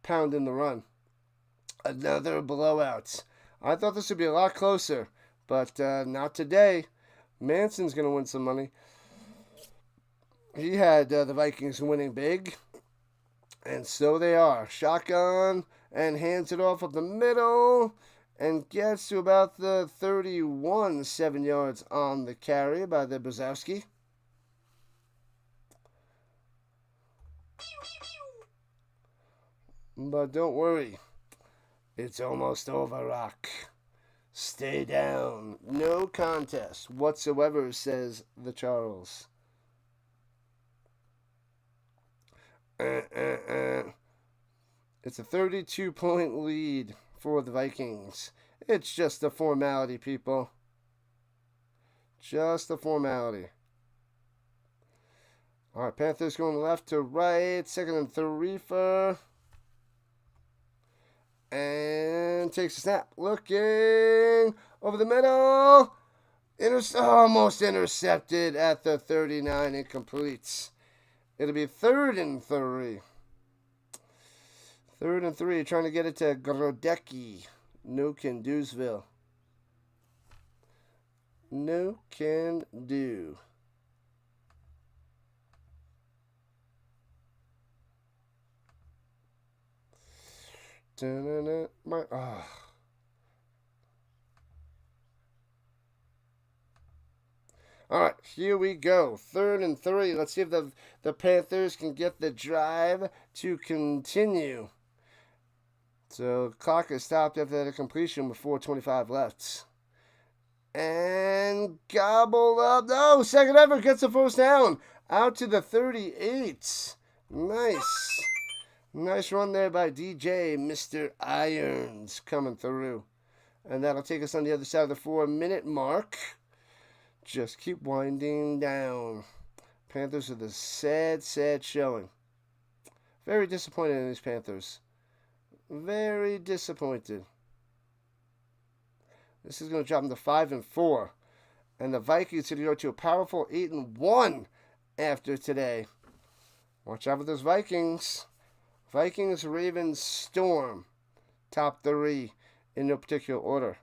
pounding the run. Another blowout. I thought this would be a lot closer, but not today. Manson's going to win some money. He had the Vikings winning big, and so they are. Shotgun, and hands it off up the middle, and gets to about the 31, 7 yards on the carry by the Brzezowski. But don't worry. It's almost over, Rock. Stay down. No contest whatsoever, says the Charles. It's a 32-point lead for the Vikings. It's just a formality, people. Just a formality. All right, Panthers going left to right. 2nd and 3 for... And takes a snap. Looking over the middle. Almost intercepted at the 39. Incomplete. It'll be 3rd and 3. 3rd and 3. Trying to get it to Grodecki. No can do'sville. No can do. All right, here we go. 3rd and 3. Let's see if the Panthers can get the drive to continue. So, clock is stopped after the completion with 4:25 left. And gobbled up. Oh, second effort gets the first down. Out to the 38. Nice. Nice run there by DJ, Mr. Irons, coming through. And that'll take us on the other side of the 4-minute mark. Just keep winding down. Panthers with a sad, sad showing. Very disappointed in these Panthers. Very disappointed. This is going to drop them to 5-4. And the Vikings are going to go to a powerful 8-1 after today. Watch out for those Vikings. Vikings, Ravens, Storm. Top 3 in no particular order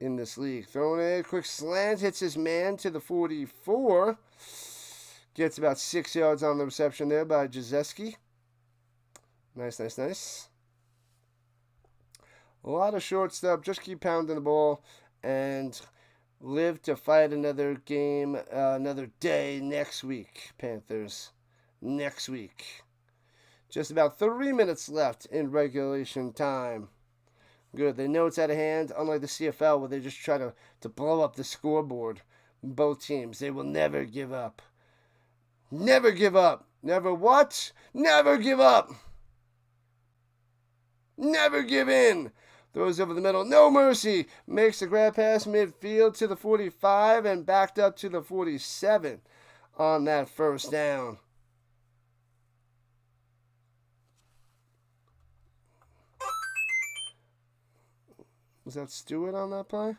in this league. Throwing a quick slant. Hits his man to the 44. Gets about 6 yards on the reception there by Jazeski. Nice. A lot of short stuff. Just keep pounding the ball and live to fight another game, another day next week, Panthers. Next week. Just about 3 minutes left in regulation time. Good. They know it's out of hand, unlike the CFL where they just try to blow up the scoreboard. Both teams. They will never give up. Never give up. Never what? Never give up. Never give in. Throws over the middle. No mercy. Makes the grab pass midfield to the 45 and backed up to the 47 on that first down. Was that Stewart on that play?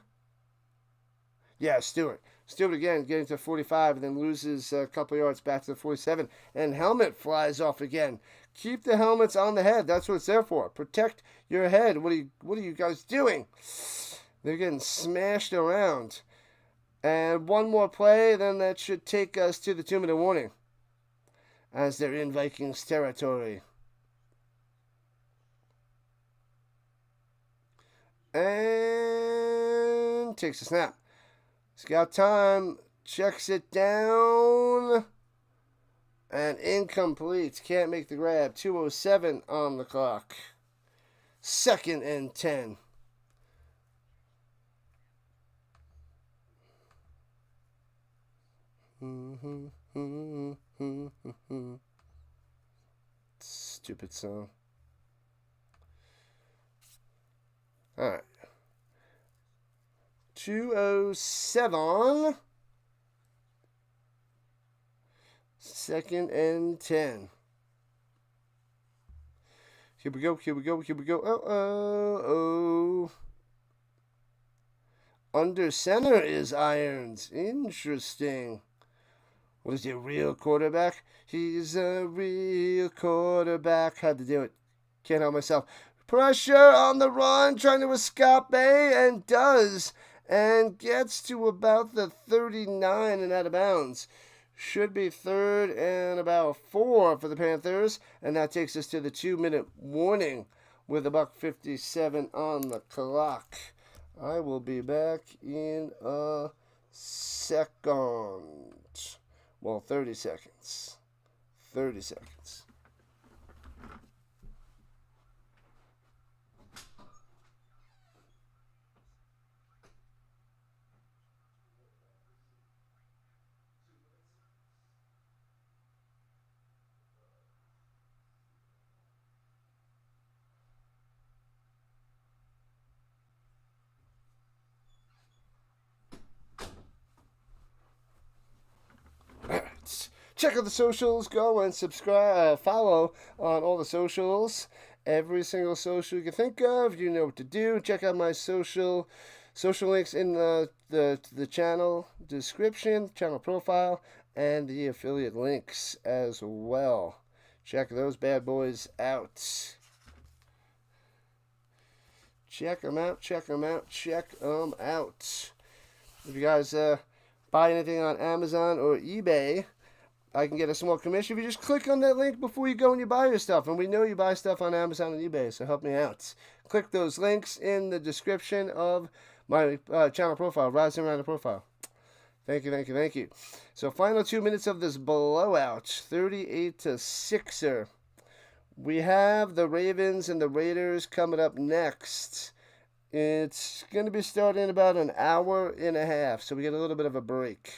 Yeah, Stewart. Stewart again getting to 45 and then loses a couple yards back to the 47. And helmet flies off again. Keep the helmets on the head. That's what it's there for. Protect your head. What are you guys doing? They're getting smashed around. And one more play, then that should take us to the 2-minute warning. As they're in Vikings territory. And takes a snap. He's got time. Checks it down. And incomplete. Can't make the grab. 2:07 on the clock. 2nd and 10. Stupid song. All right. 2:07. 2nd and 10. Here we go. Oh. Under center is Irons. Interesting. What is he, a real quarterback? He's a real quarterback. Had to do it. Can't help myself. Pressure on the run, trying to escape, and does. And gets to about the 39 and out of bounds. Should be 3rd and about 4 for the Panthers. And that takes us to the 2-minute warning with $1:57 on the clock. I will be back in a second. Well, 30 seconds. 30 seconds. Check out the socials. Go and subscribe, follow on all the socials. Every single social you can think of, you know what to do. Check out my social links in the channel description, channel profile, and the affiliate links as well. Check those bad boys out. Check them out. If you guys buy anything on Amazon or eBay, I can get a small commission if you just click on that link before you go and you buy your stuff. And we know you buy stuff on Amazon and eBay, so help me out. Click those links in the description of my channel profile, Rising Rhino profile. Thank you. So final 2 minutes of this blowout, 38-6. We have the Ravens and the Raiders coming up next. It's going to be starting in about an hour and a half, so we get a little bit of a break.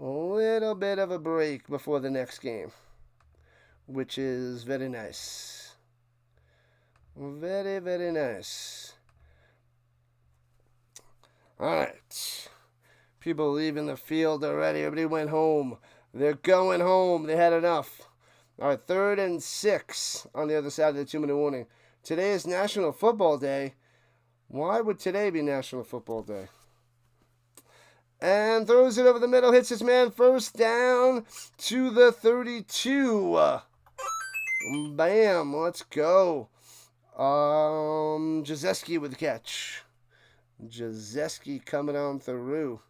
A little bit of a break before the next game, which is very nice. Very, very nice. All right. People leaving the field already. Everybody went home. They're going home. They had enough. All right, 3rd and 6 on the other side of the 2-minute warning. Today is National Football Day. Why would today be National Football Day? And throws it over the middle, hits his man, 1st down to the 32. Bam, let's go. Jazeski with the catch. Jazeski coming on through.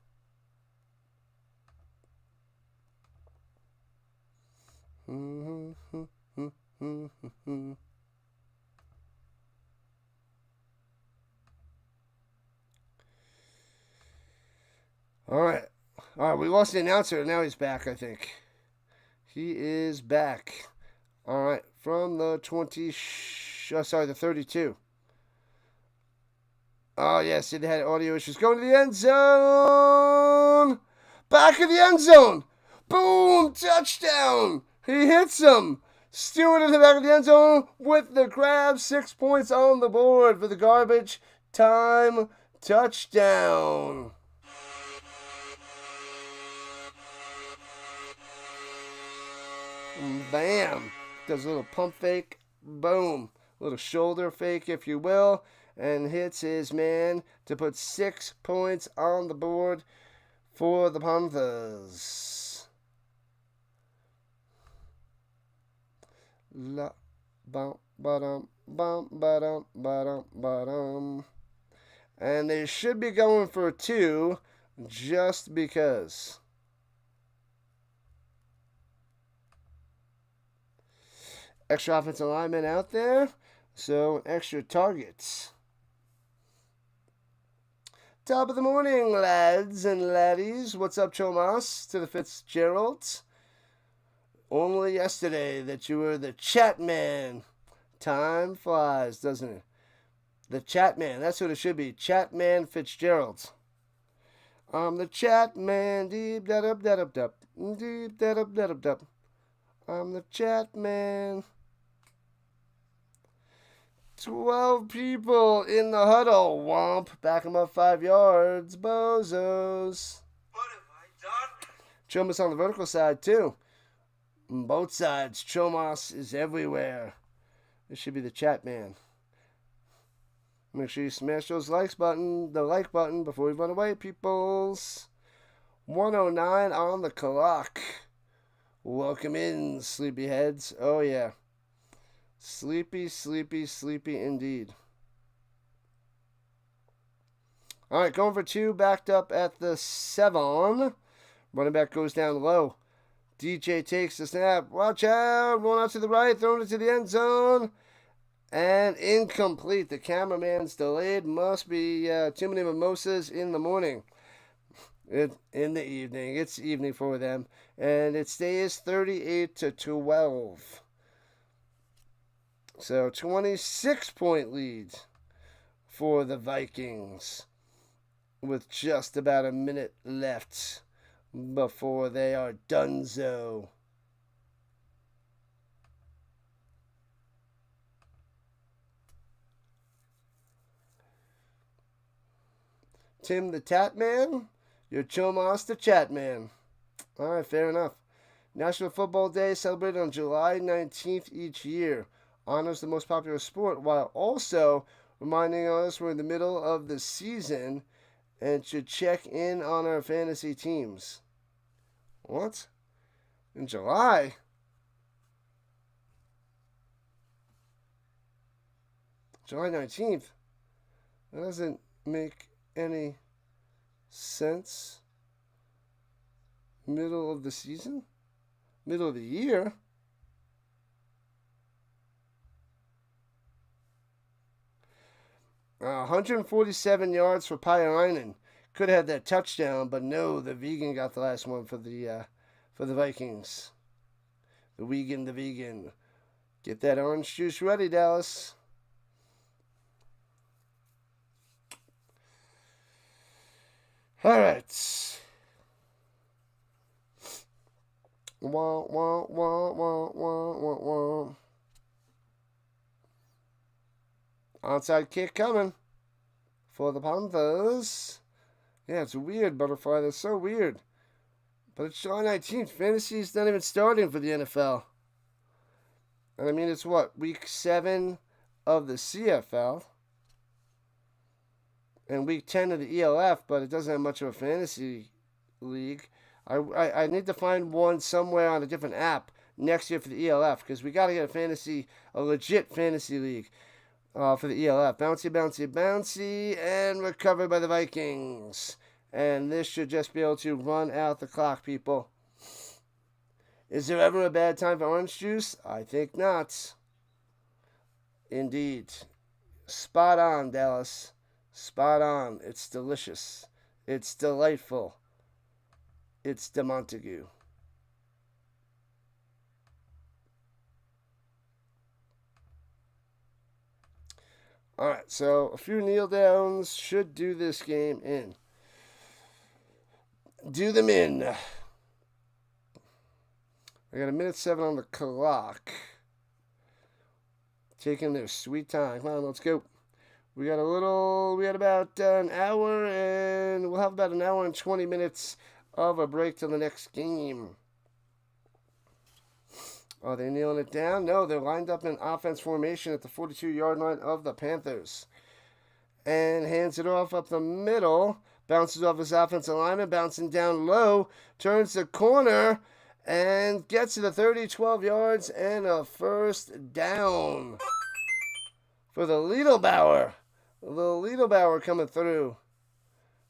All right, we lost the announcer, and now he's back, I think. He is back. All right, from the 32. Oh, yes, it had audio issues. Going to the end zone. Back of the end zone. Boom, touchdown. He hits him. Stewart in the back of the end zone with the grab. 6 points on the board for the garbage time touchdown. Bam. Does a little pump fake. Boom. Little shoulder fake, if you will. And hits his man to put 6 points on the board for the Panthers. La bum ba-dum bum ba-dum ba-dum ba-dum. And they should be going for 2 just because. Extra offensive lineman out there, so extra targets. Top of the morning, lads and laddies. What's up, Chomas? To the Fitzgeralds. Only yesterday that you were the chat man. Time flies, doesn't it? The chat man. That's what it should be. Chat man Fitzgerald. I'm the chat man. Deep da da da da da. Deep da da da da. I'm the chat man. 12 people in the huddle. Womp. Back him up 5 yards. Bozos. What have I done? Chomas on the vertical side, too. Both sides. Chomas is everywhere. This should be the chat man. Make sure you smash the like button before we run away, peoples. 1:09 on the clock. Welcome in, sleepyheads. Oh, yeah. Sleepy, sleepy, sleepy indeed. All right, going for 2, backed up at the 7. Running back goes down low. DJ takes the snap. Watch out. Rolling out to the right. Throwing it to the end zone. And incomplete. The cameraman's delayed. Must be too many mimosas in the morning. In the evening. It's evening for them. And it stays 38-12. So 26-point lead for the Vikings with just about a minute left before they are donezo. Tim the Tat Man, you're Chomas the Chat Man. All right, fair enough. National Football Day celebrated on July 19th each year. Honors the most popular sport while also reminding us we're in the middle of the season and should check in on our fantasy teams. What? In July? July 19th? That doesn't make any sense. Middle of the season? Middle of the year? Uh, 147 yards for Pyrainen. Could have had that touchdown, but no, the vegan got the last one for the Vikings. The vegan. Get that orange juice ready, Dallas. All right. Wah, wah, wah, wah, wah, wah, wah. Onside kick coming for the Panthers. Yeah, it's weird, Butterfly. That's so weird. But it's July 19th. Fantasy's not even starting for the NFL. And I mean, it's what? Week 7 of the CFL. And week 10 of the e.l.f., but it doesn't have much of a fantasy league. I need to find one somewhere on a different app next year for the e.l.f. because we got to get a legit fantasy league. For the e.l.f. Bouncy, bouncy, bouncy, and recovered by the Vikings. And this should just be able to run out the clock, people. Is there ever a bad time for orange juice? I think not. Indeed. Spot on, Dallas. Spot on. It's delicious. It's delightful. It's de Montague. All right, so a few kneel downs should do this game in. Do them in. I got 1:07 on the clock. taking their sweet time. Come on, let's go. We got about an hour, and we'll have about an hour and 20 minutes of a break to the next game. Are they kneeling it down? No, they're lined up in offense formation at the 42-yard line of the Panthers. And hands it off up the middle. Bounces off his offensive lineman, bouncing down low. Turns the corner and gets to the 30, 12 yards, and a first down for the Liedelbauer. The Liedelbauer coming through.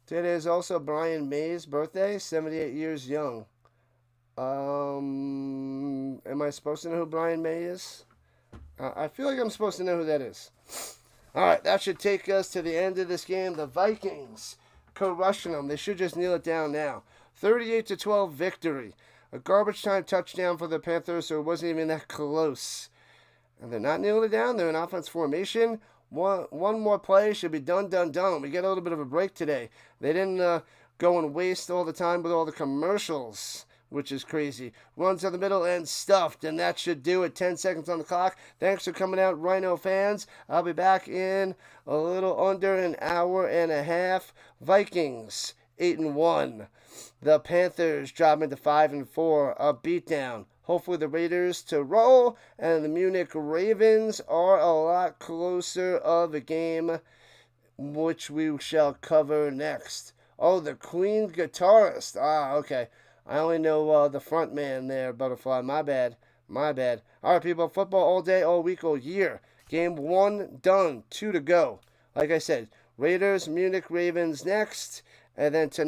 Today is also Brian May's birthday, 78 years young. Am I supposed to know who Brian May is? I feel like I'm supposed to know who that is. All right, that should take us to the end of this game. The Vikings crushing them. They should just kneel it down now. 38-12 victory. A garbage time touchdown for the Panthers, so it wasn't even that close. And they're not kneeling it down. They're in offense formation. One more play should be done. We get a little bit of a break today. They didn't go and waste all the time with all the commercials, which is crazy. Runs to the middle and stuffed, and that should do it. 10 seconds on the clock. Thanks for coming out, Rhino fans. I'll be back in a little under an hour and a half. Vikings 8-1. The Panthers dropping to 5-4. A beatdown. Hopefully the Raiders to roll, and the Munich Ravens are a lot closer of a game, which we shall cover next. Oh, the Queen guitarist. Okay. I only know the front man there, Butterfly. My bad. All right, people. Football all day, all week, all year. Game 1 done. 2 to go. Like I said, Raiders, Munich Ravens next, and then tonight.